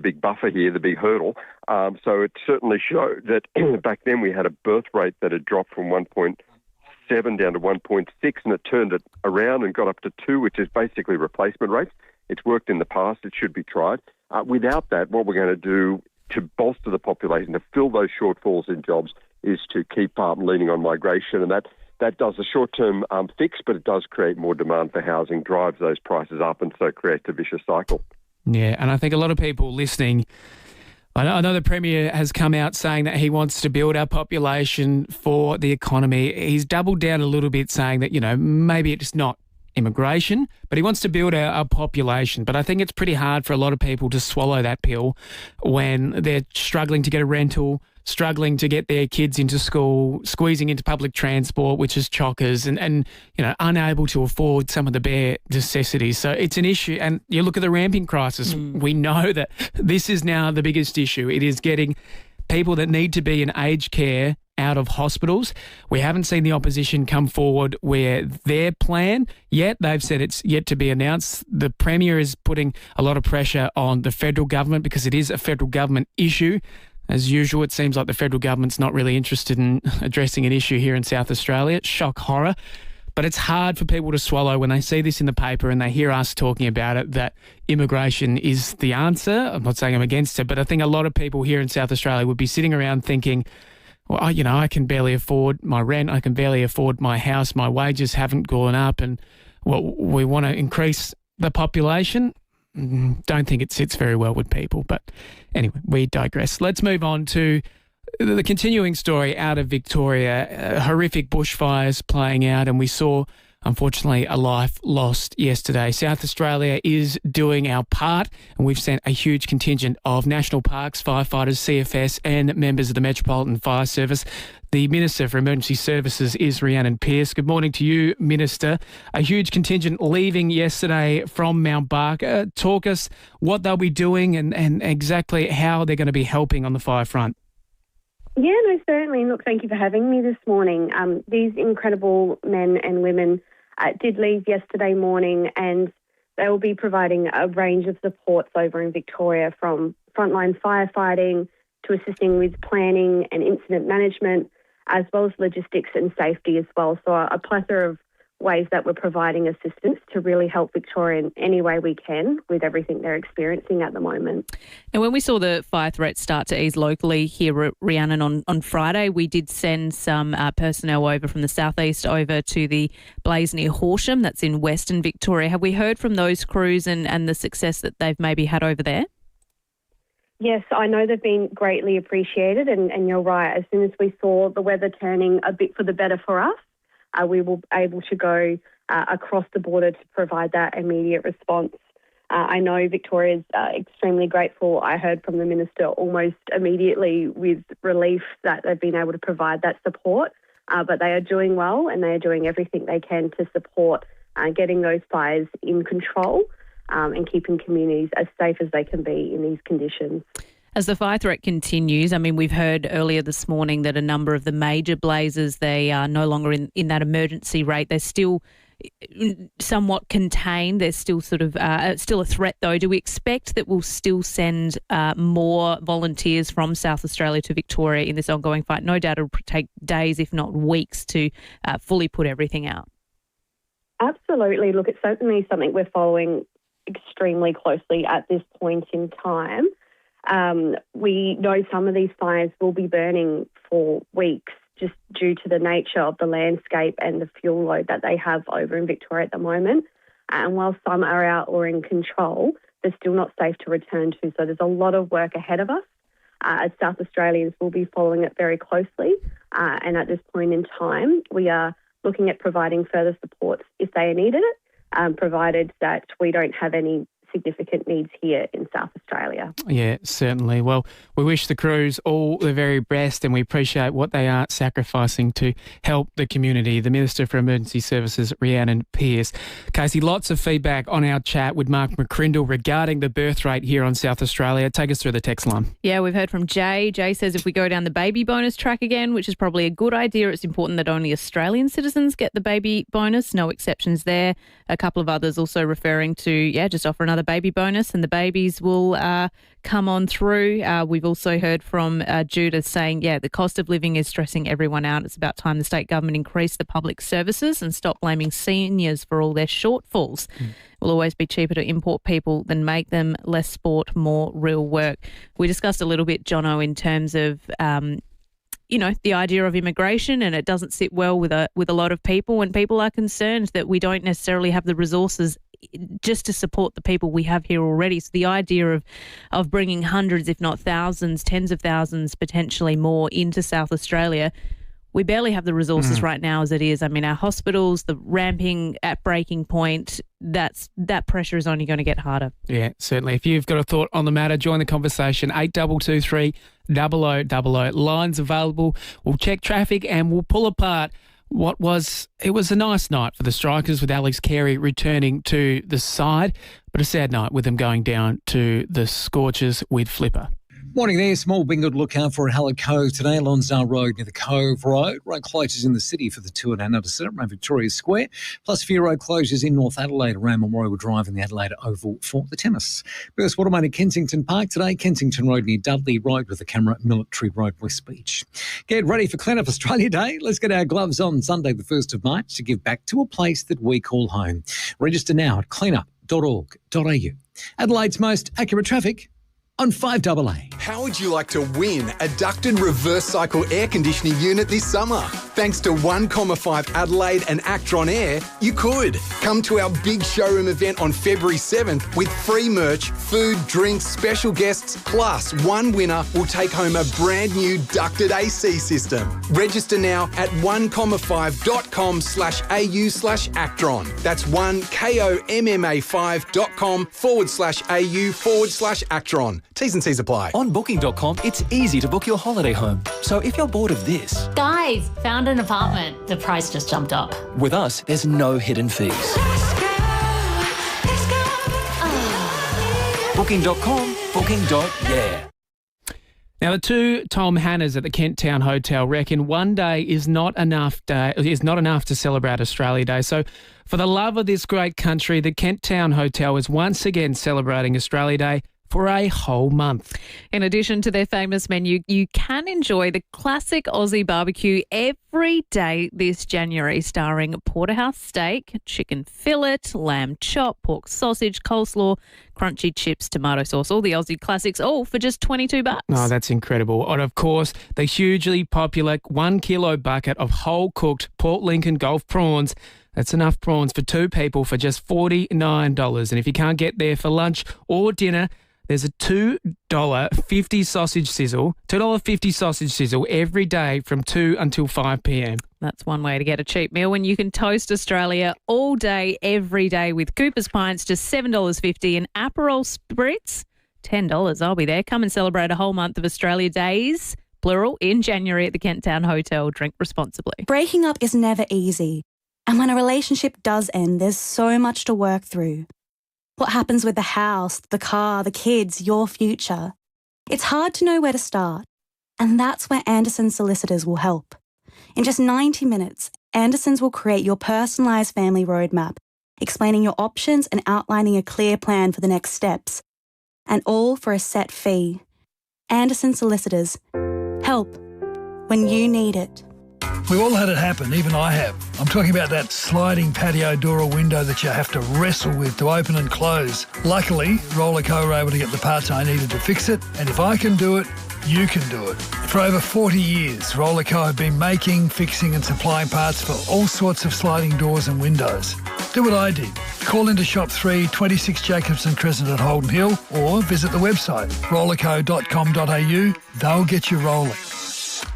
big buffer here, the big hurdle. So it certainly showed that back then we had a birth rate that had dropped from 1.7 down to 1.6, and it turned it around and got up to 2, which is basically replacement rates. It's worked in the past. It should be tried. Without that, what we're going to do to bolster the population, to fill those shortfalls in jobs, is to keep leaning on migration, and that does a short-term fix, but it does create more demand for housing, drives those prices up, and so creates a vicious cycle. Yeah, and I think a lot of people listening, I know the Premier has come out saying that he wants to build our population for the economy. He's doubled down a little bit saying that, maybe it's not immigration, but he wants to build our population. But I think it's pretty hard for a lot of people to swallow that pill when they're struggling to get a rental, struggling to get their kids into school, squeezing into public transport, which is chockers, and unable to afford some of the bare necessities. So it's an issue. And you look at the ramping crisis, we know that this is now the biggest issue. It is getting people that need to be in aged care out of hospitals. We haven't seen the opposition come forward with their plan yet. They've said it's yet to be announced. The Premier is putting a lot of pressure on the federal government because it is a federal government issue. As usual, it seems like the federal government's not really interested in addressing an issue here in South Australia. Shock horror. But it's hard for people to swallow when they see this in the paper and they hear us talking about it, that immigration is the answer. I'm not saying I'm against it, but I think a lot of people here in South Australia would be sitting around thinking, well, I can barely afford my rent. I can barely afford my house. My wages haven't gone up. And we want to increase the population. Don't think it sits very well with people. But anyway, we digress. Let's move on to the continuing story out of Victoria. Horrific bushfires playing out, and we saw, unfortunately, a life lost yesterday. South Australia is doing our part, and we've sent a huge contingent of National Parks, firefighters, CFS and members of the Metropolitan Fire Service. The Minister for Emergency Services is Rhiannon Pearce. Good morning to you, Minister. A huge contingent leaving yesterday from Mount Barker. Talk us what they'll be doing and exactly how they're going to be helping on the fire front. Yeah, no, certainly. Look, thank you for having me this morning. These incredible men and women did leave yesterday morning, and they will be providing a range of supports over in Victoria, from frontline firefighting to assisting with planning and incident management, as well as logistics and safety as well. So a plethora of ways that we're providing assistance to really help Victoria in any way we can with everything they're experiencing at the moment. And when we saw the fire threats start to ease locally here at Rhiannon on Friday, we did send some personnel over from the southeast over to the blaze near Horsham, that's in Western Victoria. Have we heard from those crews and the success that they've maybe had over there? Yes, I know they've been greatly appreciated, and you're right. As soon as we saw the weather turning a bit for the better for us, we were able to go across the border to provide that immediate response. I know Victoria's extremely grateful. I heard from the Minister almost immediately with relief that they've been able to provide that support, but they are doing well, and they are doing everything they can to support getting those fires in control and keeping communities as safe as they can be in these conditions. As the fire threat continues, I mean, we've heard earlier this morning that a number of the major blazes, they are no longer in that emergency rate. They're still somewhat contained. They're still sort of still a threat, though. Do we expect that we'll still send more volunteers from South Australia to Victoria in this ongoing fight? No doubt it'll take days, if not weeks, to fully put everything out. Absolutely. Look, it's certainly something we're following extremely closely at this point in time. We know some of these fires will be burning for weeks just due to the nature of the landscape and the fuel load that they have over in Victoria at the moment. And while some are out or in control, they're still not safe to return to. So there's a lot of work ahead of us. As South Australians, we'll be following it very closely. And at this point in time, we are looking at providing further supports if they are needed, provided that we don't have any significant needs here in South Australia. Yeah, certainly. Well, we wish the crews all the very best and we appreciate what they are sacrificing to help the community. The Minister for Emergency Services, Rhiannon Pearce. Casey, lots of feedback on our chat with Mark McCrindle regarding the birth rate here on South Australia. Take us through the text line. Yeah, we've heard from Jay. Jay says if we go down the baby bonus track again, which is probably a good idea, it's important that only Australian citizens get the baby bonus. No exceptions there. A couple of others also referring to, just offer another baby bonus and the babies will come on through. We've also heard from Judith saying, the cost of living is stressing everyone out. It's about time the state government increased the public services and stop blaming seniors for all their shortfalls. It will always be cheaper to import people than make them. Less sport, more real work. We discussed a little bit, Jonno, in terms of the idea of immigration, and it doesn't sit well with a lot of people, and people are concerned that we don't necessarily have the resources just to support the people we have here already. So the idea of bringing hundreds, if not thousands, tens of thousands, potentially more into South Australia, we barely have the resources right now as it is. I mean, our hospitals, the ramping at breaking point, that pressure is only going to get harder. Yeah, certainly. If you've got a thought on the matter, join the conversation. 8223 0000. Lines available. We'll check traffic and we'll pull apart it was a nice night for the Strikers with Alex Carey returning to the side, but a sad night with them going down to the Scorchers with Flipper. Morning there. Small bingo to look out for at Hallett Cove today. Lonsdale Road near the Cove Road. Road closures in the city for the 2 at another setup around Victoria Square. Plus a few road closures in North Adelaide around Memorial Drive and the Adelaide Oval for the tennis. First Watermain at Kensington Park today. Kensington Road near Dudley Road with the camera. Military Road, West Beach. Get ready for Clean Up Australia Day. Let's get our gloves on Sunday the 1st of March to give back to a place that we call home. Register now at cleanup.org.au. Adelaide's most accurate traffic on 5AA. How would you like to win a ducted reverse cycle air conditioning unit this summer? Thanks to 1,5 Adelaide and Actron Air, you could. Come to our big showroom event on February 7th with free merch, food, drinks, special guests, plus one winner will take home a brand new ducted AC system. Register now at 1comma5.com/au/Actron. That's 1comma5.com/au/Actron. T's and C's apply. On Booking.com, it's easy to book your holiday home. So if you're bored of this... Guys, found an apartment. The price just jumped up. With us, there's no hidden fees. Booking.com, booking.yeah. Now, the two Tom Hannahs at the Kent Town Hotel reckon one day is not enough to celebrate Australia Day. So, for the love of this great country, the Kent Town Hotel is once again celebrating Australia Day for a whole month. In addition to their famous menu, you can enjoy the classic Aussie barbecue every day this January, starring porterhouse steak, chicken fillet, lamb chop, pork sausage, coleslaw, crunchy chips, tomato sauce, all the Aussie classics, all for just $22. Oh, that's incredible. And of course, the hugely popular 1 kilo bucket of whole cooked Port Lincoln Gulf prawns. That's enough prawns for two people for just $49. And if you can't get there for lunch or dinner, there's a $2.50 sausage sizzle, $2.50 sausage sizzle every day from 2 until 5 p.m. That's one way to get a cheap meal when you can toast Australia all day, every day with Cooper's Pints, just $7.50, and Aperol Spritz, $10. I'll be there. Come and celebrate a whole month of Australia Days, plural, in January at the Kent Town Hotel. Drink responsibly. Breaking up is never easy. And when a relationship does end, there's so much to work through. What happens with the house, the car, the kids, your future? It's hard to know where to start, and that's where Anderson Solicitors will help. In just 90 minutes, Andersons will create your personalised family roadmap, explaining your options and outlining a clear plan for the next steps, and all for a set fee. Anderson Solicitors. Help when you need it. We've all had it happen, even I have. I'm talking about that sliding patio door or window that you have to wrestle with to open and close. Luckily, Rollerco were able to get the parts I needed to fix it, and if I can do it, you can do it. For over 40 years, Rollerco have been making, fixing and supplying parts for all sorts of sliding doors and windows. Do what I did. Call into Shop 3, 26 Jacobson Crescent at Holden Hill, or visit the website rollerco.com.au. They'll get you rolling.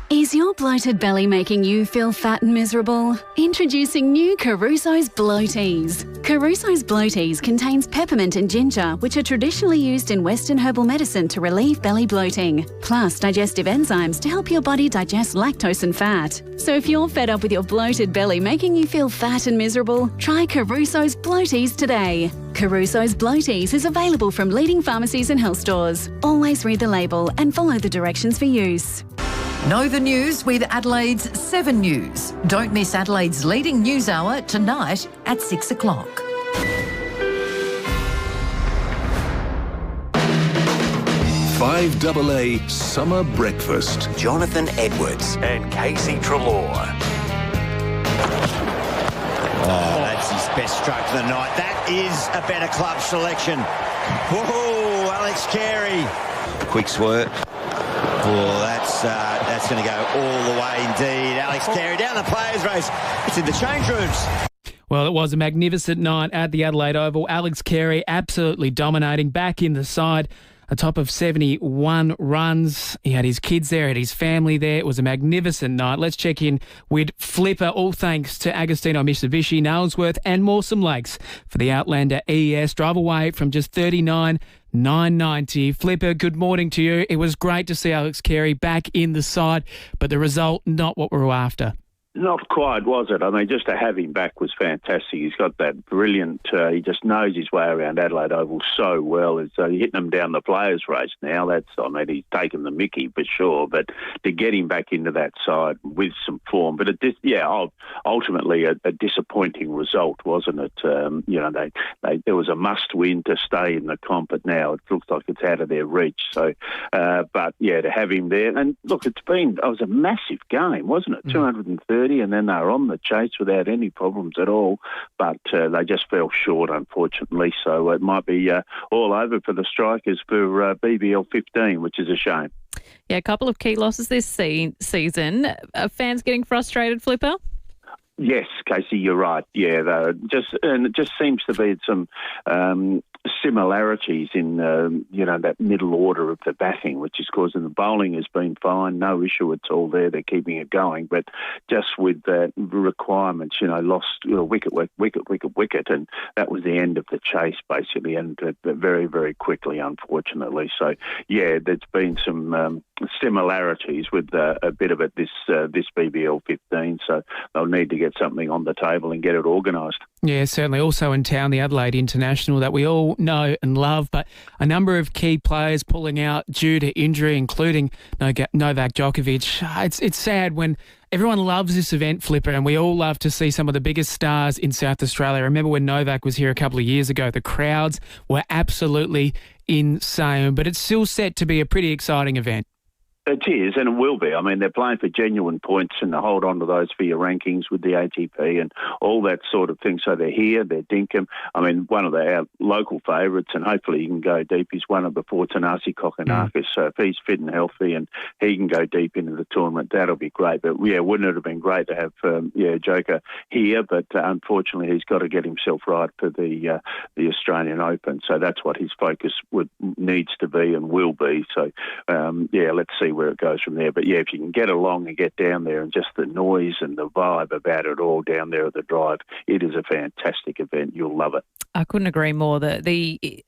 Is your your bloated belly making you feel fat and miserable? Introducing new Caruso's Bloaties. Caruso's Bloaties contains peppermint and ginger, which are traditionally used in Western herbal medicine to relieve belly bloating, plus digestive enzymes to help your body digest lactose and fat. So if you're fed up with your bloated belly making you feel fat and miserable, try Caruso's Bloaties today. Caruso's Bloaties is available from leading pharmacies and health stores. Always read the label and follow the directions for use. Know the news with Adelaide's 7 News. Don't miss Adelaide's leading news hour tonight at 6 o'clock. FIVEAA Summer Breakfast. Jonathan Edwards and Casey Treloar. Oh, that's his best stroke of the night. That is a better club selection. Whoa, Alex Carey. Quick swerve. Oh, that's going to go all the way indeed. Alex Carey down the players' race. It's in the change rooms. Well, it was a magnificent night at the Adelaide Oval. Alex Carey absolutely dominating, back in the side, a top of 71 runs. He had his kids there, had his family there. It was a magnificent night. Let's check in with Flipper, all thanks to Agostino Mitsubishi, Nailsworth and Mawson Lakes for the Outlander ES. Drive away from just 39,990. Flipper, good morning to you. It was great to see Alex Carey back in the side, but the result not what we were after. Not quite, was it? I mean, just to have him back was fantastic. He's got that brilliant, he just knows his way around Adelaide Oval so well. He's hitting them down the players' race now. He's taken the mickey for sure, but to get him back into that side with some form. But ultimately a disappointing result, wasn't it? There was a must-win to stay in the comp, but now it looks like it's out of their reach. So, to have him there. And look, it was a massive game, wasn't it? 230. And then they were on the chase without any problems at all, but they just fell short, unfortunately. So it might be all over for the Strikers for BBL 15, which is a shame. Yeah, a couple of key losses this season. Are fans getting frustrated, Flipper? Yes, Casey, you're right. Yeah, it just seems to be some similarities in that middle order of the batting, which is causing the bowling has been fine, no issue at all there. They're keeping it going, but just with the requirements, lost wicket, and that was the end of the chase basically, and very, very quickly, unfortunately. So yeah, there's been some similarities with a bit of it this BBL 15. So they'll need to get something on the table and get it organised. Yeah, certainly. Also in town, the Adelaide International that we all know and love, but a number of key players pulling out due to injury, including Novak Djokovic. It's sad when everyone loves this event, Flipper, and we all love to see some of the biggest stars in South Australia. I remember when Novak was here a couple of years ago, the crowds were absolutely insane, but it's still set to be a pretty exciting event. It is, and it will be. I mean, they're playing for genuine points, and they hold on to those for your rankings with the ATP and all that sort of thing. So they're here, they're dinkum. I mean, one of our local favourites, and hopefully he can go deep, is one of the four, Tanasi Kokonakis. So if he's fit and healthy and he can go deep into the tournament, that'll be great. But yeah, wouldn't it have been great to have Joker here? But unfortunately, he's got to get himself right for the Australian Open. So that's what his focus needs to be and will be. So let's see where it goes from there. But yeah, if you can get along and get down there, and just the noise and the vibe about it all down there at the drive, it is a fantastic event. You'll love it. I couldn't agree more. The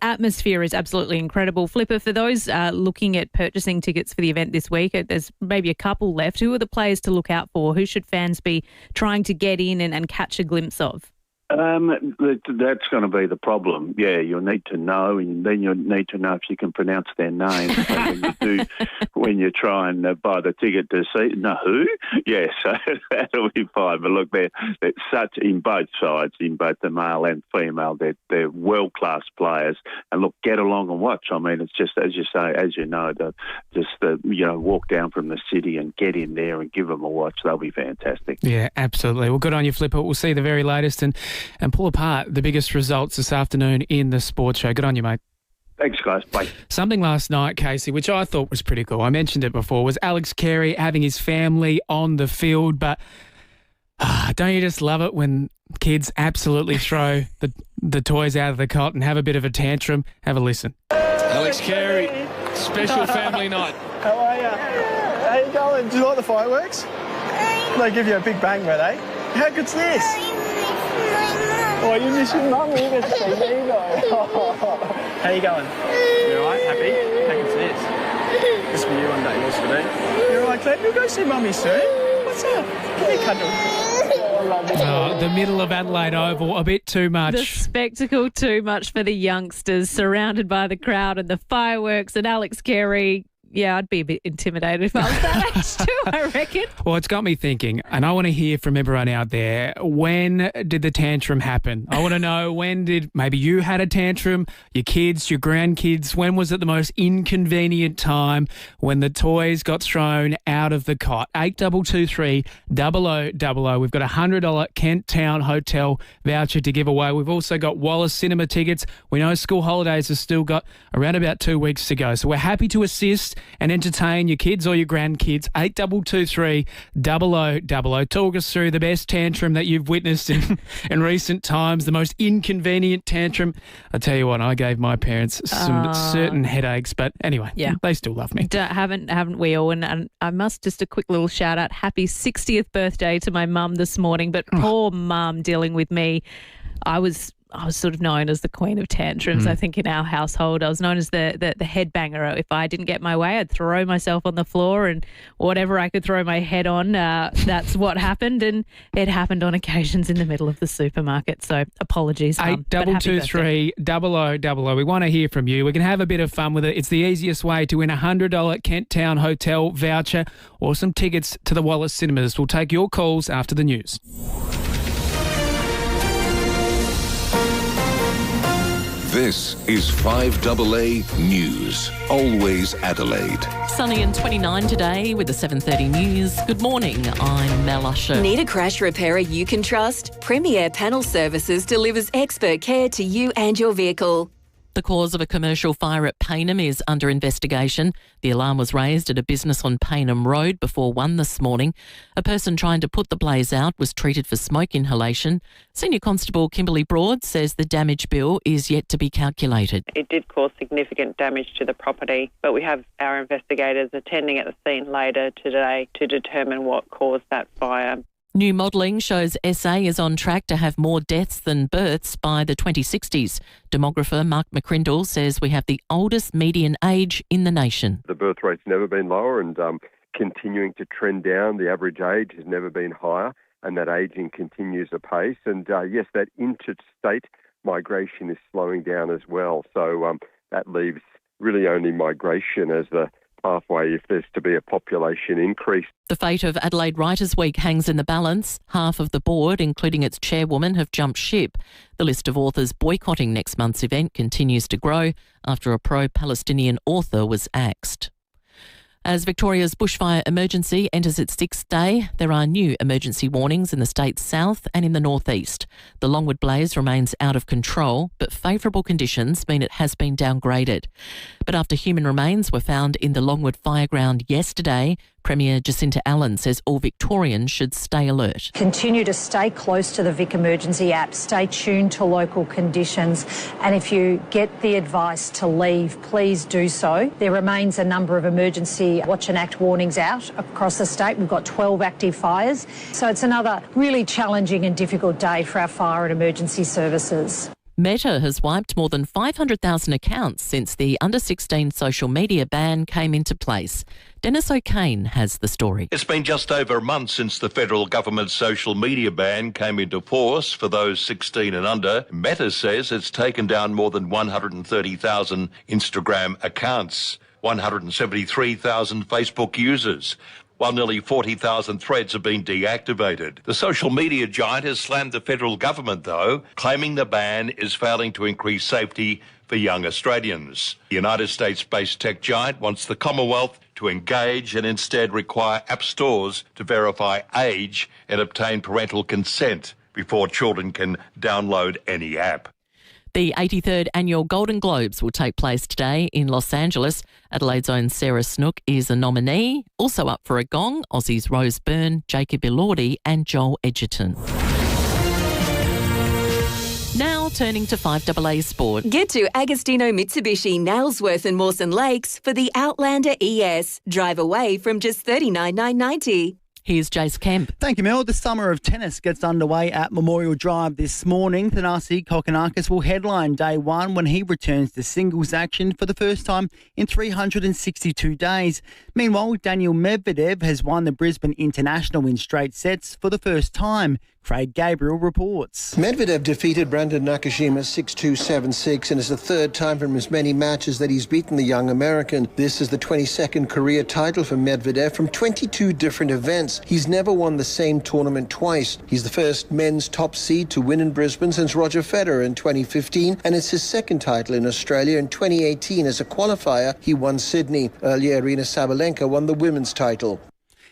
atmosphere is absolutely incredible. Flipper, for those looking at purchasing tickets for the event this week, there's maybe a couple left. Who are the players to look out for? Who should fans be trying to get in and catch a glimpse of? That's going to be the problem. Yeah, you'll need to know, and then you'll need to know if you can pronounce their names. when you try and buy the ticket to see who. Yeah, so that'll be fine. But look, they're such in both sides, in both the male and female. They're world class players, and look, get along and watch. I mean, it's just as you say, as you know, walk down from the city and get in there and give them a watch. They'll be fantastic. Yeah, absolutely. Well, good on you, Flipper. We'll see the very latest and pull apart the biggest results this afternoon in the sports show. Good on you, mate. Thanks, guys. Bye. Something last night, Casey, which I thought was pretty cool, I mentioned it before, was Alex Carey having his family on the field. But don't you just love it when kids absolutely throw the toys out of the cot and have a bit of a tantrum? Have a listen. Alex Carey, special family night. How are you? going? Do you like the fireworks? They give you a big bang, were they? How good's this? Oh, you miss your mum. You get to see me, though. How you going? You all right? Happy? How good's this? This for you one day, this for me. You all right, Claire? We'll go see Mummy soon. What's up? Give me a cuddle. Oh, the middle of Adelaide Oval, a bit too much. The spectacle too much for the youngsters, surrounded by the crowd and the fireworks and Alex Carey. Yeah, I'd be a bit intimidated if I was that age too, I reckon. Well, it's got me thinking, and I want to hear from everyone out there, when did the tantrum happen? I want to know, when did maybe you had a tantrum, your kids, your grandkids, when was it the most inconvenient time when the toys got thrown out of the cot? 8223 0000. We've got a $100 Kent Town Hotel voucher to give away. We've also got Wallace Cinema tickets. We know school holidays have still got around about 2 weeks to go, so we're happy to assist and entertain your kids or your grandkids. 8223 0000. Talk us through the best tantrum that you've witnessed in recent times, the most inconvenient tantrum. I tell you what, I gave my parents some certain headaches, but anyway, they still love me. Haven't we all? And I must just a quick little shout out. Happy 60th birthday to my mum this morning, but poor mum dealing with me. I was sort of known as the queen of tantrums, I think, in our household. I was known as the headbanger. If I didn't get my way, I'd throw myself on the floor and whatever I could throw my head on, that's what happened. And it happened on occasions in the middle of the supermarket. So apologies, Mum. 8223 0000. We want to hear from you. We can have a bit of fun with it. It's the easiest way to win a $100 Kent Town Hotel voucher or some tickets to the Wallace Cinemas. We'll take your calls after the news. This is 5AA News. Always Adelaide. Sunny and 29 today with the 7:30 news. Good morning, I'm Mel Usher. Need a crash repairer you can trust? FIVEAA Panel Services delivers expert care to you and your vehicle. The cause of a commercial fire at Payneham is under investigation. The alarm was raised at a business on Payneham Road before 1 this morning. A person trying to put the blaze out was treated for smoke inhalation. Senior Constable Kimberly Broad says the damage bill is yet to be calculated. It did cause significant damage to the property, but we have our investigators attending at the scene later today to determine what caused that fire. New modelling shows SA is on track to have more deaths than births by the 2060s. Demographer Mark McCrindle says we have the oldest median age in the nation. The birth rate's never been lower and continuing to trend down. The average age has never been higher and that ageing continues apace. And yes, that interstate migration is slowing down as well. So that leaves really only migration as the pathway if there's to be a population increase. The fate of Adelaide Writers' Week hangs in the balance. Half of the board, including its chairwoman, have jumped ship. The list of authors boycotting next month's event continues to grow after a pro-Palestinian author was axed. As Victoria's bushfire emergency enters its 6th day, there are new emergency warnings in the state's south and in the northeast. The Longwood blaze remains out of control, but favourable conditions mean it has been downgraded. But after human remains were found in the Longwood fireground yesterday, Premier Jacinta Allen says all Victorians should stay alert. Continue to stay close to the Vic Emergency app, stay tuned to local conditions, and if you get the advice to leave, please do so. There remains a number of emergency watch and act warnings out across the state. We've got 12 active fires, so it's another really challenging and difficult day for our fire and emergency services. Meta has wiped more than 500,000 accounts since the under-16 social media ban came into place. Dennis O'Kane has the story. It's been just over a month since the federal government's social media ban came into force for those 16 and under. Meta says it's taken down more than 130,000 Instagram accounts, 173,000 Facebook users, while nearly 40,000 threads have been deactivated. The social media giant has slammed the federal government, though, claiming the ban is failing to increase safety for young Australians. The United States-based tech giant wants the Commonwealth to engage and instead require app stores to verify age and obtain parental consent before children can download any app. The 83rd Annual Golden Globes will take place today in Los Angeles. Adelaide's own Sarah Snook is a nominee. Also up for a gong, Aussies Rose Byrne, Jacob Elordi and Joel Edgerton. Now turning to 5AA Sport. Get to Agostino Mitsubishi, Nailsworth and Mawson Lakes for the Outlander ES. Drive away from just $39,990. Here's Jace Kemp. Thank you, Mel. The summer of tennis gets underway at Memorial Drive this morning. Thanasi Kokkinakis will headline day one when he returns to singles action for the first time in 362 days. Meanwhile, Daniel Medvedev has won the Brisbane International in straight sets for the first time. Craig Gabriel reports. Medvedev defeated Brandon Nakashima 6-2, 7-6 and is the third time from as many matches that he's beaten the young American. This is the 22nd career title for Medvedev from 22 different events. He's never won the same tournament twice. He's the first men's top seed to win in Brisbane since Roger Federer in 2015, and it's his second title in Australia. In 2018, as a qualifier, he won Sydney. Earlier, Arina Sabalenka won the women's title.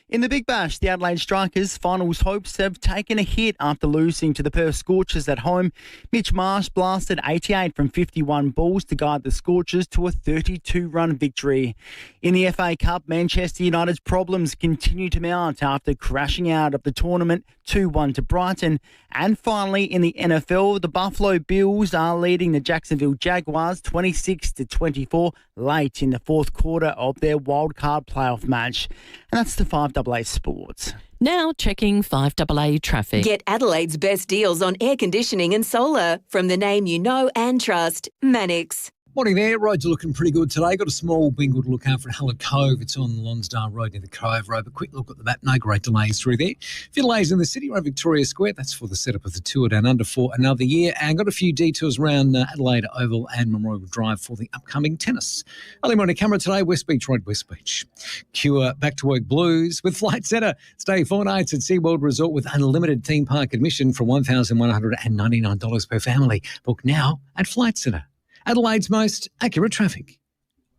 In the Big Bash, the Adelaide Strikers' finals hopes have taken a hit after losing to the Perth Scorchers at home. Mitch Marsh blasted 88 from 51 balls to guide the Scorchers to a 32-run victory. In the FA Cup, Manchester United's problems continue to mount after crashing out of the tournament 2-1 to Brighton. And finally, in the NFL, the Buffalo Bills are leading the Jacksonville Jaguars 26-24 late in the fourth quarter of their wildcard playoff match. And that's the 5AA Sports. Now checking 5AA traffic. Get Adelaide's best deals on air conditioning and solar from the name you know and trust, Mannix. Morning there. Roads are looking pretty good today. Got a small bingle to look out for at Hallett Cove. It's on Lonsdale Road near the Cove Road. A quick look at the map. No great delays through there. A few delays in the city around Victoria Square. That's for the setup of the Tour Down Under for another year. And got a few detours around Adelaide Oval and Memorial Drive for the upcoming tennis. Early morning camera today, West Beach Road, West Beach. Cure back to work blues with Flight Centre. Stay 4 nights at SeaWorld Resort with unlimited theme park admission for $1,199 per family. Book now at Flight Centre. Adelaide's most accurate traffic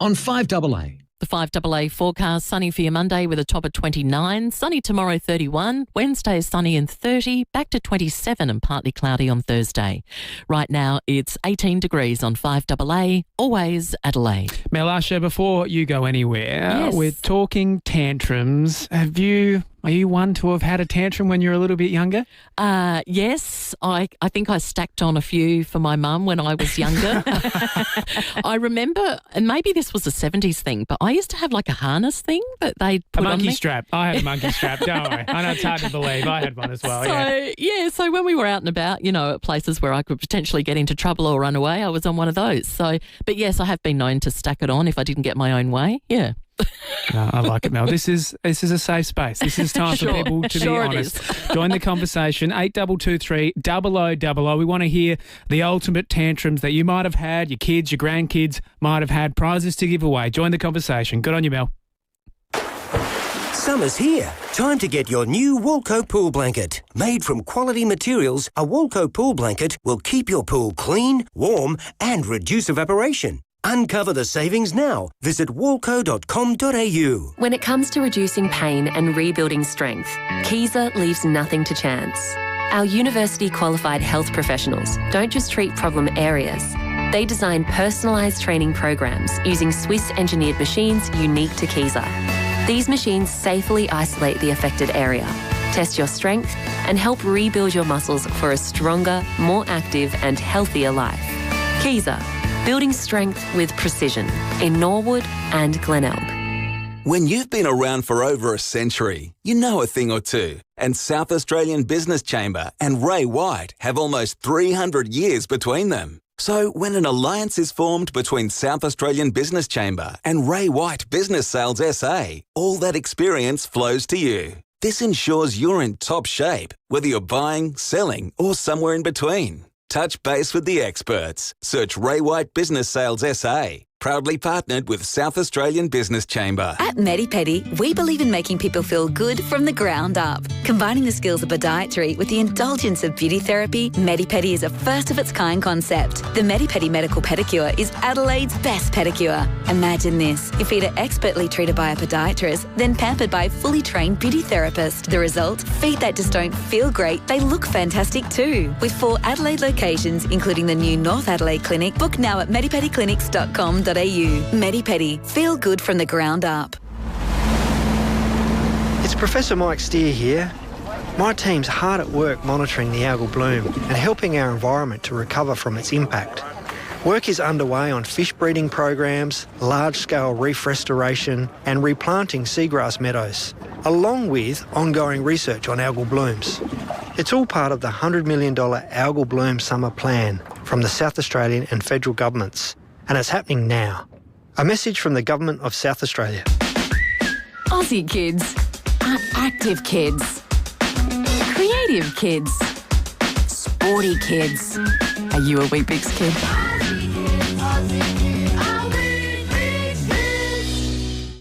on 5AA. The 5AA forecast, sunny for your Monday with a top of 29, sunny tomorrow 31, Wednesday is sunny and 30, back to 27 and partly cloudy on Thursday. Right now it's 18 degrees on 5AA, always Adelaide. Melasha, before you go anywhere, Yes. we're talking tantrums. Are you one to have had a tantrum when you're a little bit younger? Yes, I think I stacked on a few for my mum when I was younger. I remember, and maybe this was a 70s thing, but I used to have like a harness thing that they'd put A on monkey me. strap. I had a monkey strap, don't worry. I know it's hard to believe. I had one as well, So when we were out and about, at places where I could potentially get into trouble or run away, I was on one of those. So, but yes, I have been known to stack it on if I didn't get my own way. Yeah. No, I like it, Mel. This is a safe space. This is time for people to be honest. Join the conversation. 8223 0000. We want to hear the ultimate tantrums that you might have had, your kids, your grandkids might have had, prizes to give away. Join the conversation. Good on you, Mel. Summer's here. Time to get your new Woolco pool blanket. Made from quality materials, a Woolco pool blanket will keep your pool clean, warm and reduce evaporation. Uncover the savings now. Visit woolco.com.au. When it comes to reducing pain and rebuilding strength, Kiesa leaves nothing to chance. Our university-qualified health professionals don't just treat problem areas. They design personalised training programs using Swiss-engineered machines unique to Kiesa. These machines safely isolate the affected area, test your strength, and help rebuild your muscles for a stronger, more active and healthier life. Kiesa. Building strength with precision in Norwood and Glenelg. When you've been around for over a century, you know a thing or two. And South Australian Business Chamber and Ray White have almost 300 years between them. So when an alliance is formed between South Australian Business Chamber and Ray White Business Sales SA, all that experience flows to you. This ensures you're in top shape, whether you're buying, selling, or somewhere in between. Touch base with the experts. Search Ray White Business Sales SA. Proudly partnered with South Australian Business Chamber. At MediPedi, we believe in making people feel good from the ground up. Combining the skills of podiatry with the indulgence of beauty therapy, MediPedi is a first-of-its-kind concept. The MediPedi Medical Pedicure is Adelaide's best pedicure. Imagine this. Your feet are expertly treated by a podiatrist, then pampered by a fully trained beauty therapist. The result? Feet that just don't feel great, they look fantastic too. With 4 Adelaide locations, including the new North Adelaide Clinic, book now at medipediclinics.com.au. MediPedi. Feel good from the ground up. It's Professor Mike Steer here. My team's hard at work monitoring the algal bloom and helping our environment to recover from its impact. Work is underway on fish breeding programs, large-scale reef restoration and replanting seagrass meadows, along with ongoing research on algal blooms. It's all part of the $100 million Algal Bloom Summer Plan from the South Australian and federal governments, and it's happening now. A message from the Government of South Australia. Aussie kids are active kids, creative kids, sporty kids. Are you a Weet-Bix kid?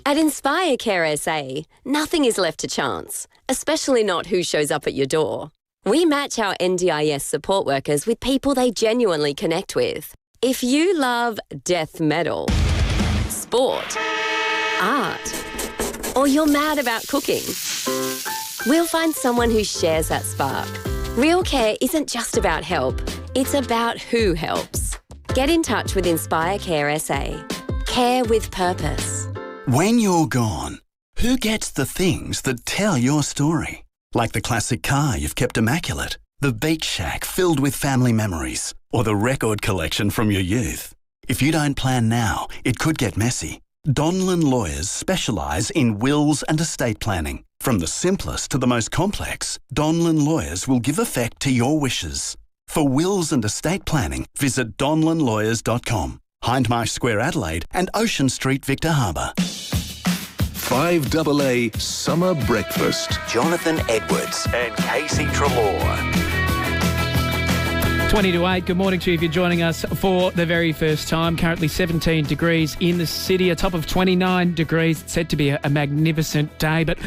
At Inspire Care SA, nothing is left to chance, especially not who shows up at your door. We match our NDIS support workers with people they genuinely connect with. If you love death metal, sport, art, or you're mad about cooking, we'll find someone who shares that spark. Real care isn't just about help, it's about who helps. Get in touch with Inspire Care SA. Care with purpose. When you're gone, who gets the things that tell your story? Like the classic car you've kept immaculate, the beach shack filled with family memories, or the record collection from your youth. If you don't plan now, it could get messy. Donlan Lawyers specialise in wills and estate planning. From the simplest to the most complex, Donlan Lawyers will give effect to your wishes. For wills and estate planning, visit donlanlawyers.com. Hindmarsh Square, Adelaide and Ocean Street, Victor Harbour. 5AA Summer Breakfast. Jonathan Edwards and Casey Trelaw. 20 to 8. Good morning to you if you're joining us for the very first time. Currently 17 degrees in the city, a top of 29 degrees. It's set to be a magnificent day. But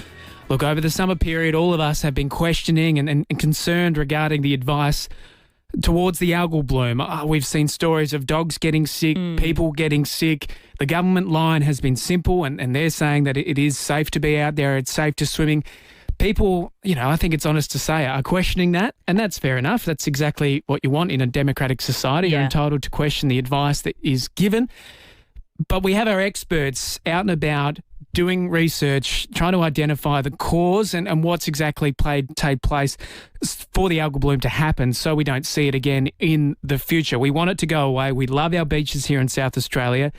look, over the summer period, all of us have been questioning and concerned regarding the advice towards the algal bloom. We've seen stories of dogs getting sick, people getting sick. The government line has been simple and they're saying that it is safe to be out there, it's safe to swimming. People, I think it's honest to say, are questioning that, and that's fair enough. That's exactly what you want in a democratic society. Yeah. You're entitled to question the advice that is given. But we have our experts out and about doing research, trying to identify the cause and what's exactly take place for the algal bloom to happen so we don't see it again in the future. We want it to go away. We love our beaches here in South Australia,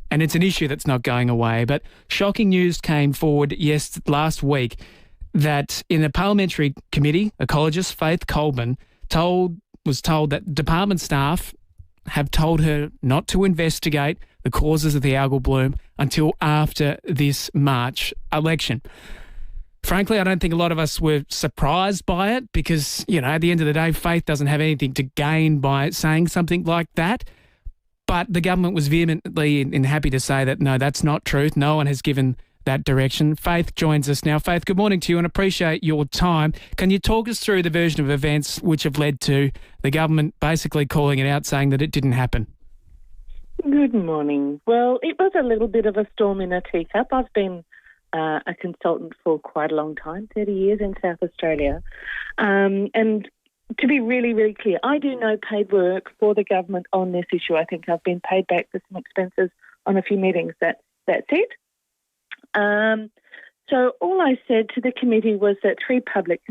and it's an issue that's not going away. But shocking news came forward last week that in a parliamentary committee, ecologist Faith Colburn was told that department staff have told her not to investigate the causes of the algal bloom until after this March election. Frankly, I don't think a lot of us were surprised by it because, at the end of the day, Faith doesn't have anything to gain by saying something like that. But the government was vehemently and happy to say that, no, that's not truth. No one has given that direction. Faith joins us now. Faith, good morning to you and appreciate your time. Can you talk us through the version of events which have led to the government basically calling it out, saying that it didn't happen? Good morning. Well, it was a little bit of a storm in a teacup. I've been a consultant for quite a long time, 30 years in South Australia. And to be really, really clear, I do no paid work for the government on this issue. I think I've been paid back for some expenses on a few meetings. That's it. So all I said to the committee was that 3 public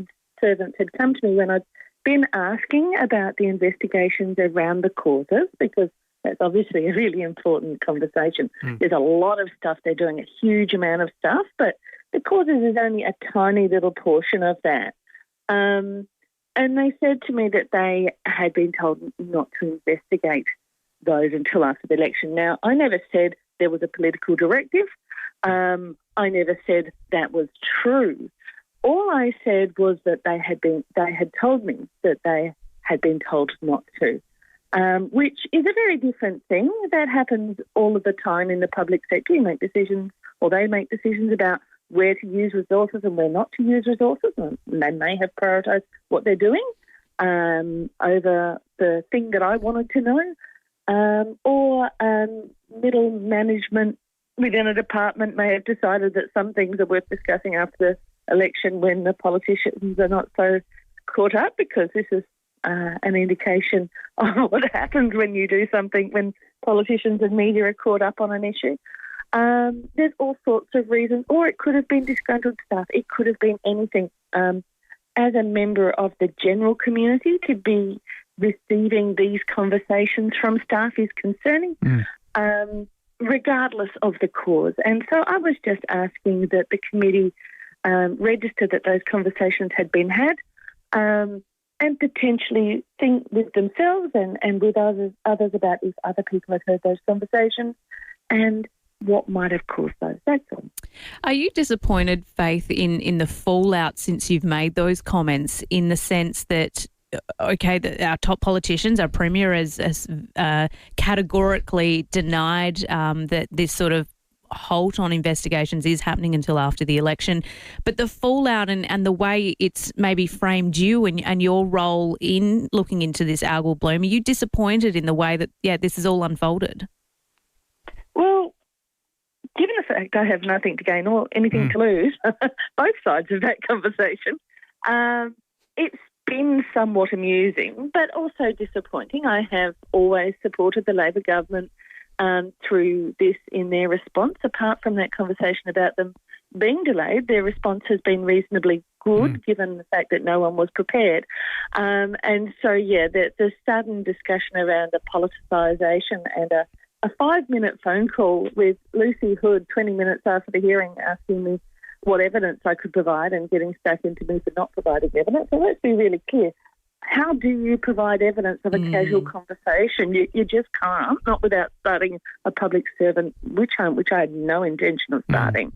servants had come to me when I'd been asking about the investigations around the causes, because that's obviously a really important conversation. There's a lot of stuff. They're doing a huge amount of stuff, but the causes is only a tiny little portion of that. And they said to me that they had been told not to investigate those until after the election. Now, I never said there was a political directive. I never said that was true. All I said was that they had told me that they had been told not to, which is a very different thing. That happens all of the time in the public sector. You make decisions, or they make decisions about where to use resources and where not to use resources, and they may have prioritised what they're doing over the thing that I wanted to know, or middle management within a department may have decided that some things are worth discussing after the election when the politicians are not so caught up, because this is an indication of what happens when you do something when politicians and media are caught up on an issue. There's all sorts of reasons, or it could have been disgruntled staff. It could have been anything. as a member of the general community, to be receiving these conversations from staff is concerning, regardless of the cause. And so I was just asking that the committee register that those conversations had been had, and potentially think with themselves and with others about if other people had heard those conversations and what might have caused those. That's all. Are you disappointed, Faith, in the fallout since you've made those comments, in the sense that, okay, our top politicians, our Premier has categorically denied that this sort of halt on investigations is happening until after the election, but the fallout and the way it's maybe framed you and your role in looking into this algal bloom, are you disappointed in the way that, this is all unfolded? Well, given the fact I have nothing to gain or anything to lose, both sides of that conversation, it's been somewhat amusing, but also disappointing. I have always supported the Labor government through this in their response. Apart from that conversation about them being delayed, their response has been reasonably good, given the fact that no one was prepared. And so, the sudden discussion around the politicisation and a 5-minute phone call with Lucy Hood 20 minutes after the hearing asking me what evidence I could provide and getting stuck into me for not providing evidence. So let's be really clear. How do you provide evidence of a casual conversation? You just can't, not without starting a public servant witch hunt, which I had no intention of starting.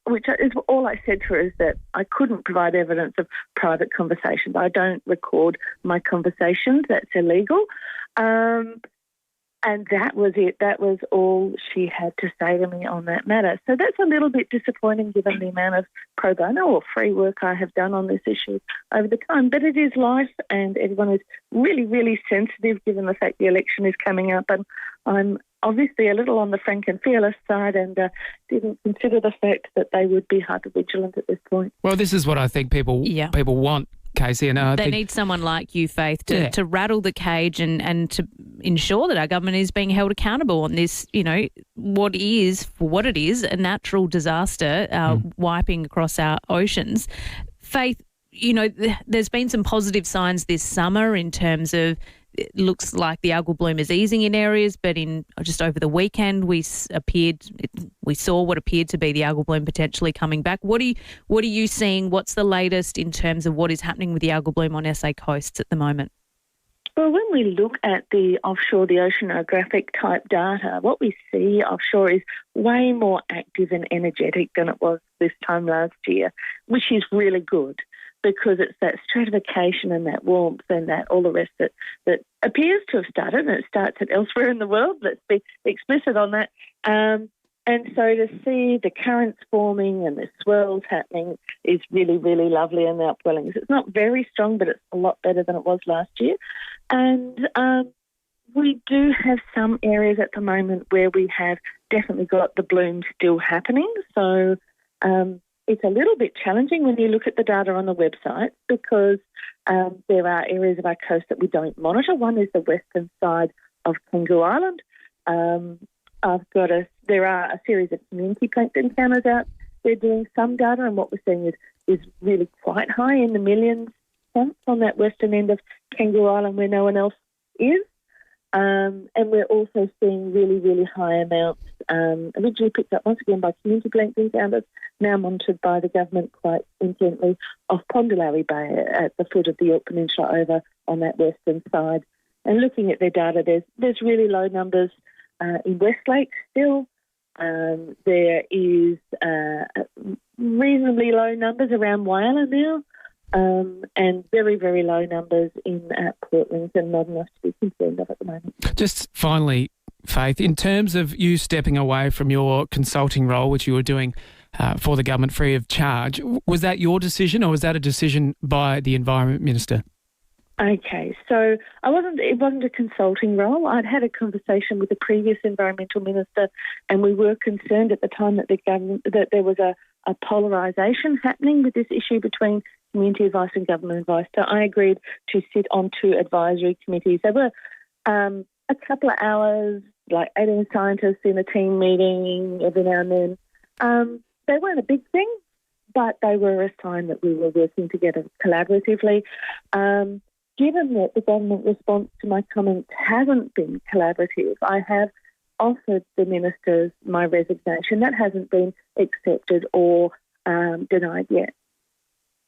Which is all I said to her, is that I couldn't provide evidence of private conversations. I don't record my conversations. That's illegal. And that was it. That was all she had to say to me on that matter. So that's a little bit disappointing given the amount of pro bono or free work I have done on this issue over the time. But it is life, and everyone is really, really sensitive given the fact the election is coming up. And I'm obviously a little on the frank and fearless side, and didn't consider the fact that they would be hyper-vigilant at this point. Well, this is what I think people want, Casey. And they need someone like you, Faith, to rattle the cage and to ensure that our government is being held accountable on this, what is, for what it is, a natural disaster wiping across our oceans. Faith, there's been some positive signs this summer in terms of, it looks like the algal bloom is easing in areas, but in just over the weekend we saw what appeared to be the algal bloom potentially coming back. What are you seeing? What's the latest in terms of what is happening with the algal bloom on SA coasts at the moment? Well, when we look at the offshore, the oceanographic type data, what we see offshore is way more active and energetic than it was this time last year, which is really good, because it's that stratification and that warmth and that all the rest that appears to have started, and it starts at elsewhere in the world. Let's be explicit on that. And so to see the currents forming and the swirls happening is really, really lovely, and the upwellings. It's not very strong, but it's a lot better than it was last year. And we do have some areas at the moment where we have definitely got the bloom still happening. So it's a little bit challenging when you look at the data on the website, because there are areas of our coast that we don't monitor. One is the western side of Kangaroo Island. There are a series of community plankton counters out there doing some data, and what we're seeing is really quite high, in the millions on that western end of Kangaroo Island where no one else is. And we're also seeing really, really high amounts, originally picked up once again by community plankton counters, now monitored by the government quite intently, off Pondalari Bay at the foot of the York Peninsula over on that western side. And looking at their data, there's really low numbers in Westlake still. There is reasonably low numbers around Whyalla now, and very, very low numbers in Portland, and not enough to be concerned of at the moment. Just finally, Faith, in terms of you stepping away from your consulting role, which you were doing for the government free of charge, was that your decision, or was that a decision by the Environment Minister? Okay, so it wasn't a consulting role. I'd had a conversation with the previous Environmental Minister, and we were concerned at the time that that there was a polarisation happening with this issue between community advice and government advice. So I agreed to sit on 2 advisory committees. There were a couple of hours, like 18 scientists in a team meeting every now and then. They weren't a big thing, but they were a sign that we were working together collaboratively. Given that the government response to my comments hasn't been collaborative, I have offered the ministers my resignation. That hasn't been accepted or denied yet.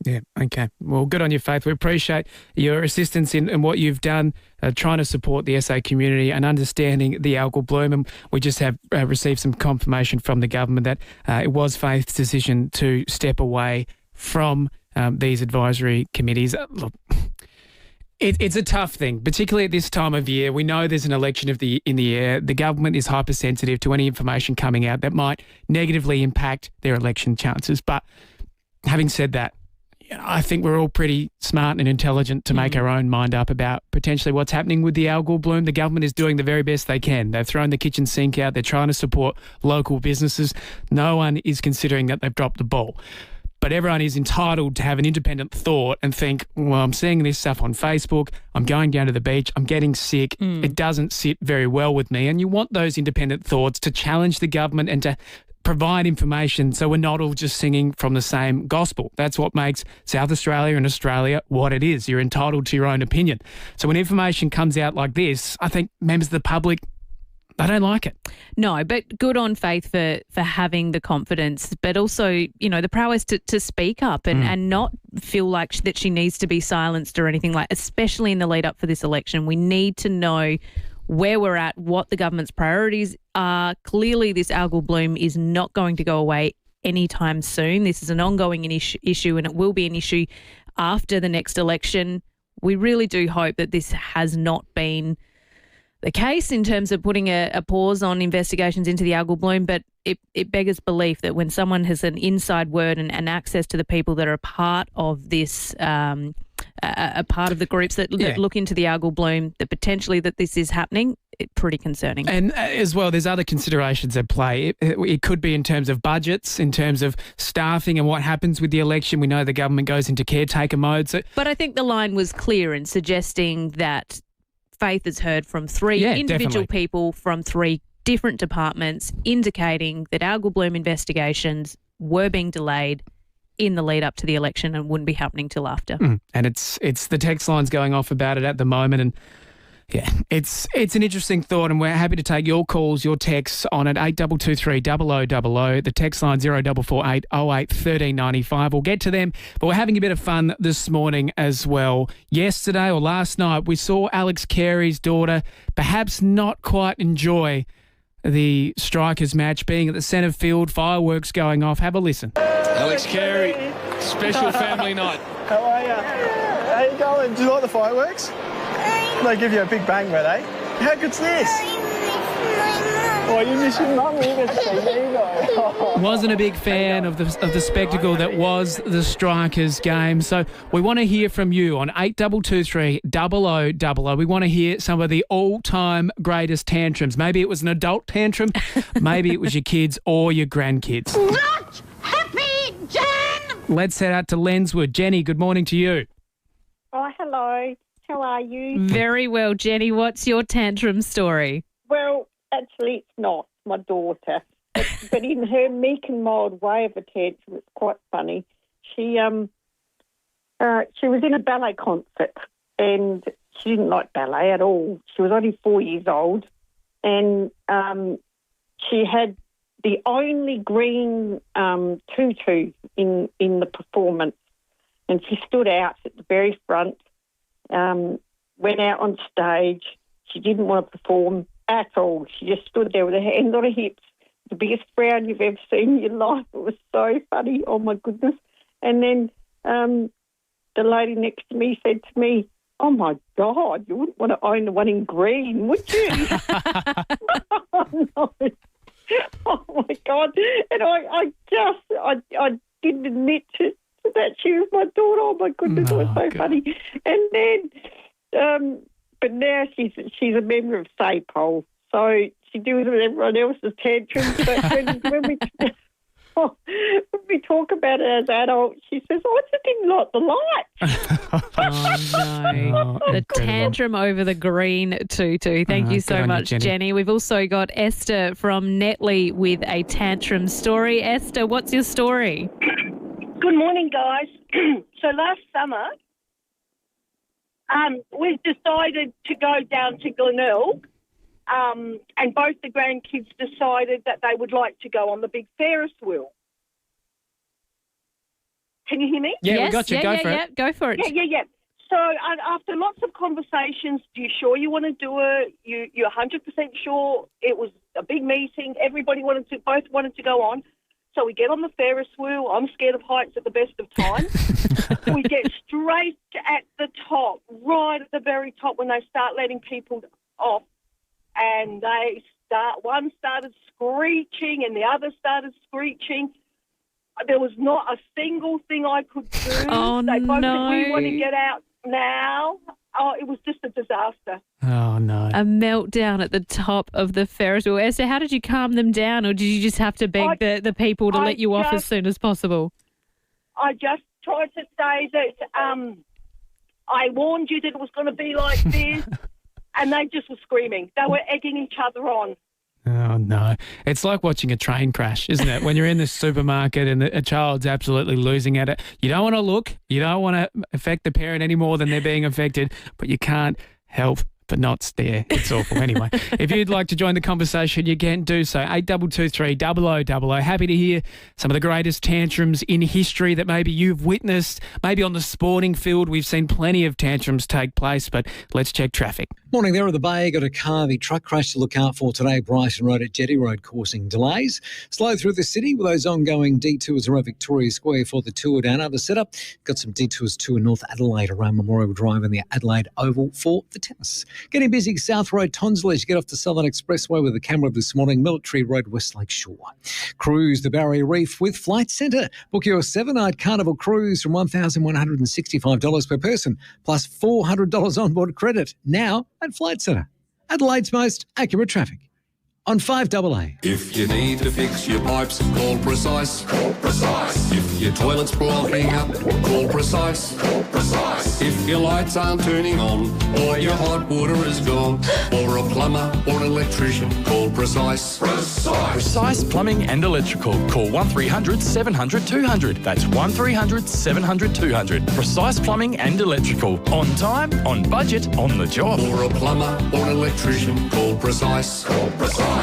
Yeah, okay. Well, good on you, Faith. We appreciate your assistance in what you've done, trying to support the SA community and understanding the algal bloom. And we just have received some confirmation from the government that it was Faith's decision to step away from these advisory committees. Look, it's a tough thing, particularly at this time of year. We know there's an election in the air. The government is hypersensitive to any information coming out that might negatively impact their election chances. But having said that, I think we're all pretty smart and intelligent to make our own mind up about potentially what's happening with the algal bloom. The government is doing the very best they can. They've thrown the kitchen sink out. They're trying to support local businesses. No one is considering that they've dropped the ball. But everyone is entitled to have an independent thought and think, well, I'm seeing this stuff on Facebook. I'm going down to the beach. I'm getting sick. It doesn't sit very well with me. And you want those independent thoughts to challenge the government and to provide information so we're not all just singing from the same gospel. That's what makes South Australia and Australia what it is. You're entitled to your own opinion. So when information comes out like this, I think members of the public, they don't like it. No, but good on Faith for having the confidence, but also, you know, the prowess to speak up and not feel like that she needs to be silenced or anything like, especially in the lead up for this election. We need to know where we're at, what the government's priorities are. Clearly, this algal bloom is not going to go away anytime soon. This is an ongoing issue and it will be an issue after the next election. We really do hope that this has not been the case in terms of putting a pause on investigations into the algal bloom, but it beggars belief that when someone has an inside word and access to the people that are a part of this, a part of the groups that look into the algal bloom, that potentially that this is happening, it's pretty concerning. And as well, there's other considerations at play. It could be in terms of budgets, in terms of staffing and what happens with the election. We know the government goes into caretaker mode. But I think the line was clear in suggesting that Faith has heard from three individual people from three different departments indicating that algal bloom investigations were being delayed in the lead up to the election and wouldn't be happening till after. And it's the text lines going off about it at the moment, and yeah, it's an interesting thought, and we're happy to take your calls, your texts on at 8223 0000. The text line 0448 08 1395. We'll get to them, but we're having a bit of fun this morning as well. Yesterday or last night, we saw Alex Carey's daughter perhaps not quite enjoy the Strikers match, being at the centre field, fireworks going off. Have a listen. Alex Carey, special family night. How are you? How you going? Do you like the fireworks? They give you a big bang, were they? How good's this? Oh, you miss your mum? You get to see me though. Wasn't a big fan of the spectacle that was the Strikers game. So we want to hear from you on 8223 0000. We want to hear some of the all-time greatest tantrums. Maybe it was an adult tantrum. Maybe it was your kids or your grandkids. Not happy, Jen! Let's head out to Lenswood. Jenny, good morning to you. Oh, hello. How are you? Very well, Jenny. What's your tantrum story? Well, actually, it's not my daughter. But in her meek and mild way of a tantrum, it's quite funny. She was in a ballet concert and she didn't like ballet at all. She was only 4 years old and she had the only green tutu in the performance, and she stood out at the very front. Went out on stage. She didn't want to perform at all. She just stood there with her hands on her hips, the biggest frown you've ever seen in your life. It was so funny. Oh, my goodness. And then the lady next to me said to me, oh, my God, you wouldn't want to own the one in green, would you? Oh, no. Oh, my God. And I didn't admit to that she was my daughter. Oh, my goodness, it was so funny. And then, but now she's a member of SAPOL, so she deals with everyone else's tantrums. But when we talk about it as adults, she says, I just didn't like the lights. Oh, no. The tantrum over the green tutu. Thank you so much, Jenny. We've also got Esther from Netley with a tantrum story. Esther, what's your story? Good morning, guys. So last summer, we decided to go down to Glenelg, and both the grandkids decided that they would like to go on the big Ferris wheel. Can you hear me? Yeah, we got you. Go for it. Go for it. Yeah. So after lots of conversations, you sure you want to do it? You're 100% sure? It was a big meeting. Everybody both wanted to go on. So we get on the Ferris wheel. I'm scared of heights at the best of times. We get straight at the top, right at the very top when they start letting people off. And one started screeching and the other started screeching. There was not a single thing I could do. Oh, they both no. said, we want to get out now. Oh, it was just a disaster. Oh, no. A meltdown at the top of the Ferris wheel. Esther, how did you calm them down, or did you just have to beg the people to let you off as soon as possible? I just tried to say that I warned you that it was going to be like this, and they just were screaming. They were egging each other on. Oh, no. It's like watching a train crash, isn't it? When you're in the supermarket and a child's absolutely losing at it. You don't want to look. You don't want to affect the parent any more than they're being affected, but you can't help but not stare. It's awful. Anyway, if you'd like to join the conversation, you can do so. 8223 0000. Happy to hear some of the greatest tantrums in history that maybe you've witnessed. Maybe on the sporting field, we've seen plenty of tantrums take place, but let's check traffic. Morning there at the Bay. Got a car, the truck crash to look out for today. Brighton Road at Jetty Road causing delays. Slow through the city with those ongoing detours around Victoria Square for the tour down over setup. Got some detours too in North Adelaide around Memorial Drive and the Adelaide Oval for the tennis. Getting busy South Road, Tonsley as you get off the Southern Expressway with a camera this morning. Military Road, Westlake Shore. Cruise the Barrier Reef with Flight Centre. Book your 7-night Carnival cruise from $1,165 per person plus $400 onboard credit now at Flight Centre. Adelaide's most accurate traffic on 5AA. If you need to fix your pipes, call Precise. Call Precise. If your toilet's blocking up, call Precise. Call Precise. If your lights aren't turning on, or your hot water is gone, or a plumber or an electrician, call Precise. Precise. Precise Plumbing and Electrical. Call 1300 700 200. That's 1300 700 200. Precise Plumbing and Electrical. On time, on budget, on the job. Or a plumber or an electrician, call Precise. Call Precise.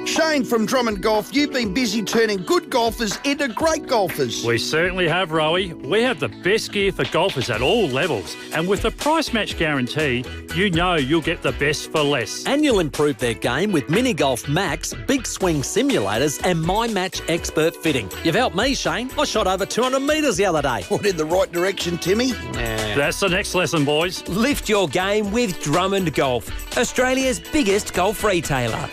Shane from Drummond Golf, you've been busy turning good golfers into great golfers. We certainly have, Rowie. We have the best gear for golfers at all levels. And with the price match guarantee, you know you'll get the best for less. And you'll improve their game with Mini Golf Max, Big Swing Simulators and My Match Expert Fitting. You've helped me, Shane. I shot over 200 metres the other day. What, in the right direction, Timmy? That's the next lesson, boys. Lift your game with Drummond Golf, Australia's biggest golf retailer.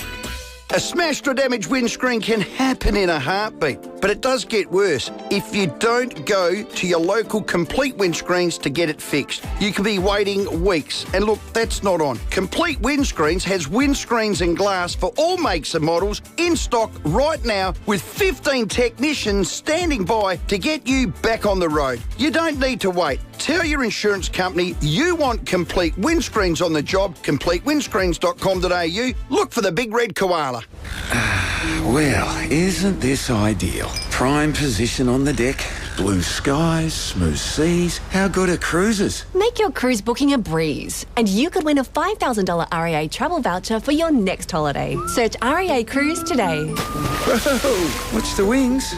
A smashed or damaged windscreen can happen in a heartbeat, but it does get worse if you don't go to your local Complete Windscreens to get it fixed. You can be waiting weeks, and look, that's not on. Complete Windscreens has windscreens and glass for all makes and models in stock right now with 15 technicians standing by to get you back on the road. You don't need to wait. Tell your insurance company you want Complete Windscreens on the job, completewindscreens.com.au. Look for the big red koala. Well, isn't this ideal? Prime position on the deck, blue skies, smooth seas. How good are cruises? Make your cruise booking a breeze, and you could win a $5,000 REA travel voucher for your next holiday. Search REA Cruise today. Whoa, watch the wings.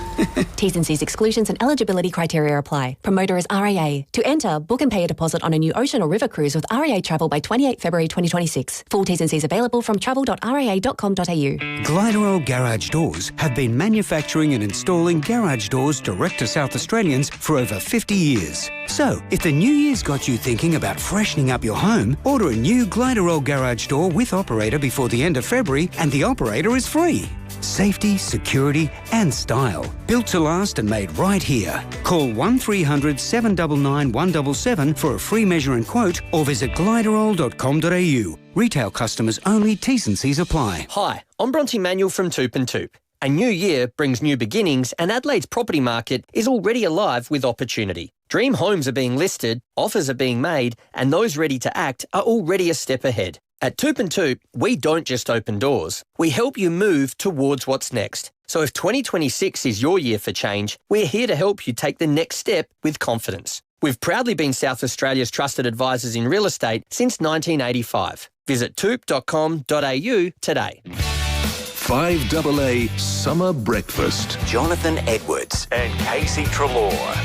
T's and C's exclusions and eligibility criteria apply. Promoter is REA. To enter, book and pay a deposit on a new ocean or river cruise with REA Travel by 28 February 2026. Full T's and C's available from travel.rea.com.au. Gliderol Garage Doors have been manufacturing and installing garage doors direct to South Australians for over 50 years. So, if the new year's got you thinking about freshening up your home, order a new Gliderol Garage Door with operator before the end of February and the operator is free. Safety, security and style. Built to last and made right here. Call 1300 799 177 for a free measure and quote or visit gliderol.com.au. Retail customers only. T's and C's apply. Hi, I'm Bronte Manuel from Toop and Toop. A new year brings new beginnings and Adelaide's property market is already alive with opportunity. Dream homes are being listed, offers are being made and those ready to act are already a step ahead. At Toop and Toop, we don't just open doors. We help you move towards what's next. So if 2026 is your year for change, we're here to help you take the next step with confidence. We've proudly been South Australia's trusted advisors in real estate since 1985. Visit toop.com.au today. 5AA Summer Breakfast. Jonathan Edwards and Casey Treloar.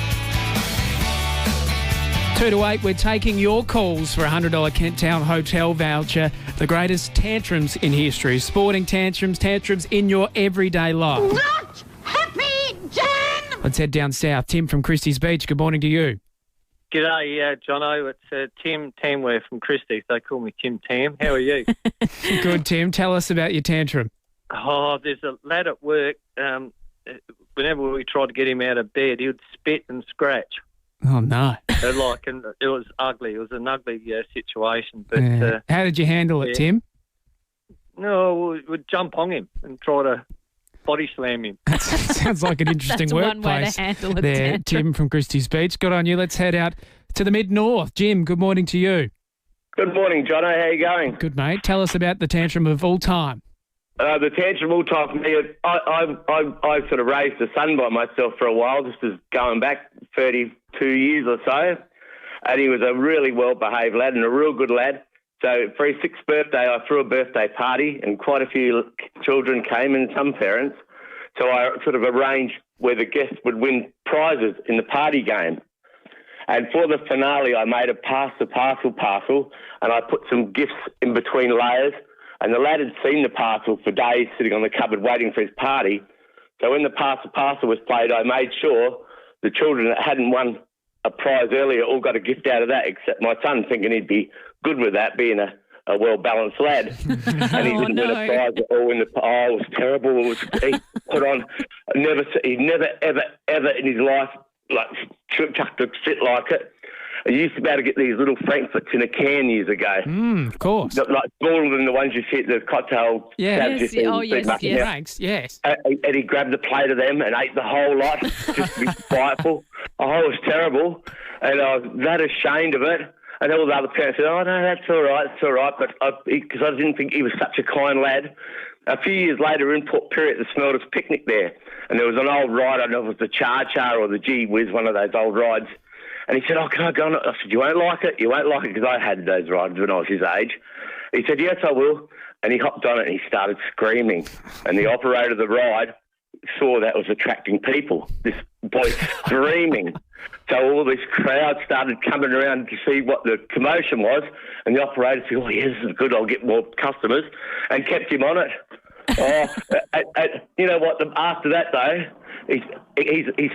2 to 8, we're taking your calls for a $100 Kent Town hotel voucher. The greatest tantrums in history. Sporting tantrums, tantrums in your everyday life. Not happy, Jan! Let's head down south. Tim from Christie's Beach, good morning to you. G'day, Jonno. It's Tim Tamware from Christie's. They call me Tim Tam. How are you? Good, Tim. Tell us about your tantrum. Oh, there's a lad at work. Whenever we tried to get him out of bed, he would spit and scratch. Oh, no. And it was ugly. It was an ugly situation. But how did you handle it, Tim? No, we'd jump on him and try to body slam him. Sounds like an interesting That's workplace. one way to handle it. There, Tim from Christie's Beach. Good on you. Let's head out to the mid-north. Jim, good morning to you. Good morning, Jonno. How you going? Good, mate. Tell us about the tantrum of all time. The tantrum all time for me, I sort of raised a son by myself for a while. This is going back 32 years or so. And he was a really well-behaved lad and a real good lad. So for his 6th birthday, I threw a birthday party and quite a few children came and some parents. So I sort of arranged where the guests would win prizes in the party game. And for the finale, I made a pass the parcel and I put some gifts in between layers. And the lad had seen the parcel for days sitting on the cupboard waiting for his party. So when the pass the parcel was played, I made sure the children that hadn't won a prize earlier all got a gift out of that, except my son, thinking he'd be good with that, being a well-balanced lad. And he didn't win a prize at all in the... Oh, it was terrible. He put on... He never, ever in his life chucked a shit like it. I used to be able to get these little Frankfurts in a can years ago. Of course. Like smaller than the ones you see at the cocktail. Yes. Thanks. Yes. And he grabbed a plate of them and ate the whole lot just to be spiteful. Oh, it was terrible. And I was that ashamed of it. And all the other parents said, oh, no, that's all right. But because I didn't think he was such a kind lad. A few years later in Port Pirie at the Smelters picnic there, and there was an old ride, I don't know if it was the Char or the Gee Whiz, one of those old rides. And he said, oh, can I go on it? I said, you won't like it. You won't like it, because I had those rides when I was his age. He said, yes, I will. And he hopped on it and he started screaming. And the operator of the ride saw that was attracting people, this boy screaming. So all this crowd started coming around to see what the commotion was. And the operator said, oh, yeah, this is good. I'll get more customers. And kept him on it. You know what? After that, though, he's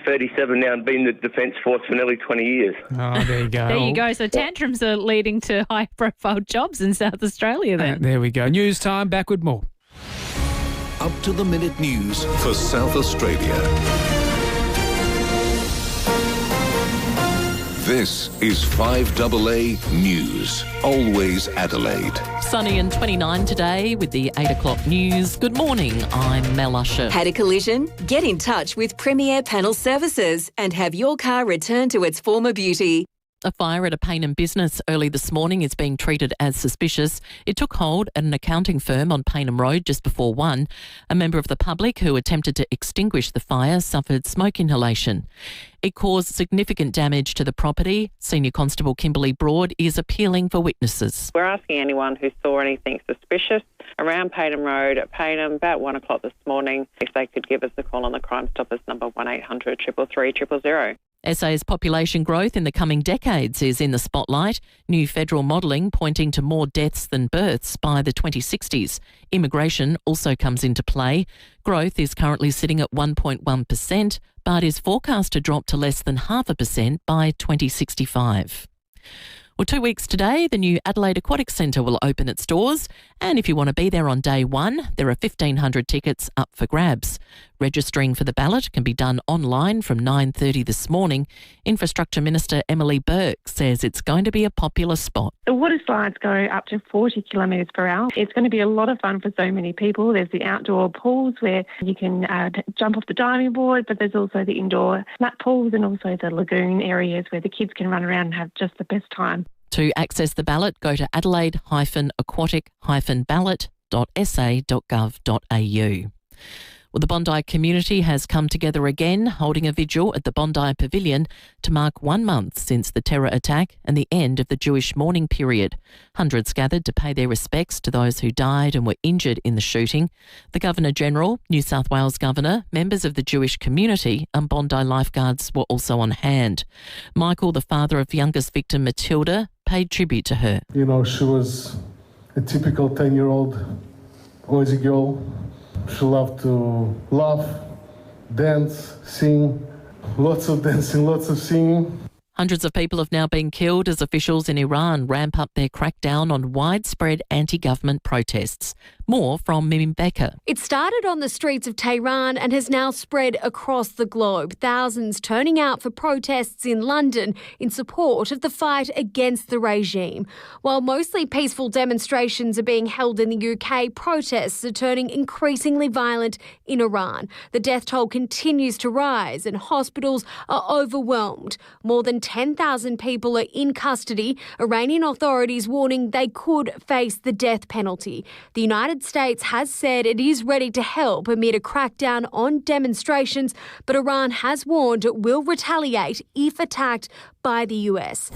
37 now and been in the Defence Force for nearly 20 years. Oh, there you go. There you go. So tantrums are leading to high-profile jobs in South Australia then. There we go. News time. Back with more. Up-to-the-minute news for South Australia. This is 5AA News. Always Adelaide. Sunny and 29 today with the 8 o'clock news. Good morning, I'm Mel Usher. Had a collision? Get in touch with Premier Panel Services and have your car returned to its former beauty. A fire at a Payneham business early this morning is being treated as suspicious. It took hold at an accounting firm on Payneham Road just before 1. A member of the public who attempted to extinguish the fire suffered smoke inhalation. It caused significant damage to the property. Senior Constable Kimberly Broad is appealing for witnesses. We're asking anyone who saw anything suspicious around Payneham Road at Payneham about 1 o'clock this morning if they could give us a call on the Crime Stoppers number 1800 333 000. SA's population growth in the coming decades is in the spotlight. New federal modelling pointing to more deaths than births by the 2060s. Immigration also comes into play. Growth is currently sitting at 1.1%, but is forecast to drop to less than 0.5% by 2065. Well, 2 weeks today, the new Adelaide Aquatic Centre will open its doors. And if you want to be there on day 1, there are 1,500 tickets up for grabs. Registering for the ballot can be done online from 9:30 this morning. Infrastructure Minister Emily Burke says it's going to be a popular spot. The water slides go up to 40 kilometres per hour. It's going to be a lot of fun for so many people. There's the outdoor pools where you can jump off the diving board, but there's also the indoor lap pools and also the lagoon areas where the kids can run around and have just the best time. To access the ballot, go to adelaide-aquatic-ballot.sa.gov.au. Well, the Bondi community has come together again, holding a vigil at the Bondi Pavilion to mark 1 month since the terror attack and the end of the Jewish mourning period. Hundreds gathered to pay their respects to those who died and were injured in the shooting. The Governor-General, New South Wales Governor, members of the Jewish community and Bondi lifeguards were also on hand. Michael, the father of youngest victim Matilda, paid tribute to her. You know, she was a typical 10-year-old boy girl. She loved to laugh, dance, sing, lots of dancing, lots of singing. Hundreds of people have now been killed as officials in Iran ramp up their crackdown on widespread anti-government protests. More from Mim Becker. It started on the streets of Tehran and has now spread across the globe. Thousands turning out for protests in London in support of the fight against the regime. While mostly peaceful demonstrations are being held in the UK, protests are turning increasingly violent in Iran. The death toll continues to rise and hospitals are overwhelmed. More than 10,000 people are in custody. Iranian authorities warning they could face the death penalty. The United States has said it is ready to help amid a crackdown on demonstrations, but Iran has warned it will retaliate if attacked by the US.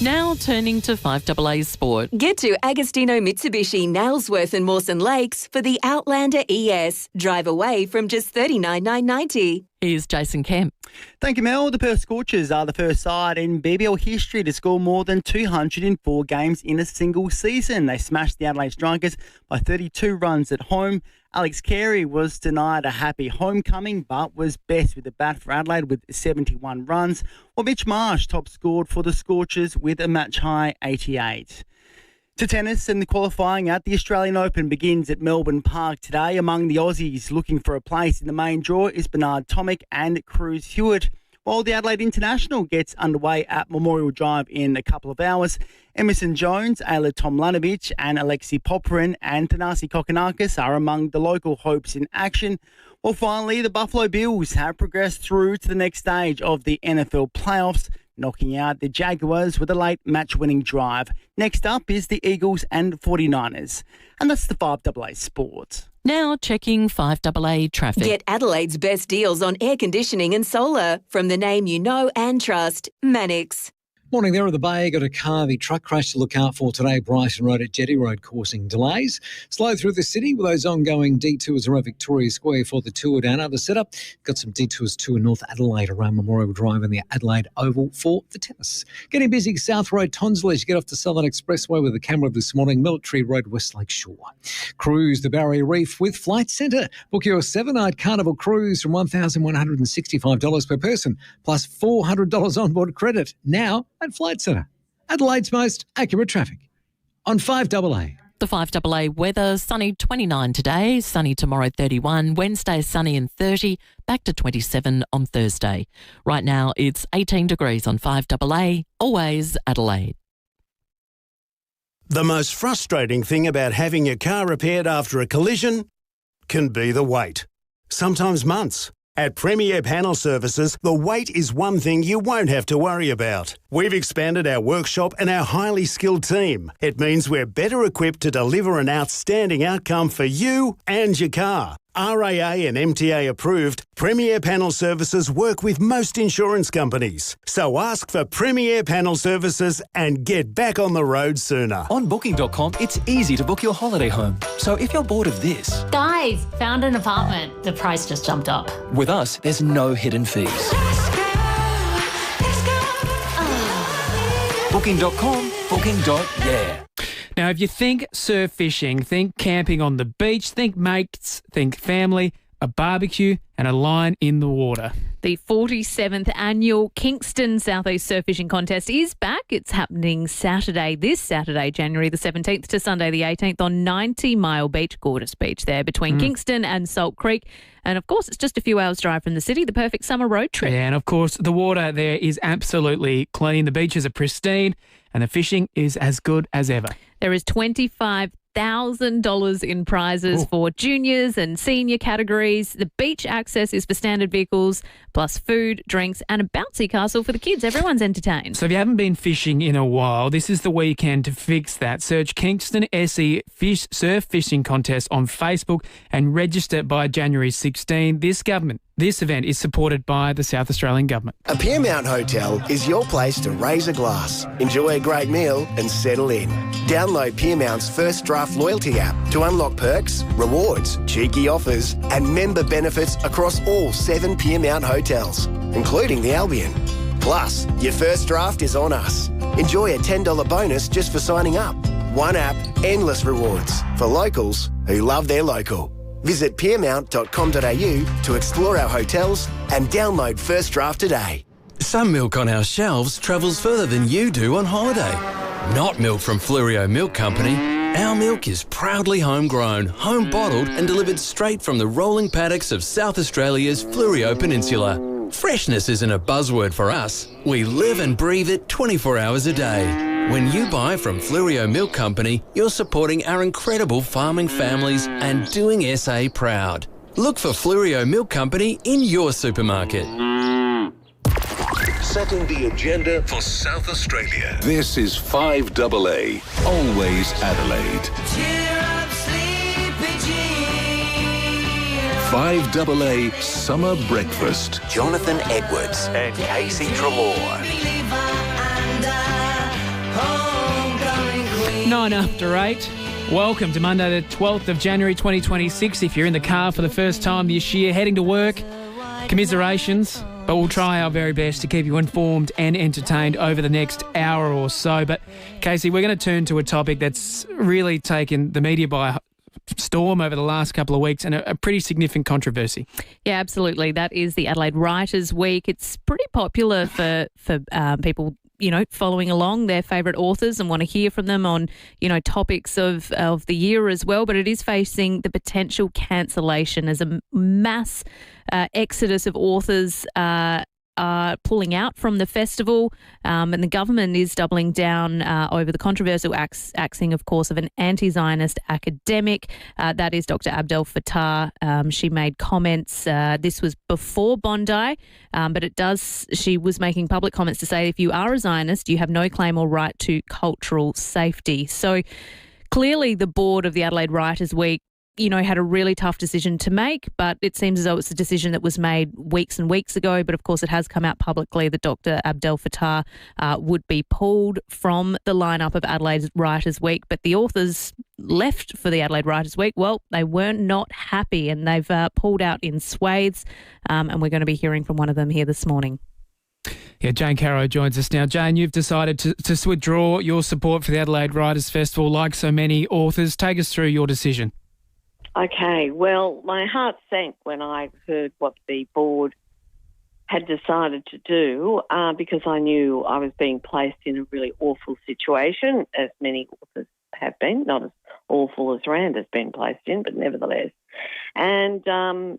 Now turning to 5AA sport. Get to Agostino Mitsubishi, Nailsworth and Mawson Lakes for the Outlander ES. Drive away from just $39,990. Here's Jason Kemp. Thank you, Mel. The Perth Scorchers are the first side in BBL history to score more than 204 games in a single season. They smashed the Adelaide Strikers by 32 runs at home. Alex Carey was denied a happy homecoming but was best with the bat for Adelaide with 71 runs, while Mitch Marsh top scored for the Scorchers with a match-high 88. To tennis, and the qualifying at the Australian Open begins at Melbourne Park today. Among the Aussies looking for a place in the main draw is Bernard Tomic and Cruz Hewitt. While the Adelaide International gets underway at Memorial Drive in a couple of hours, Emerson Jones, Ayla Tomljanovic and Alexei Popyrin and Thanasi Kokkinakis are among the local hopes in action. Well, finally, the Buffalo Bills have progressed through to the next stage of the NFL playoffs, knocking out the Jaguars with a late match-winning drive. Next up is the Eagles and 49ers. And that's the 5AA Sport. Now checking 5AA traffic. Get Adelaide's best deals on air conditioning and solar from the name you know and trust, Mannix. Morning there at the Bay. Got a car, the truck crash to look out for today. Brighton Road at Jetty Road causing delays. Slow through the city with those ongoing detours around Victoria Square for the tour down under setup. Got some detours too in North Adelaide around Memorial Drive and the Adelaide Oval for the tennis. Getting busy South Road, Tonsley as you get off the Southern Expressway with a camera this morning. Military Road, Westlake Shore. Cruise the Barrier Reef with Flight Centre. Book your 7-night Carnival cruise from $1,165 per person plus $400 onboard credit now at Flight Centre. Adelaide's most accurate traffic on 5AA. The 5AA weather, sunny 29 today, sunny tomorrow 31, Wednesday sunny and 30, back to 27 on Thursday. Right now it's 18 degrees on 5AA, always Adelaide. The most frustrating thing about having your car repaired after a collision can be the wait. Sometimes months. At Premier Panel Services, the wait is one thing you won't have to worry about. We've expanded our workshop and our highly skilled team. It means we're better equipped to deliver an outstanding outcome for you and your car. RAA and MTA approved, Premier Panel Services work with most insurance companies. So ask for Premier Panel Services and get back on the road sooner. On Booking.com, it's easy to book your holiday home. So if you're bored of this... Guys, found an apartment. The price just jumped up. With us, there's no hidden fees. Booking.com, booking.yeah. Now, if you think surf fishing, think camping on the beach, think mates, think family, a barbecue and a line in the water. The 47th annual Kingston Southeast Surf Fishing Contest is back. It's happening this Saturday, January the 17th to Sunday the 18th on 90 Mile Beach, gorgeous beach there between Kingston and Salt Creek. And, of course, it's just a few hours' drive from the city, the perfect summer road trip. Yeah, and, of course, the water there is absolutely clean. The beaches are pristine and the fishing is as good as ever. There is $1,000 in prizes for juniors and senior categories. The beach access is for standard vehicles, plus food, drinks, and a bouncy castle for the kids. Everyone's entertained. So if you haven't been fishing in a while, this is the weekend to fix that. Search Kingston SE Surf Fishing Contest on Facebook and register by January 16. This event is supported by the South Australian Government. A Piermount Hotel is your place to raise a glass, enjoy a great meal and settle in. Download Piermount's First Draft loyalty app to unlock perks, rewards, cheeky offers and member benefits across all 7 Piermount hotels, including the Albion. Plus, your first draft is on us. Enjoy a $10 bonus just for signing up. One app, endless rewards for locals who love their local. Visit piermount.com.au to explore our hotels and download First Draft today. Some milk on our shelves travels further than you do on holiday. Not milk from Flurio Milk Company. Our milk is proudly homegrown, home bottled and delivered straight from the rolling paddocks of South Australia's Flurio Peninsula. Freshness isn't a buzzword for us. We live and breathe it 24 hours a day. When you buy from Flurio Milk Company, you're supporting our incredible farming families and doing SA proud. Look for Flurio Milk Company in your supermarket. Setting the agenda for South Australia. This is 5AA, always Adelaide. 5AA Summer Breakfast. Jonathan Edwards and Casey Trelaw. 8:09. Welcome to Monday the 12th of January 2026. If you're in the car for the first time this year, heading to work, commiserations, but we'll try our very best to keep you informed and entertained over the next hour or so. But Casey, we're going to turn to a topic that's really taken the media by storm over the last couple of weeks and a pretty significant controversy. Yeah, absolutely. That is the Adelaide Writers' Week. It's pretty popular for people, following along their favourite authors and want to hear from them on, topics of the year as well. But it is facing the potential cancellation as a mass exodus of authors are pulling out from the festival, and the government is doubling down over the controversial axing, of course, of an anti-Zionist academic. That is Dr. Abdel Fattah. She made comments. This was before Bondi, but she was making public comments to say if you are a Zionist, you have no claim or right to cultural safety. So clearly the board of the Adelaide Writers' Week had a really tough decision to make, but it seems as though it's a decision that was made weeks and weeks ago. But of course, it has come out publicly that Dr. Abdel Fattah would be pulled from the lineup of Adelaide Writers' Week. But the authors left for the Adelaide Writers' Week, well, they were not happy and they've pulled out in swathes. And we're going to be hearing from one of them here this morning. Yeah, Jane Caro joins us now. Jane, you've decided to withdraw your support for the Adelaide Writers' Festival like so many authors. Take us through your decision. Okay, well, my heart sank when I heard what the board had decided to do because I knew I was being placed in a really awful situation, as many authors have been, not as awful as Rand has been placed in, but nevertheless. And, I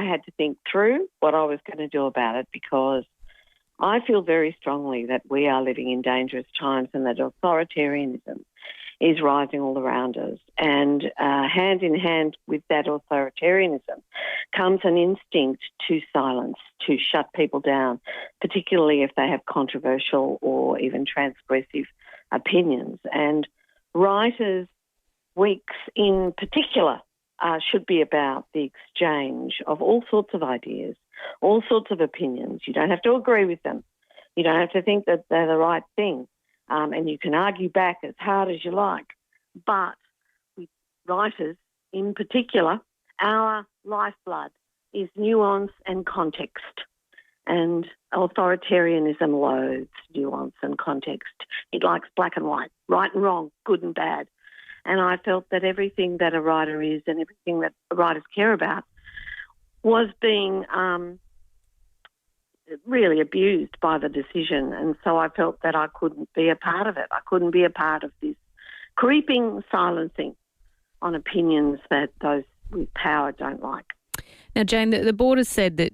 had to think through what I was going to do about it because I feel very strongly that we are living in dangerous times and that authoritarianism is rising all around us. And hand in hand with that authoritarianism comes an instinct to silence, to shut people down, particularly if they have controversial or even transgressive opinions. And Writers' Weeks in particular should be about the exchange of all sorts of ideas, all sorts of opinions. You don't have to agree with them. You don't have to think that they're the right thing. And you can argue back as hard as you like. But with writers in particular, our lifeblood is nuance and context. And authoritarianism loathes nuance and context. It likes black and white, right and wrong, good and bad. And I felt that everything that a writer is and everything that writers care about was being really abused by the decision. And so I felt that I couldn't be a part of it. I couldn't be a part of this creeping silencing on opinions that those with power don't like. Now, Jane, the board has said that,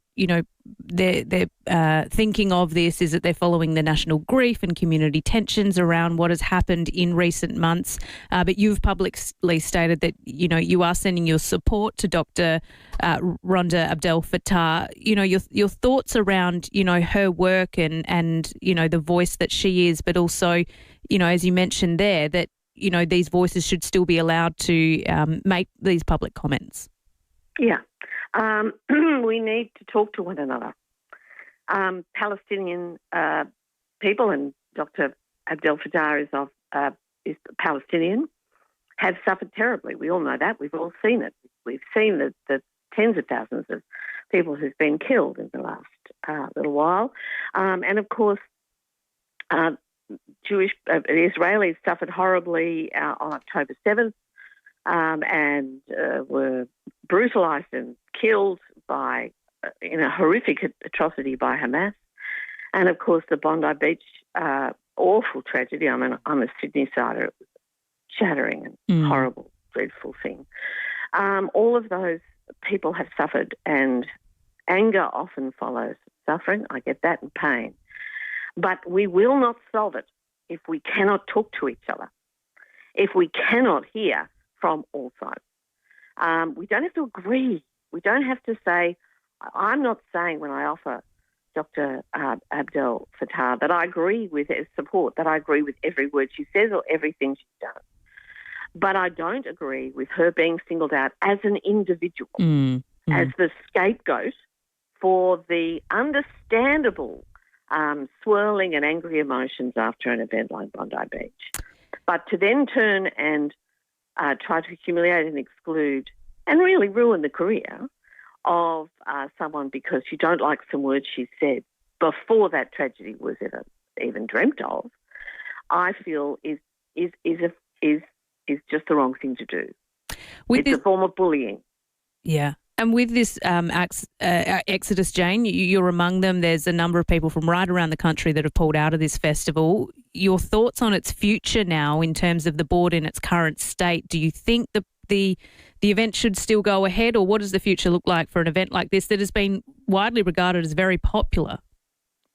they're thinking of this is that they're following the national grief and community tensions around what has happened in recent months. But you've publicly stated that, you are sending your support to Dr. Rhonda Abdel Fattah. Your thoughts around, her work and the voice that she is, but also, as you mentioned there, that, these voices should still be allowed to make these public comments. Yeah. We need to talk to one another. Palestinian people, and Dr. Abdel Fattah is Palestinian, have suffered terribly. We all know that. We've all seen it. We've seen the tens of thousands of people who've been killed in the last little while. And, of course, Israelis suffered horribly on October 7th and were brutalised and killed by, in a horrific atrocity by Hamas. And, of course, the Bondi Beach awful tragedy. I'm a Sydney sider. It was shattering and horrible, dreadful thing. All of those people have suffered, and anger often follows suffering. I get that, and pain. But we will not solve it if we cannot talk to each other, if we cannot hear from all sides. We don't have to agree. We don't have to say, I'm not saying when I offer Dr. Abdel Fattah that I agree with her support, that I agree with every word she says or everything she's done. But I don't agree with her being singled out as an individual, as the scapegoat for the understandable swirling and angry emotions after an event like Bondi Beach. But to then turn and try to humiliate and exclude and really ruin the career of someone because you don't like some words she said before that tragedy was ever even dreamt of, I feel is just the wrong thing to do. It's a form of bullying. Yeah. And with this exodus, Jane, you're among them. There's a number of people from right around the country that have pulled out of this festival. Your thoughts on its future now in terms of the board in its current state? Do you think the event should still go ahead, or what does the future look like for an event like this that has been widely regarded as very popular?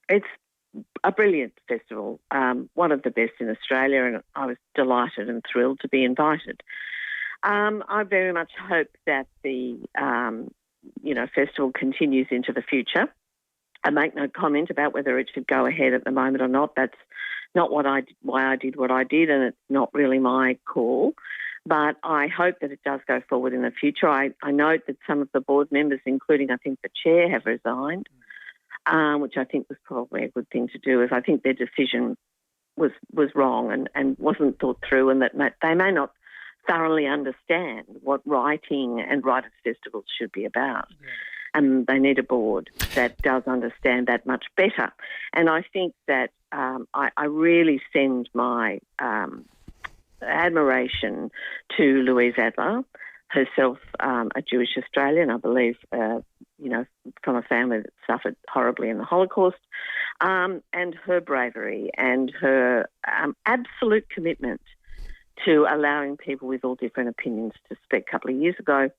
It's a brilliant festival, one of the best in Australia, and I was delighted and thrilled to be invited. I very much hope that the festival continues into the future. I make no comment about whether it should go ahead at the moment or not. That's not why I did what I did, and it's not really my call. But I hope that it does go forward in the future. I note that some of the board members, including I think the chair, have resigned, which I think was probably a good thing to do, as I think their decision was wrong and wasn't thought through, and that they may not thoroughly understand what writing and writers' festivals should be about. Yeah. And they need a board that does understand that much better. And I think that I really send my admiration to Louise Adler, herself a Jewish Australian, I believe, from a family that suffered horribly in the Holocaust, and her bravery and her absolute commitment to allowing people with all different opinions to speak. A couple of years ago,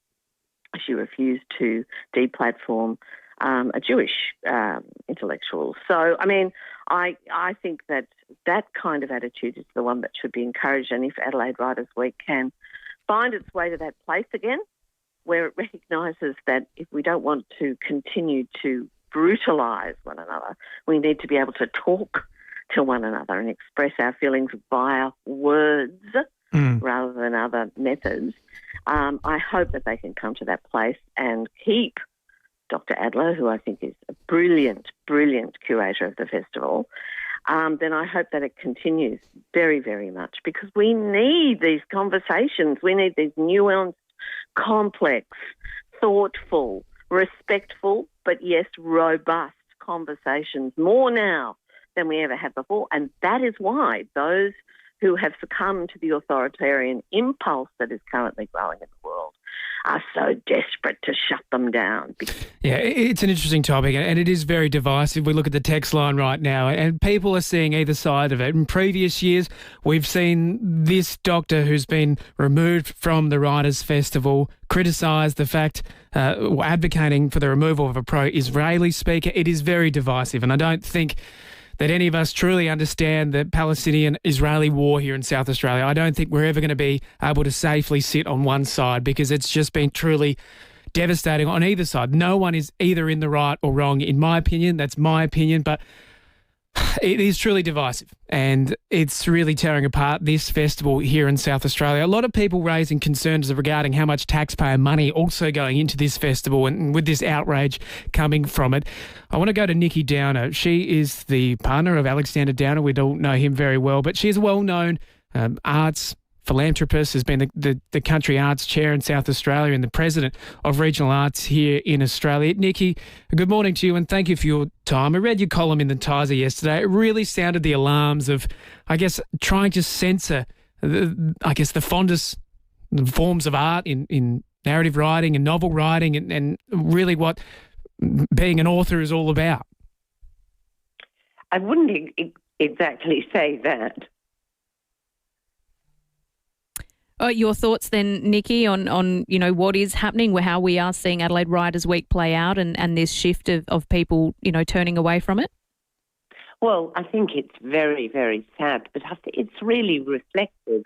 she refused to deplatform a Jewish intellectual. So, I mean, I think that kind of attitude is the one that should be encouraged, and if Adelaide Writers' Week can find its way to that place again, where it recognises that if we don't want to continue to brutalise one another, we need to be able to talk to one another and express our feelings via words rather than other methods. I hope that they can come to that place and keep Dr. Adler, who I think is a brilliant, brilliant curator of the festival. Then I hope that it continues very, very much, because we need these conversations. We need these nuanced, complex, thoughtful, respectful, but yes, robust conversations, more now than we ever have before. And that is why those who have succumbed to the authoritarian impulse that is currently growing in the world are so desperate to shut them down. Yeah, it's an interesting topic, and it is very divisive. We look at the text line right now, and people are seeing either side of it. In previous years, we've seen this doctor who's been removed from the Writers' Festival criticise the fact advocating for the removal of a pro-Israeli speaker. It is very divisive, and I don't think that any of us truly understand the Palestinian-Israeli war here in South Australia. I don't think we're ever going to be able to safely sit on one side because it's just been truly devastating on either side. No one is either in the right or wrong, in my opinion. That's my opinion, but it is truly divisive, and it's really tearing apart this festival here in South Australia. A lot of people raising concerns regarding how much taxpayer money also going into this festival and with this outrage coming from it. I want to go to Nikki Downer. She is the partner of Alexander Downer. We don't know him very well, but she's a well-known arts philanthropist, has been the country arts chair in South Australia and the president of regional arts here in Australia. Nikki, good morning to you and thank you for your time. I read your column in the Tizer yesterday. It really sounded the alarms of, I guess, trying to censor, the fondest forms of art in narrative writing and novel writing and really what being an author is all about. I wouldn't exactly say that. Your thoughts then, Nikki, on what is happening, how we are seeing Adelaide Writers' Week play out and this shift of people, turning away from it? Well, I think it's very, very sad, but it's really reflective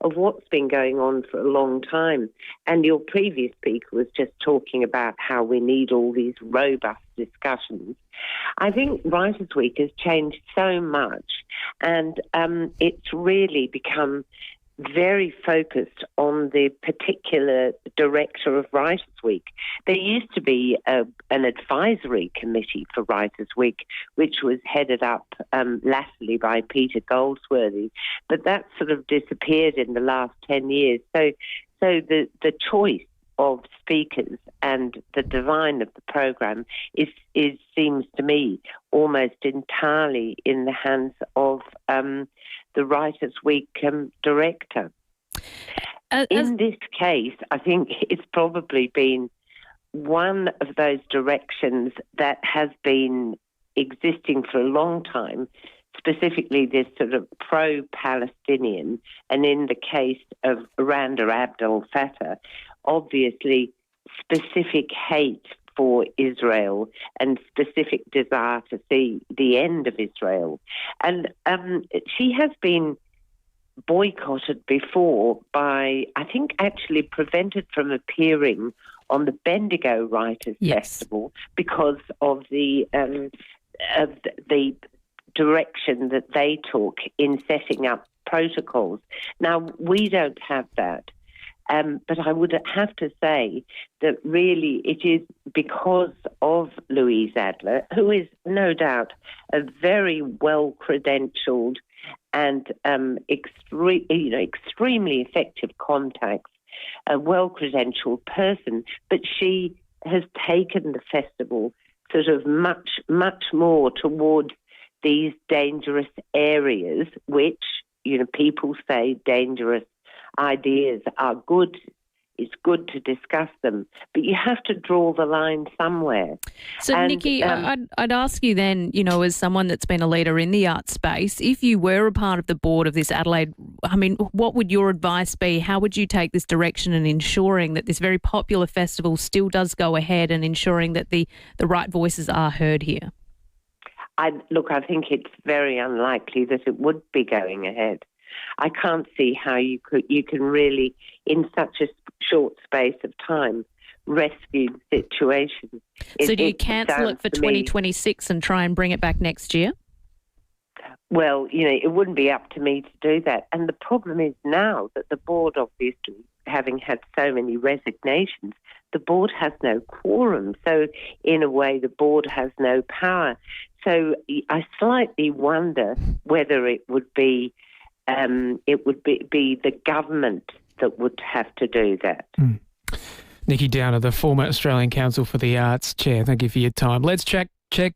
of what's been going on for a long time. And your previous speaker was just talking about how we need all these robust discussions. I think Writers' Week has changed so much, and it's really become very focused on the particular director of Writers' Week. There used to be an advisory committee for Writers' Week, which was headed up latterly by Peter Goldsworthy, but that sort of disappeared in the last 10 years. So the choice of speakers and the design of the program is seems to me almost entirely in the hands of the Writers' Week director. In this case, I think it's probably been one of those directions that has been existing for a long time, specifically this sort of pro-Palestinian, and in the case of Randa Abdel Fattah, obviously specific hate for Israel and specific desire to see the end of Israel. And she has been boycotted before by, I think, actually prevented from appearing on the Bendigo Writers' Festival because of the direction that they took in setting up protocols. Now, we don't have that. But I would have to say that really it is because of Louise Adler, who is no doubt a very well-credentialed and extremely effective contact, a well-credentialed person, but she has taken the festival sort of much, much more towards these dangerous areas, which, people say dangerous ideas are good. It's good to discuss them, but you have to draw the line somewhere. So, Nikki, I'd ask you then, as someone that's been a leader in the art space, if you were a part of the board of this Adelaide, what would your advice be? How would you take this direction in ensuring that this very popular festival still does go ahead and ensuring that the right voices are heard here? I think it's very unlikely that it would be going ahead. I can't see how you can really, in such a short space of time, rescue the situation. So do you cancel it for 2026 and try and bring it back next year? Well, it wouldn't be up to me to do that. And the problem is now that the board, obviously, having had so many resignations, the board has no quorum. So in a way, the board has no power. So I slightly wonder whether it would be the government that would have to do that. Nikki Downer, the former Australian Council for the Arts Chair, thank you for your time. Let's check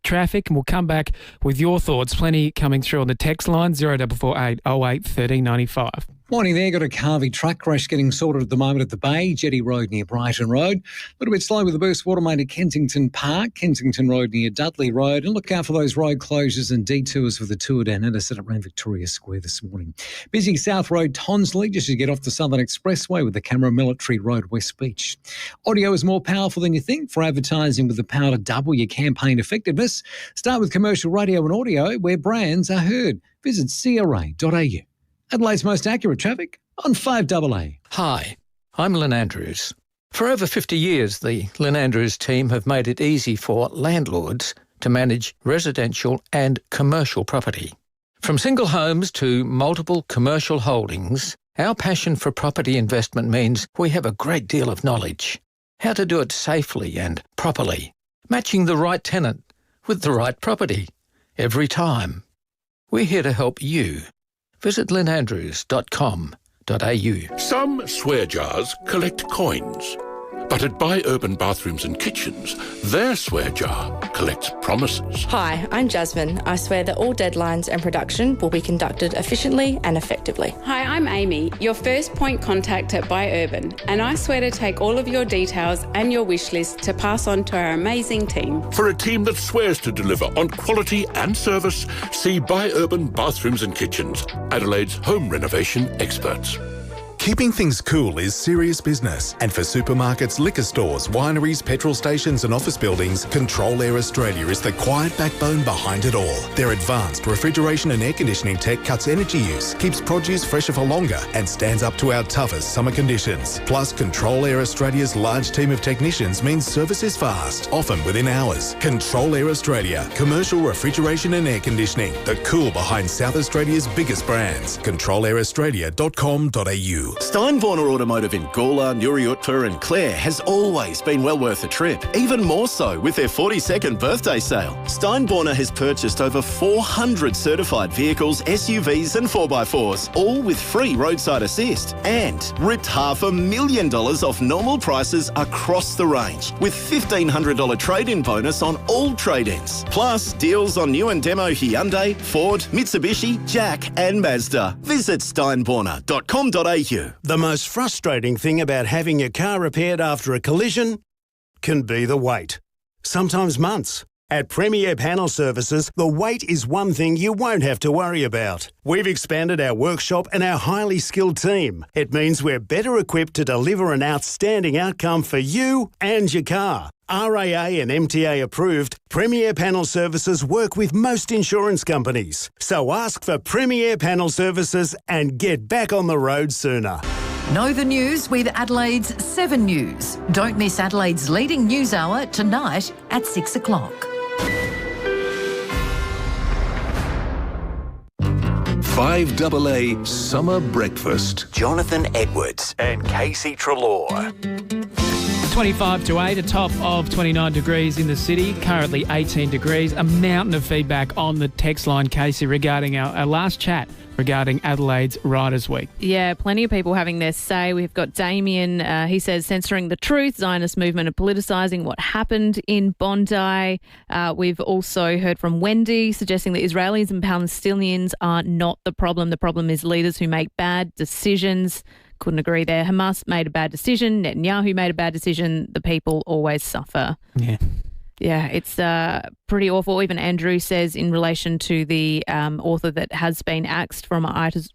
traffic and we'll come back with your thoughts. Plenty coming through on the text line, 0448 08 1395. Morning there, got a Carvey truck crash getting sorted at the moment at the Bay, Jetty Road near Brighton Road. A little bit slow with the burst water main at Kensington Park, Kensington Road near Dudley Road. And look out for those road closures and detours for the tour down at set up around Victoria Square this morning. Busy South Road Tonsley just as you get off the Southern Expressway with the Camera Military Road West Beach. Audio is more powerful than you think for advertising with the power to double your campaign effectiveness. Start with commercial radio and audio where brands are heard. Visit cra.au. Adelaide's most accurate traffic on 5AA. Hi, I'm Lynn Andrews. For over 50 years, the Lynn Andrews team have made it easy for landlords to manage residential and commercial property. From single homes to multiple commercial holdings, our passion for property investment means we have a great deal of knowledge. How to do it safely and properly, matching the right tenant with the right property every time. We're here to help you. Visit lynandrews.com.au. Some swear jars collect coins, but at Buy Urban Bathrooms and Kitchens, their swear jar collects promises. Hi, I'm Jasmine. I swear that all deadlines and production will be conducted efficiently and effectively. Hi, I'm Amy, your first point contact at Buy Urban, and I swear to take all of your details and your wish list to pass on to our amazing team. For a team that swears to deliver on quality and service, see Buy Urban Bathrooms and Kitchens, Adelaide's home renovation experts. Keeping things cool is serious business, and for supermarkets, liquor stores, wineries, petrol stations and office buildings, Control Air Australia is the quiet backbone behind it all. Their advanced refrigeration and air conditioning tech cuts energy use, keeps produce fresher for longer and stands up to our toughest summer conditions. Plus, Control Air Australia's large team of technicians means service is fast, often within hours. Control Air Australia, commercial refrigeration and air conditioning, the cool behind South Australia's biggest brands. ControlAirAustralia.com.au. Steinborner Automotive in Gawler, Nuriutpa and Clare has always been well worth a trip, even more so with their 42nd birthday sale. Steinborner has purchased over 400 certified vehicles, SUVs and 4x4s, all with free roadside assist, and ripped $500,000 off normal prices across the range, with $1,500 trade-in bonus on all trade-ins. Plus, deals on new and demo Hyundai, Ford, Mitsubishi, Jack and Mazda. Visit steinborner.com.au. The most frustrating thing about having your car repaired after a collision can be the wait. Sometimes months. At Premier Panel Services, the wait is one thing you won't have to worry about. We've expanded our workshop and our highly skilled team. It means we're better equipped to deliver an outstanding outcome for you and your car. RAA and MTA approved, Premier Panel Services work with most insurance companies. So ask for Premier Panel Services and get back on the road sooner. Know the news with Adelaide's 7 News. Don't miss Adelaide's leading news hour tonight at 6 o'clock. 5AA Summer Breakfast. Jonathan Edwards and Casey Treloar. 25 to 8, a top of 29 degrees in the city, currently 18 degrees. A mountain of feedback on the text line, Casey, regarding our last chat regarding Adelaide's Riders Week. Yeah, plenty of people having their say. We've got Damien, he says, censoring the truth, Zionist movement and politicising what happened in Bondi. We've also heard from Wendy suggesting that Israelis and Palestinians are not the problem. The problem is leaders who make bad decisions. Couldn't agree there. Hamas made a bad decision. Netanyahu made a bad decision. The people always suffer. Yeah. Yeah, it's pretty awful. Even Andrew says in relation to the author that has been axed from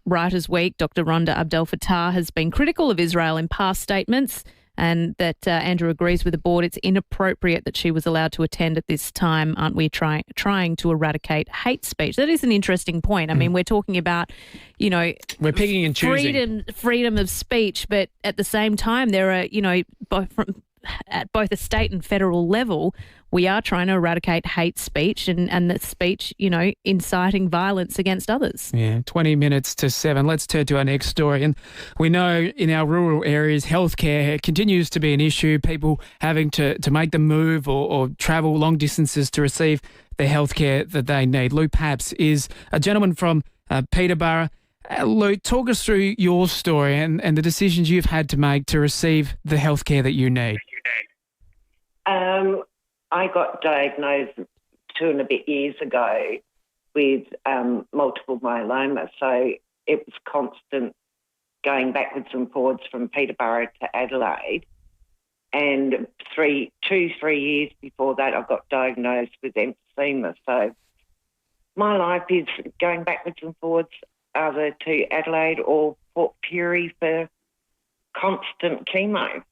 Writers' Week, Dr. Rhonda Abdel Fattah has been critical of Israel in past statements, and that Andrew agrees with the board. It's inappropriate that she was allowed to attend at this time. Aren't we trying to eradicate hate speech? That is an interesting point. I mean, we're talking about, we're picking and choosing. Freedom of speech, but at the same time, there are, at both a state and federal level, we are trying to eradicate hate speech and the speech, inciting violence against others. Yeah, 20 minutes to 7. Let's turn to our next story. And we know in our rural areas, healthcare continues to be an issue. People having to make the move or travel long distances to receive the healthcare that they need. Lou Paps is a gentleman from Peterborough. Lou, talk us through your story and the decisions you've had to make to receive the healthcare that you need. I got diagnosed 2 and a bit years ago with multiple myeloma, so it was constant going backwards and forwards from Peterborough to Adelaide. And 3 years before that, I got diagnosed with emphysema. So my life is going backwards and forwards either to Adelaide or Port Pirie for constant chemo.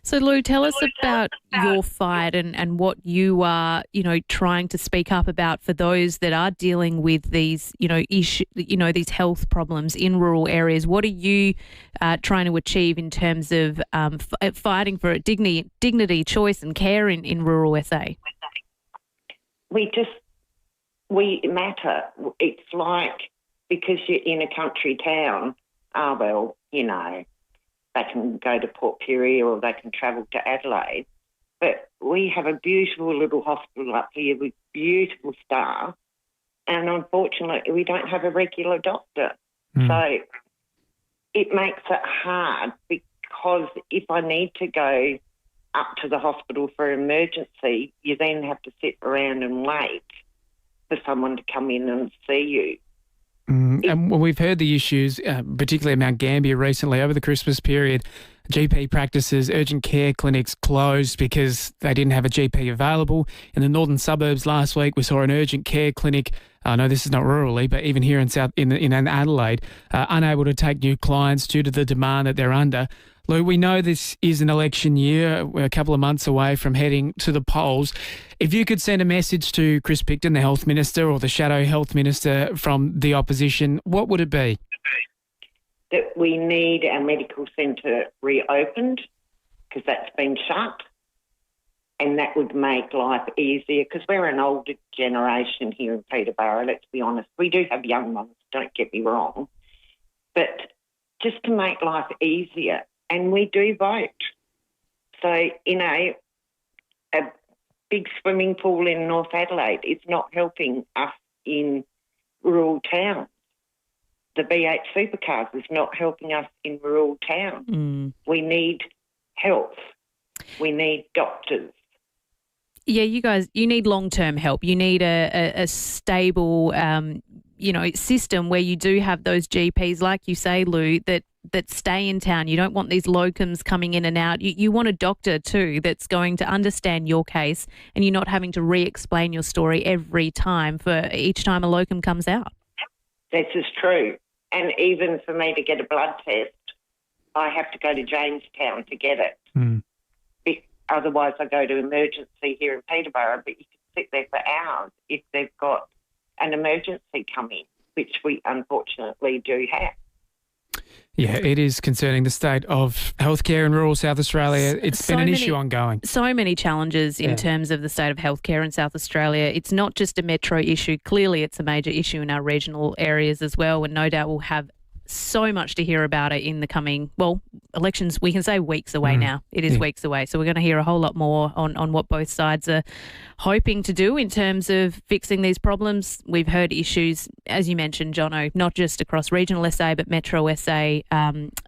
So, Lou, tell us about your fight and what you are, trying to speak up about for those that are dealing with these, these health problems in rural areas. What are you trying to achieve in terms of fighting for dignity, choice and care in rural SA? We matter. It's like, because you're in a country town, they can go to Port Pirie or they can travel to Adelaide. But we have a beautiful little hospital up here with beautiful staff, and unfortunately we don't have a regular doctor. So it makes it hard, because if I need to go up to the hospital for an emergency, you then have to sit around and wait for someone to come in and see you. And we've heard the issues, particularly at Mount Gambier recently over the Christmas period. GP practices, urgent care clinics closed because they didn't have a GP available. In the northern suburbs last week, we saw an urgent care clinic. I know this is not rurally, but even here in Adelaide, unable to take new clients due to the demand that they're under. Lou, we know this is an election year. We're a couple of months away from heading to the polls. If you could send a message to Chris Picton, the Health Minister, or the Shadow Health Minister from the opposition, what would it be? That we need our medical centre reopened, because that's been shut, and that would make life easier, because we're an older generation here in Peterborough, let's be honest. We do have young ones, don't get me wrong, but just to make life easier. And we do vote. So, a big swimming pool in North Adelaide is not helping us in rural towns. The B8 supercars is not helping us in rural towns. We need health. We need doctors. Yeah, you need long-term help. You need a stable, system where you do have those GPs, like you say, Lou, that stay in town. You don't want these locums coming in and out. You want a doctor too that's going to understand your case, and you're not having to re-explain your story every time for each time a locum comes out. This is true. And even for me to get a blood test, I have to go to Jamestown to get it. Otherwise, I go to emergency here in Peterborough, but you can sit there for hours if they've got an emergency coming, which we unfortunately do have. Yeah, it is concerning, the state of healthcare in rural South Australia. It's been an issue ongoing. So many challenges in terms of the state of healthcare in South Australia. It's not just a metro issue. Clearly, it's a major issue in our regional areas as well, and no doubt we'll have so much to hear about it in the coming, elections, we can say weeks away now. It is weeks away. So we're going to hear a whole lot more on what both sides are hoping to do in terms of fixing these problems. We've heard issues, as you mentioned, Jonno, not just across regional SA, but metro SA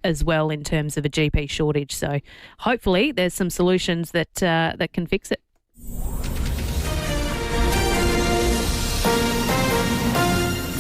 as well, in terms of a GP shortage. So hopefully there's some solutions that can fix it.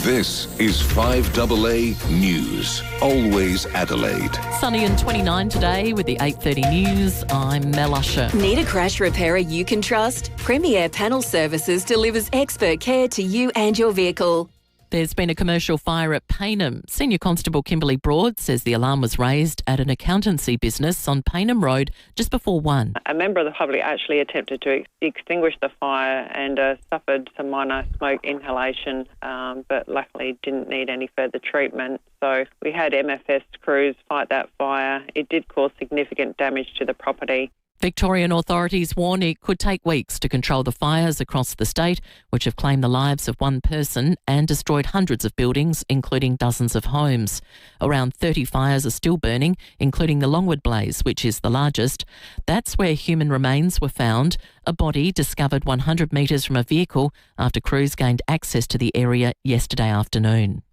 This is 5AA News, always Adelaide. Sunny and 29 today with the 8:30 news. I'm Mel Usher. Need a crash repairer you can trust? FIVEAA Panel Services delivers expert care to you and your vehicle. There's been a commercial fire at Payneham. Senior Constable Kimberly Broad says the alarm was raised at an accountancy business on Payneham Road just before 1. A member of the public actually attempted to extinguish the fire and suffered some minor smoke inhalation, but luckily didn't need any further treatment. So we had MFS crews fight that fire. It did cause significant damage to the property. Victorian authorities warn it could take weeks to control the fires across the state, which have claimed the lives of one person and destroyed hundreds of buildings, including dozens of homes. Around 30 fires are still burning, including the Longwood Blaze, which is the largest. That's where human remains were found, a body discovered 100 metres from a vehicle after crews gained access to the area yesterday afternoon.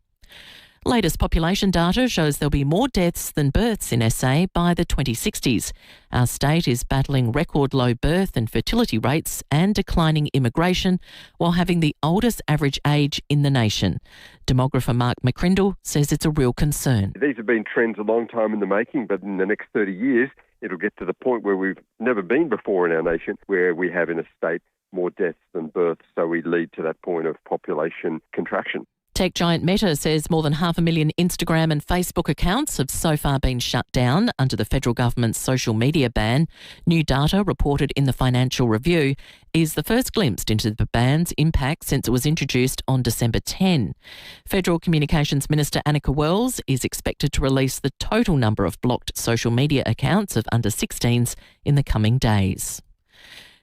Latest population data shows there'll be more deaths than births in SA by the 2060s. Our state is battling record low birth and fertility rates and declining immigration while having the oldest average age in the nation. Demographer Mark McCrindle says it's a real concern. These have been trends a long time in the making, but in the next 30 years, it'll get to the point where we've never been before in our nation, where we have in a state more deaths than births, so we lead to that point of population contraction. Tech giant Meta says more than 500,000 Instagram and Facebook accounts have so far been shut down under the federal government's social media ban. New data reported in the Financial Review is the first glimpse into the ban's impact since it was introduced on December 10. Federal Communications Minister Annika Wells is expected to release the total number of blocked social media accounts of under 16s in the coming days.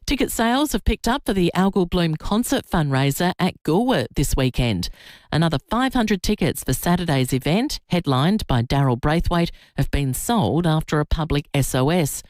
Ticket sales have picked up for the Algal Bloom concert fundraiser at Goolwa this weekend. Another 500 tickets for Saturday's event, headlined by Daryl Braithwaite, have been sold after a public SOS.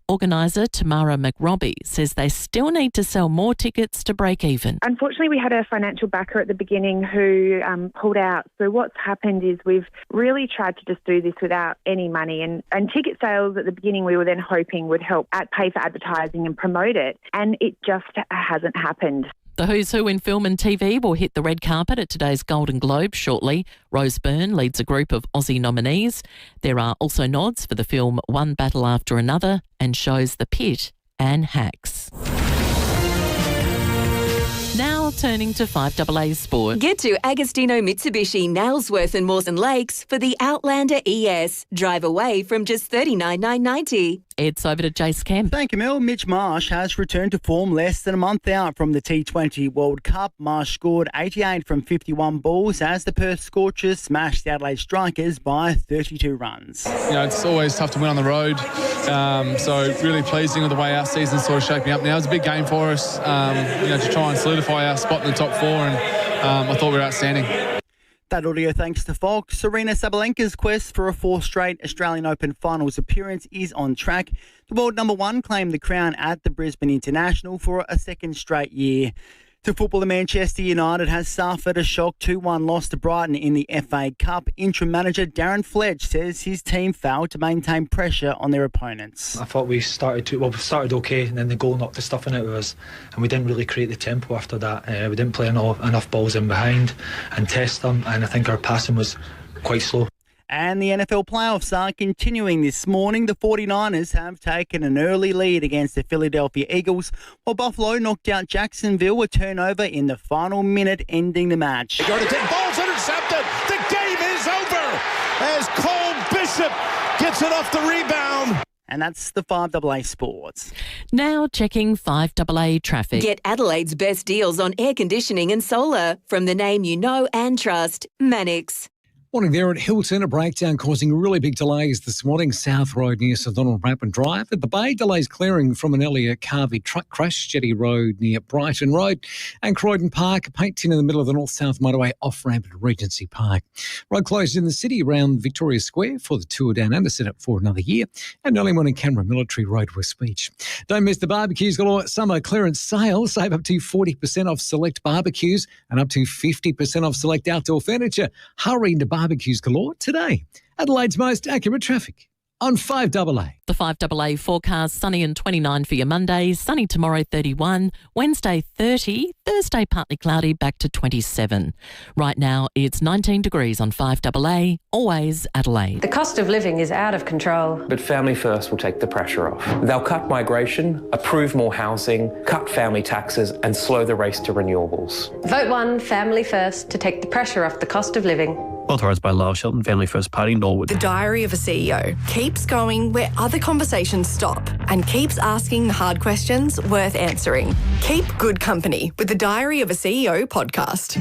Organiser Tamara McRobbie says they still need to sell more tickets to break even. Unfortunately, we had a financial backer at the beginning who pulled out. So what's happened is we've really tried to just do this without any money. And ticket sales at the beginning we were then hoping would help pay for advertising and promote it. And it just hasn't happened. The who's who in film and TV will hit the red carpet at today's Golden Globe shortly. Rose Byrne leads a group of Aussie nominees. There are also nods for the film One Battle After Another and shows The Pit and Hacks. Now turning to 5AA Sport. Get to Agostino Mitsubishi, Nailsworth and Mawson Lakes for the Outlander ES. Drive away from just $39,990. It's over to Jace Kemp. Thank you, Mel. Mitch Marsh has returned to form less than a month out from the T20 World Cup. Marsh scored 88 from 51 balls as the Perth Scorchers smashed the Adelaide Strikers by 32 runs. You know, it's always tough to win on the road, so really pleasing with the way our season's sort of shaping up now. It's a big game for us, to try and solidify our spot in the top four, and I thought we were outstanding. That audio thanks to Fox. Serena Sabalenka's quest for a fourth straight Australian Open finals appearance is on track. The world number one claimed the crown at the Brisbane International for a second straight year. To football, the Manchester United has suffered a shock 2-1 loss to Brighton in the FA Cup. Interim manager Darren Fletch says his team failed to maintain pressure on their opponents. I thought we started okay, and then the goal knocked the stuffing out of us, and we didn't really create the tempo after that. We didn't play enough balls in behind and test them, and I think our passing was quite slow. And the NFL playoffs are continuing this morning. The 49ers have taken an early lead against the Philadelphia Eagles, while Buffalo knocked out Jacksonville, a turnover in the final minute, ending the match. Ball's intercepted. The game is over as Cole Bishop gets it off the rebound. And that's the 5AA Sports. Now checking 5AA traffic. Get Adelaide's best deals on air conditioning and solar from the name you know and trust, Mannix. Morning there at Hilton. A breakdown causing really big delays this morning. South Road near St Donald Rapin Drive. At the Bay, delays clearing from an earlier Carvey truck crash. Jetty Road near Brighton Road. And Croydon Park, a paint tin in the middle of the North-South motorway off-ramp at Regency Park. Road closed in the city around Victoria Square for the Tour Down Under, set up for another year. And early morning Canberra Military Road with speech. Don't miss the barbecues galore summer clearance sale. Save up to 40% off select barbecues and up to 50% off select outdoor furniture. Hurry into barbecues galore today. Adelaide's most accurate traffic on 5AA. The 5AA forecast, sunny and 29 for your Monday, sunny tomorrow 31, Wednesday 30, Thursday partly cloudy, back to 27. Right now it's 19 degrees on 5AA, always Adelaide. The cost of living is out of control. But Family First will take the pressure off. They'll cut migration, approve more housing, cut family taxes and slow the race to renewables. Vote 1 Family First to take the pressure off the cost of living. Authorised by Lyle Shelton, Family First Party, Norwood. The Diary of a CEO keeps going where other conversations stop and keeps asking the hard questions worth answering. Keep good company with the Diary of a CEO podcast.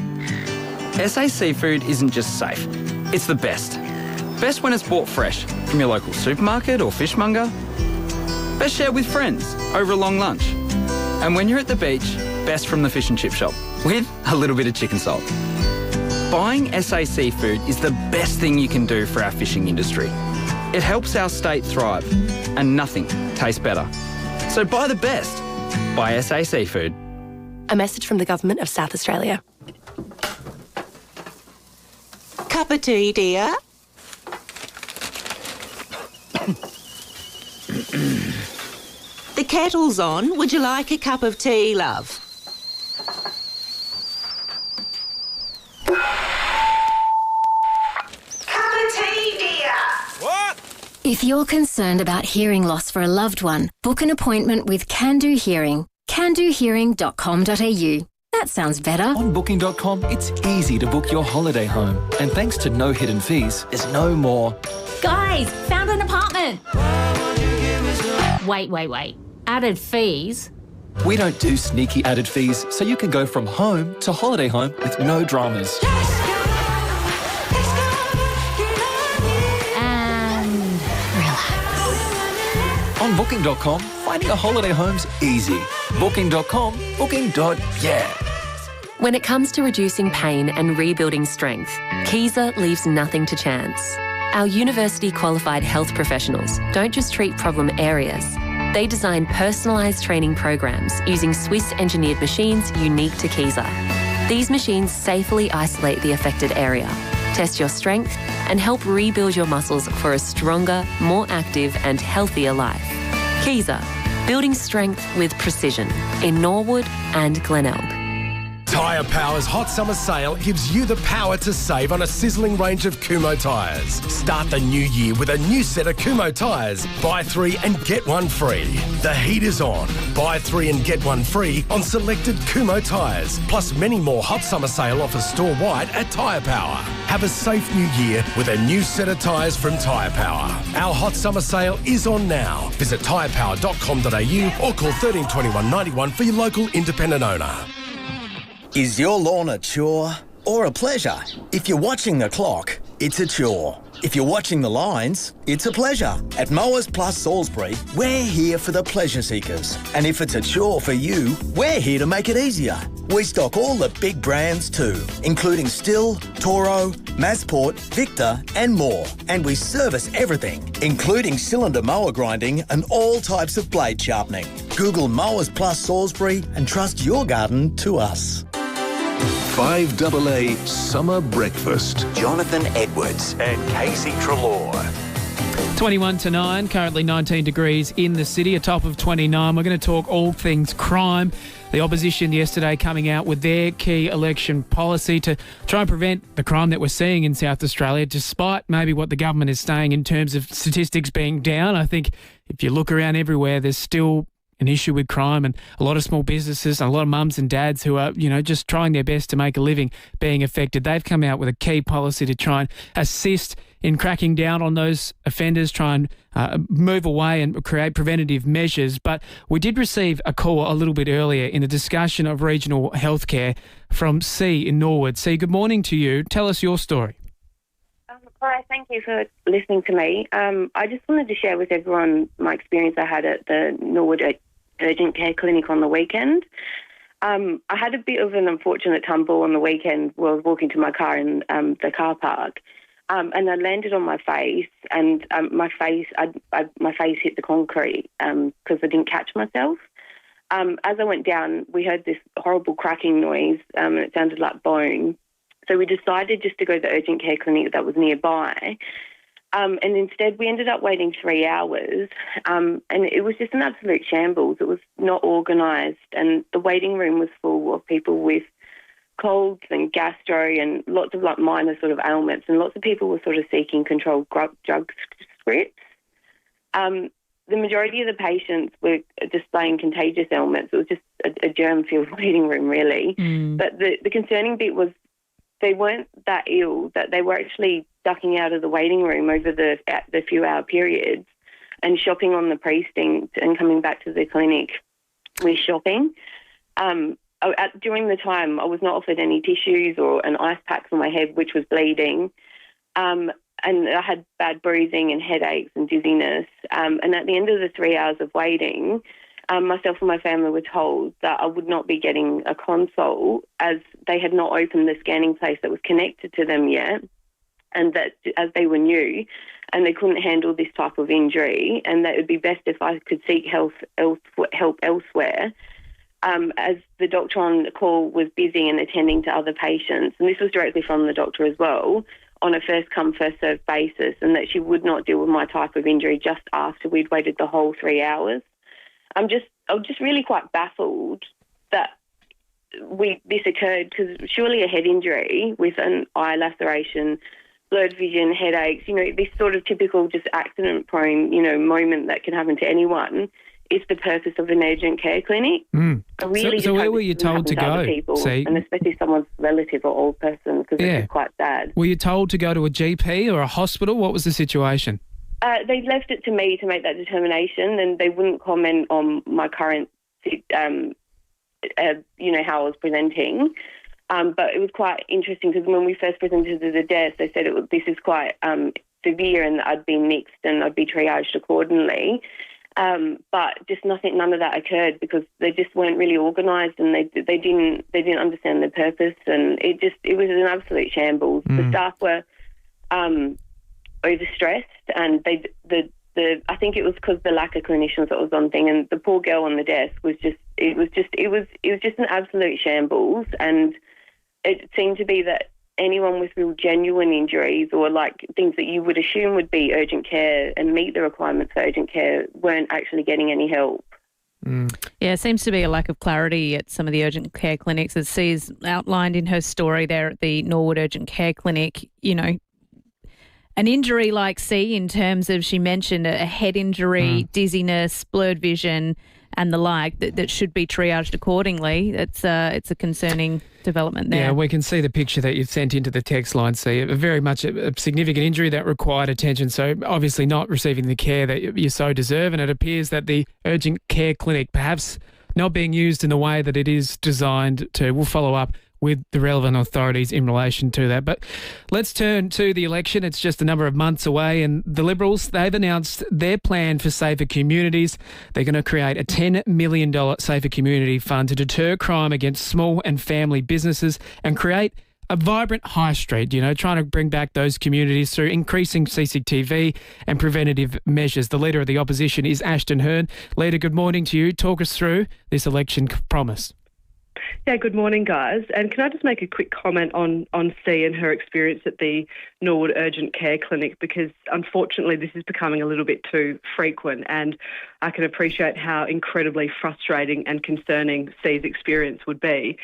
SA Seafood isn't just safe, it's the best. Best when it's bought fresh from your local supermarket or fishmonger. Best shared with friends over a long lunch. And when you're at the beach, best from the fish and chip shop with a little bit of chicken salt. Buying SA Seafood is the best thing you can do for our fishing industry. It helps our state thrive, and nothing tastes better. So buy the best. Buy SA Seafood. A message from the Government of South Australia. Cup cup of tea, dear? The kettle's on. Would you like a cup of tea, love? Cup of tea, dear. What? If you're concerned about hearing loss for a loved one, book an appointment with Can Do Hearing. candohearing.com.au. That sounds better. On Booking.com, it's easy to book your holiday home. And thanks to no hidden fees, there's no more. Guys, found an apartment. Wait. Added fees? We don't do sneaky added fees, so you can go from home to holiday home with no dramas. And relax. On Booking.com, finding a holiday home's easy. Booking.com, booking.yeah. When it comes to reducing pain and rebuilding strength, Kiza leaves nothing to chance. Our university-qualified health professionals don't just treat problem areas. They design personalised training programs using Swiss-engineered machines unique to Kiza. These machines safely isolate the affected area, test your strength, and help rebuild your muscles for a stronger, more active and healthier life. Kiza, building strength with precision in Norwood and Glenelg. Tyre Power's Hot Summer Sale gives you the power to save on a sizzling range of Kumho tyres. Start the new year with a new set of Kumho tyres. Buy 3 and get 1 free. The heat is on. Buy 3 and get 1 free on selected Kumho tyres. Plus many more Hot Summer Sale offers store-wide at Tyre Power. Have a safe new year with a new set of tyres from Tyre Power. Our Hot Summer Sale is on now. Visit tyrepower.com.au or call 13 21 91 for your local independent owner. Is your lawn a chore or a pleasure? If you're watching the clock, it's a chore. If you're watching the lines, it's a pleasure. At Mowers Plus Salisbury, we're here for the pleasure seekers. And if it's a chore for you, we're here to make it easier. We stock all the big brands too, including Stihl, Toro, Masport, Victor and more. And we service everything, including cylinder mower grinding and all types of blade sharpening. Google Mowers Plus Salisbury and trust your garden to us. 5AA Summer Breakfast. Jonathan Edwards and Casey Treloar. 21 to 9, currently 19 degrees in the city, a top of 29. We're going to talk all things crime. The opposition yesterday coming out with their key election policy to try and prevent the crime that we're seeing in South Australia, despite maybe what the government is saying in terms of statistics being down. I think if you look around everywhere, there's still an issue with crime and a lot of small businesses and a lot of mums and dads who are, just trying their best to make a living being affected. They've come out with a key policy to try and assist in cracking down on those offenders, try and move away and create preventative measures. But we did receive a call a little bit earlier in the discussion of regional healthcare from C in Norwood. C, good morning to you. Tell us your story. Hi, thank you for listening to me. I just wanted to share with everyone my experience I had at the Norwood Urgent Care Clinic on the weekend. I had a bit of an unfortunate tumble on the weekend while I was walking to my car in the car park, and I landed on my face, and my face hit the concrete because I didn't catch myself. As I went down, we heard this horrible cracking noise, and it sounded like bone. So we decided just to go to the urgent care clinic that was nearby. And instead we ended up waiting 3 hours. And it was just an absolute shambles. It was not organised. And the waiting room was full of people with colds and gastro and lots of minor sort of ailments. And lots of people were sort of seeking controlled drug scripts. The majority of the patients were displaying contagious ailments. It was just a germ-filled waiting room, really. But the concerning bit was they weren't that ill, that they were actually ducking out of the waiting room over the few-hour periods and shopping on the precinct and coming back to the clinic with shopping. During the time, I was not offered any tissues or an ice pack for my head, which was bleeding. And I had bad bruising and headaches and dizziness. And at the end of the 3 hours of waiting, myself and my family were told that I would not be getting a consult as they had not opened the scanning place that was connected to them yet, and that as they were new and they couldn't handle this type of injury, and that it would be best if I could seek help elsewhere, as the doctor on the call was busy and attending to other patients. And this was directly from the doctor as well, on a first-come, first-served basis, and that she would not deal with my type of injury just after we'd waited the whole 3 hours. I was just really quite baffled that this occurred, because surely a head injury with an eye laceration, blurred vision, headaches, this sort of typical just accident-prone, moment that can happen to anyone is the purpose of an urgent care clinic. So where were you told to go? People, and especially someone's relative or old person, because it's quite sad. Were you told to go to a GP or a hospital? What was the situation? They left it to me to make that determination, and they wouldn't comment on my current, how I was presenting. But it was quite interesting, because when we first presented to the desk, they said this is quite severe and that I'd be nixed and I'd be triaged accordingly. But just none of that occurred, because they just weren't really organised, and they didn't understand the purpose, and it was an absolute shambles. The staff were overstressed, and I think it was because the lack of clinicians that was on thing, and the poor girl on the desk was just an absolute shambles. And it seemed to be that anyone with real genuine injuries, or like things that you would assume would be urgent care and meet the requirements for urgent care, weren't actually getting any help. Yeah, it seems to be a lack of clarity at some of the urgent care clinics, as C's outlined in her story there at the Norwood Urgent Care Clinic. An injury like C, in terms of, she mentioned a head injury, dizziness, blurred vision and the like, that should be triaged accordingly. It's a concerning development there. Yeah, we can see the picture that you've sent into the text line, C. Very much a significant injury that required attention, so obviously not receiving the care that you so deserve, and it appears that the urgent care clinic perhaps not being used in the way that it is designed to. We'll follow up with the relevant authorities in relation to that. But let's turn to the election. It's just a number of months away, and the Liberals, they've announced their plan for safer communities. They're going to create a $10 million safer community fund to deter crime against small and family businesses and create a vibrant high street, trying to bring back those communities through increasing CCTV and preventative measures. The Leader of the Opposition is Ashton Hearn. Leader, good morning to you. Talk us through this election promise. Yeah, good morning, guys. And can I just make a quick comment on C and her experience at the Norwood Urgent Care Clinic, because unfortunately this is becoming a little bit too frequent, and I can appreciate how incredibly frustrating and concerning C's experience would be.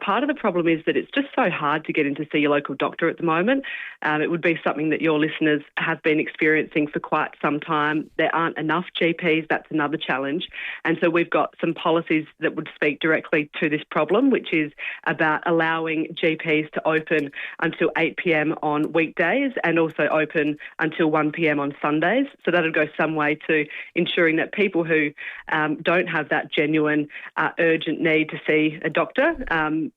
Part of the problem is that it's just so hard to get in to see your local doctor at the moment. It would be something that your listeners have been experiencing for quite some time. There aren't enough GPs. That's another challenge. And so we've got some policies that would speak directly to this problem, which is about allowing GPs to open until 8 p.m. on weekdays and also open until 1 p.m. on Sundays. So that would go some way to ensuring that people who don't have that genuine urgent need to see a doctor,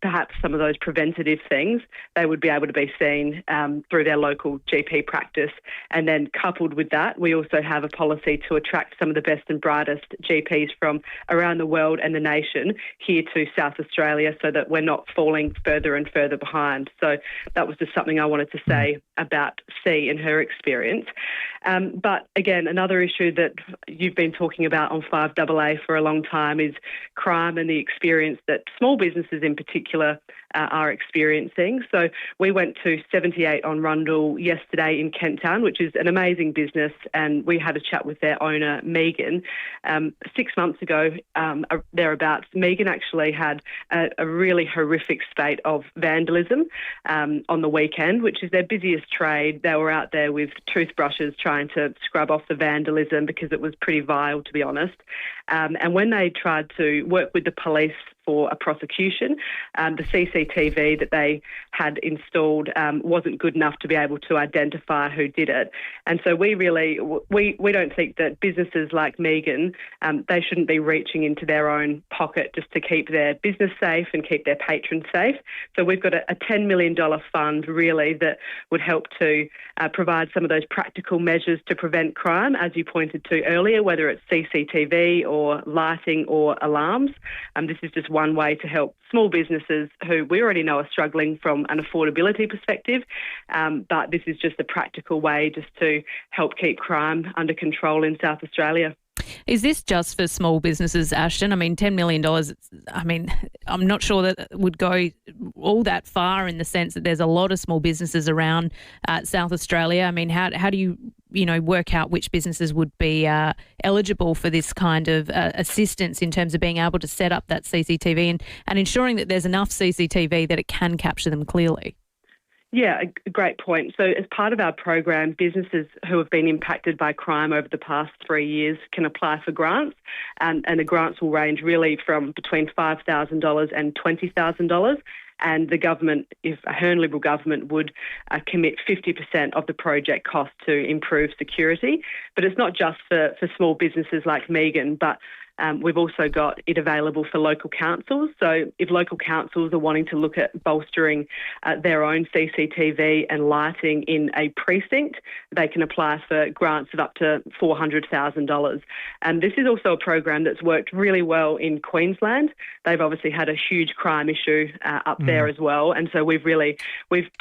perhaps some of those preventative things, they would be able to be seen through their local GP practice. And then coupled with that, we also have a policy to attract some of the best and brightest GPs from around the world and the nation here to South Australia, so that we're not falling further and further behind. So that was just something I wanted to say about C and her experience. But again, another issue that you've been talking about on 5AA for a long time is crime and the experience that small businesses in particular are experiencing. So we went to 78 on Rundle yesterday in Kent Town, which is an amazing business, and we had a chat with their owner, Megan. 6 months ago, thereabouts, Megan actually had a really horrific spate of vandalism on the weekend, which is their busiest trade. They were out there with toothbrushes trying to scrub off the vandalism because it was pretty vile, to be honest. And when they tried to work with the police for a prosecution, the CCTV that they had installed wasn't good enough to be able to identify who did it. And so we don't think that businesses like Megan, they shouldn't be reaching into their own pocket just to keep their business safe and keep their patrons safe. So we've got a $10 million fund really that would help to provide some of those practical measures to prevent crime, as you pointed to earlier, whether it's CCTV or lighting or alarms. This is just one way to help small businesses who we already know are struggling from an affordability perspective, but this is just a practical way just to help keep crime under control in South Australia. Is this just for small businesses, Ashton? I mean, $10 million, I mean, I'm not sure that it would go all that far in the sense that there's a lot of small businesses around South Australia. I mean, how do you work out which businesses would be eligible for this kind of assistance in terms of being able to set up that CCTV and ensuring that there's enough CCTV that it can capture them clearly? Yeah, a great point. So as part of our program, businesses who have been impacted by crime over the past 3 years can apply for grants, and the grants will range really from between $5,000 and $20,000. And the government, if a Hern Liberal government, would commit 50% of the project cost to improve security. But it's not just for small businesses like Megan, but we've also got it available for local councils. So if local councils are wanting to look at bolstering their own CCTV and lighting in a precinct, they can apply for grants of up to $400,000. And this is also a program that's worked really well in Queensland. They've obviously had a huge crime issue up there as well. And so we've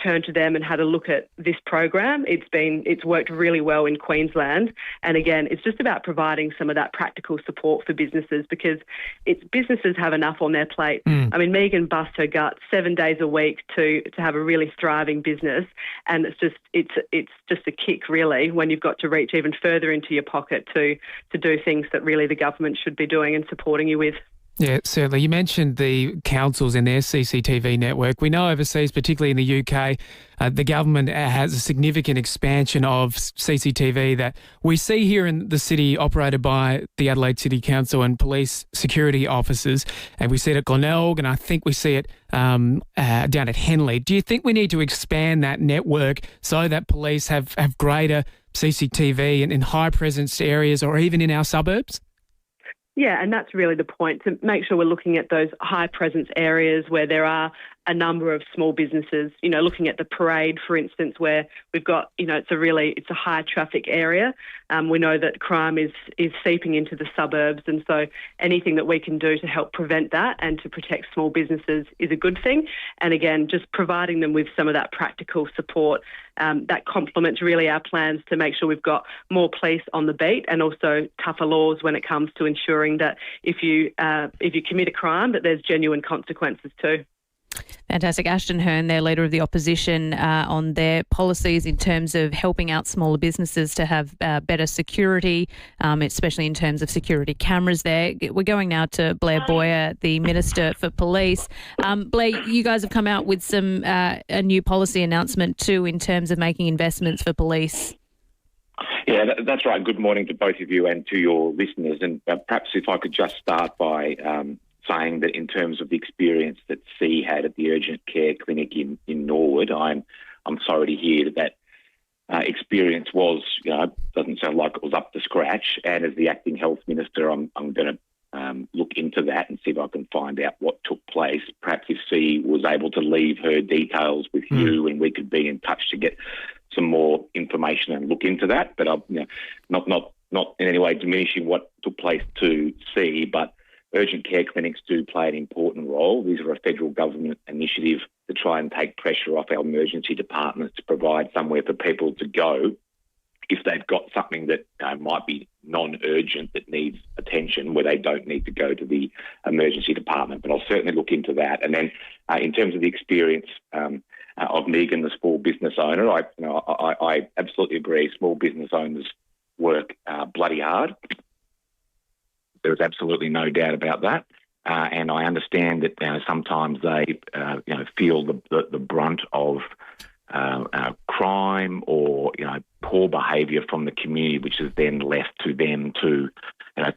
turned to them and had a look at this program. It's worked really well in Queensland. And again, it's just about providing some of that practical support for businesses, because businesses have enough on their plate. I mean, Megan busts her gut 7 days a week to have a really thriving business, and it's just a kick really when you've got to reach even further into your pocket to do things that really the government should be doing and supporting you with. Yeah, certainly. You mentioned the councils and their CCTV network. We know overseas, particularly in the UK, the government has a significant expansion of CCTV that we see here in the city, operated by the Adelaide City Council and police security officers. And we see it at Glenelg, and I think we see it down at Henley. Do you think we need to expand that network so that police have greater CCTV in high presence areas or even in our suburbs? Yeah, and that's really the point, to make sure we're looking at those high presence areas where there are a number of small businesses, looking at the parade, for instance, where we've got, it's a high traffic area. We know that crime is seeping into the suburbs, and so anything that we can do to help prevent that and to protect small businesses is a good thing. And again, just providing them with some of that practical support that complements really our plans to make sure we've got more police on the beat, and also tougher laws when it comes to ensuring that if you commit a crime, that there's genuine consequences too. Fantastic. Ashton Hern, their leader of the opposition, on their policies in terms of helping out smaller businesses to have better security, especially in terms of security cameras there. We're going now to Blair Boyer, the Minister for Police. Blair, you guys have come out with a new policy announcement too in terms of making investments for police. Yeah, that's right. Good morning to both of you and to your listeners. And perhaps if I could just start by saying that in terms of the experience that C had at the urgent care clinic in Norwood, I'm sorry to hear that experience doesn't sound like it was up to scratch. And as the acting health minister, I'm going to look into that and see if I can find out what took place. Perhaps if C was able to leave her details with you, and we could be in touch to get some more information and look into that. But I'm not in any way diminishing what took place to C, but urgent care clinics do play an important role. These are a federal government initiative to try and take pressure off our emergency departments to provide somewhere for people to go if they've got something that might be non-urgent that needs attention, where they don't need to go to the emergency department. But I'll certainly look into that. And then in terms of the experience of Megan, the small business owner, I absolutely agree. Small business owners work bloody hard. There's absolutely no doubt about that. And I understand that sometimes they feel the brunt of crime or poor behaviour from the community, which is then left to them to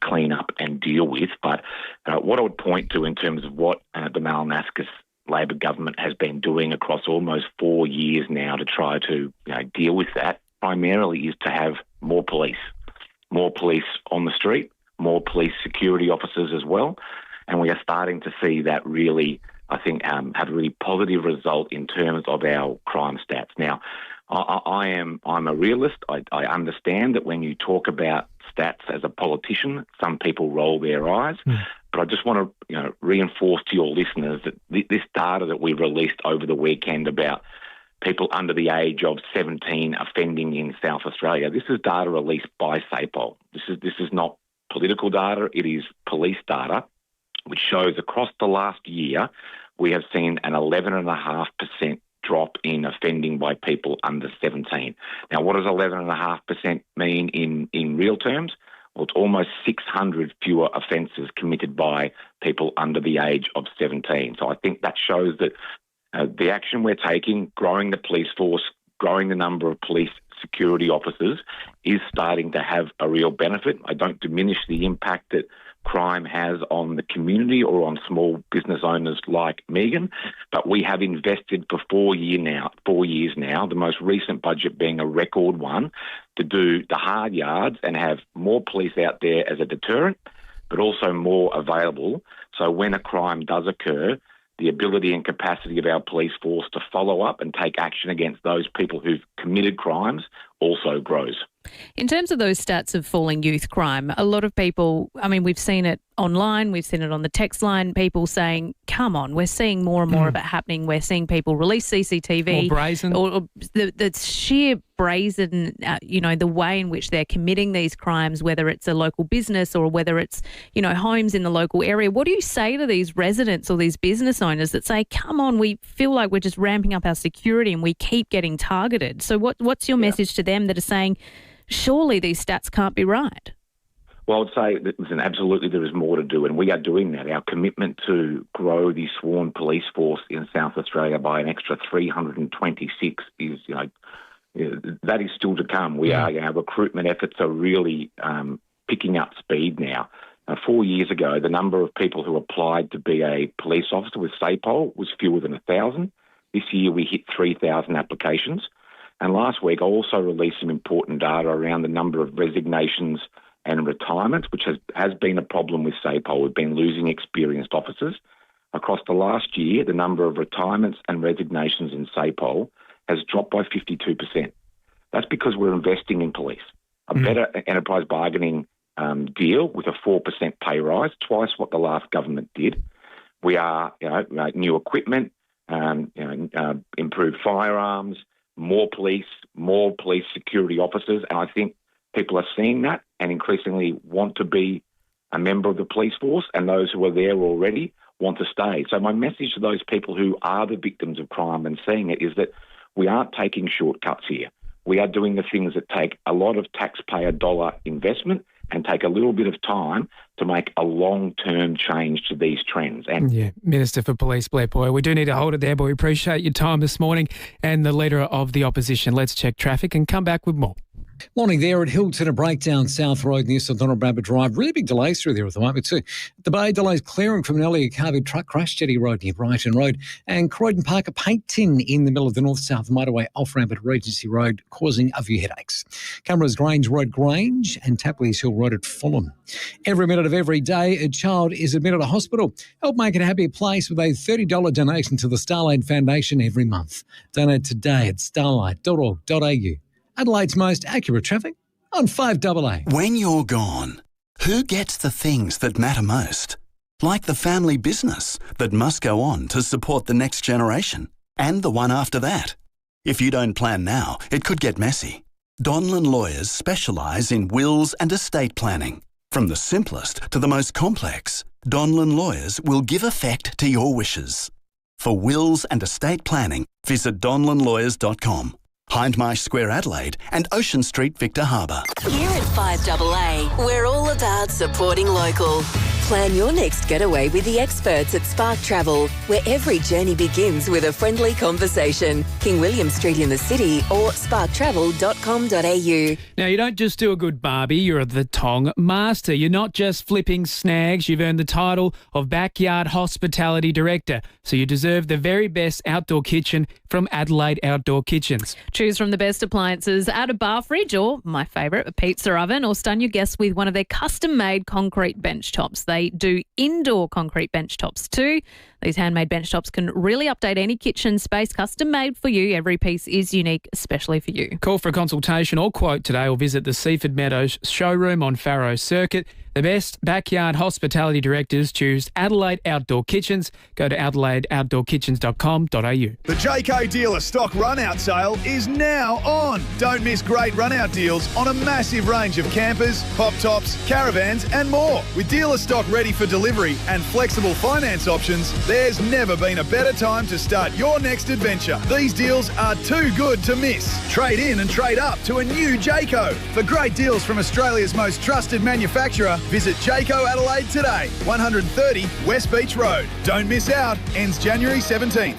clean up and deal with. But what I would point to in terms of what the Malinaskis Labor government has been doing across almost 4 years now to try to deal with that, primarily is to have more police on the street, more police security officers as well. And we are starting to see that really, I think, have a really positive result in terms of our crime stats. Now, I'm a realist. I understand that when you talk about stats as a politician, some people roll their eyes. But I just want to reinforce to your listeners that this data that we released over the weekend about people under the age of 17 offending in South Australia, this is data released by SAPOL. This is not political data, it is police data, which shows across the last year we have seen an 11.5% drop in offending by people under 17. Now, what does 11.5% mean in real terms? Well, it's almost 600 fewer offences committed by people under the age of 17. So I think that shows that the action we're taking, growing the police force, growing the number of police security officers, is starting to have a real benefit. I don't diminish the impact that crime has on the community or on small business owners like Megan, but we have invested for 4 years now, the most recent budget being a record one, to do the hard yards and have more police out there as a deterrent, but also more available. So when a crime does occur, the ability and capacity of our police force to follow up and take action against those people who've committed crimes also grows. In terms of those stats of falling youth crime, a lot of people, I mean, we've seen it online, we've seen it on the text line, people saying, come on, we're seeing more and more of it happening. We're seeing people release CCTV. More brazen. Or the sheer brazen, the way in which they're committing these crimes, whether it's a local business or whether it's, homes in the local area. What do you say to these residents or these business owners that say, come on, we feel like we're just ramping up our security and we keep getting targeted? So what's your message to them that are saying, surely these stats can't be right? Well, I'd say, listen, absolutely there is more to do, and we are doing that. Our commitment to grow the sworn police force in South Australia by an extra 326 is, that is still to come. Our recruitment efforts are really picking up speed now. 4 years ago, the number of people who applied to be a police officer with SAPOL was fewer than 1,000. This year we hit 3,000 applications. And last week I also released some important data around the number of resignations and retirements, which has been a problem with SAPOL. We've been losing experienced officers. Across the last year, the number of retirements and resignations in SAPOL has dropped by 52%. That's because we're investing in police. A better enterprise bargaining deal with a 4% pay rise, twice what the last government did. We are, new equipment, improved firearms, more police security officers, and I think people are seeing that and increasingly want to be a member of the police force, and those who are there already want to stay. So my message to those people who are the victims of crime and seeing it is that we aren't taking shortcuts here. We are doing the things that take a lot of taxpayer dollar investment and take a little bit of time to make a long-term change to these trends. And Minister for Police Blair Boyer, we do need to hold it there, but we appreciate your time this morning and the Leader of the Opposition. Let's check traffic and come back with more. Morning there at Hilton, a breakdown South Road near St Donald Bradford Drive. Really big delays through there at the moment too. The Bay delays clearing from an earlier carving truck crash, Jetty Road near Brighton Road, and Croydon Park, a paint tin in the middle of the north-south motorway off-ramp at Regency Road, causing a few headaches. Cameras Grange Road, Grange, and Tapley's Hill Road at Fulham. Every minute of every day, a child is admitted to hospital. Help make it a happier place with a $30 donation to the Starlight Foundation every month. Donate today at starlight.org.au. Adelaide's most accurate traffic on 5AA. When you're gone, who gets the things that matter most? Like the family business that must go on to support the next generation and the one after that. If you don't plan now, it could get messy. Donlan Lawyers specialise in wills and estate planning. From the simplest to the most complex, Donlan Lawyers will give effect to your wishes. For wills and estate planning, visit donlanlawyers.com. Hindmarsh Square, Adelaide, and Ocean Street, Victor Harbour. Here at 5AA, we're all about supporting local. Plan your next getaway with the experts at Spark Travel, where every journey begins with a friendly conversation. King William Street in the city or sparktravel.com.au. Now, you don't just do a good barbie, you're the Tong Master. You're not just flipping snags, you've earned the title of Backyard Hospitality Director. So you deserve the very best outdoor kitchen from Adelaide Outdoor Kitchens. Choose from the best appliances, add a bar fridge or, my favourite, a pizza oven, or stun your guests with one of their custom-made concrete bench tops. They do indoor concrete bench tops too. These handmade bench tops can really update any kitchen space, custom made for you. Every piece is unique, especially for you. Call for a consultation or quote today or visit the Seaford Meadows showroom on Farrow Circuit. The best backyard hospitality directors choose Adelaide Outdoor Kitchens. Go to adelaideoutdoorkitchens.com.au. The Jayco dealer stock run-out sale is now on. Don't miss great run-out deals on a massive range of campers, pop tops, caravans and more. With dealer stock ready for delivery and flexible finance options, there's never been a better time to start your next adventure. These deals are too good to miss. Trade in and trade up to a new Jayco. For great deals from Australia's most trusted manufacturer, visit Jayco Adelaide today, 130 West Beach Road. Don't miss out. Ends January 17th.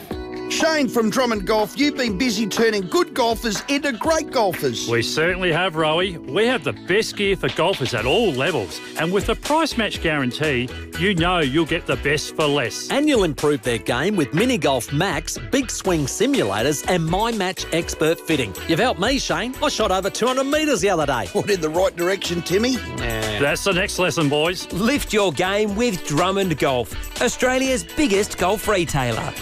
Shane from Drummond Golf, you've been busy turning good golfers into great golfers. We certainly have, Rowie. We have the best gear for golfers at all levels. And with the price match guarantee, you know you'll get the best for less. And you'll improve their game with Mini Golf Max, big swing simulators and My Match Expert fitting. You've helped me, Shane. I shot over 200 metres the other day. What, in the right direction, Timmy? That's the next lesson, boys. Lift your game with Drummond Golf, Australia's biggest golf retailer.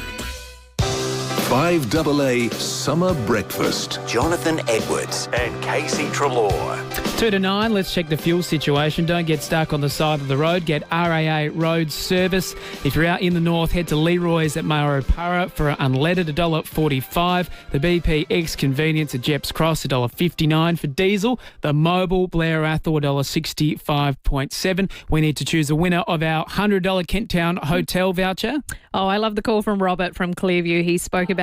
5AA Summer Breakfast. Jonathan Edwards and Casey Treloar. 2 to 9, let's check the fuel situation. Don't get stuck on the side of the road. Get RAA road service. If you're out in the north, head to Leroy's at Maropara for unleaded, $1.45. The BP X Convenience at Jeps Cross, $1.59 for diesel. The Mobile Blair Athol, $1.65.7. We need to choose a winner of our $100 Kent Town hotel voucher. Oh, I love the call from Robert from Clearview. He spoke about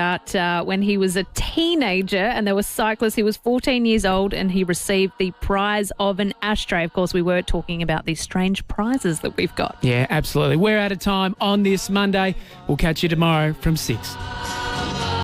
when he was a teenager and there were cyclists. He was 14 years old and he received the prize of an ashtray. Of course, we were talking about these strange prizes that we've got. Yeah, absolutely. We're out of time on this Monday. We'll catch you tomorrow from 6.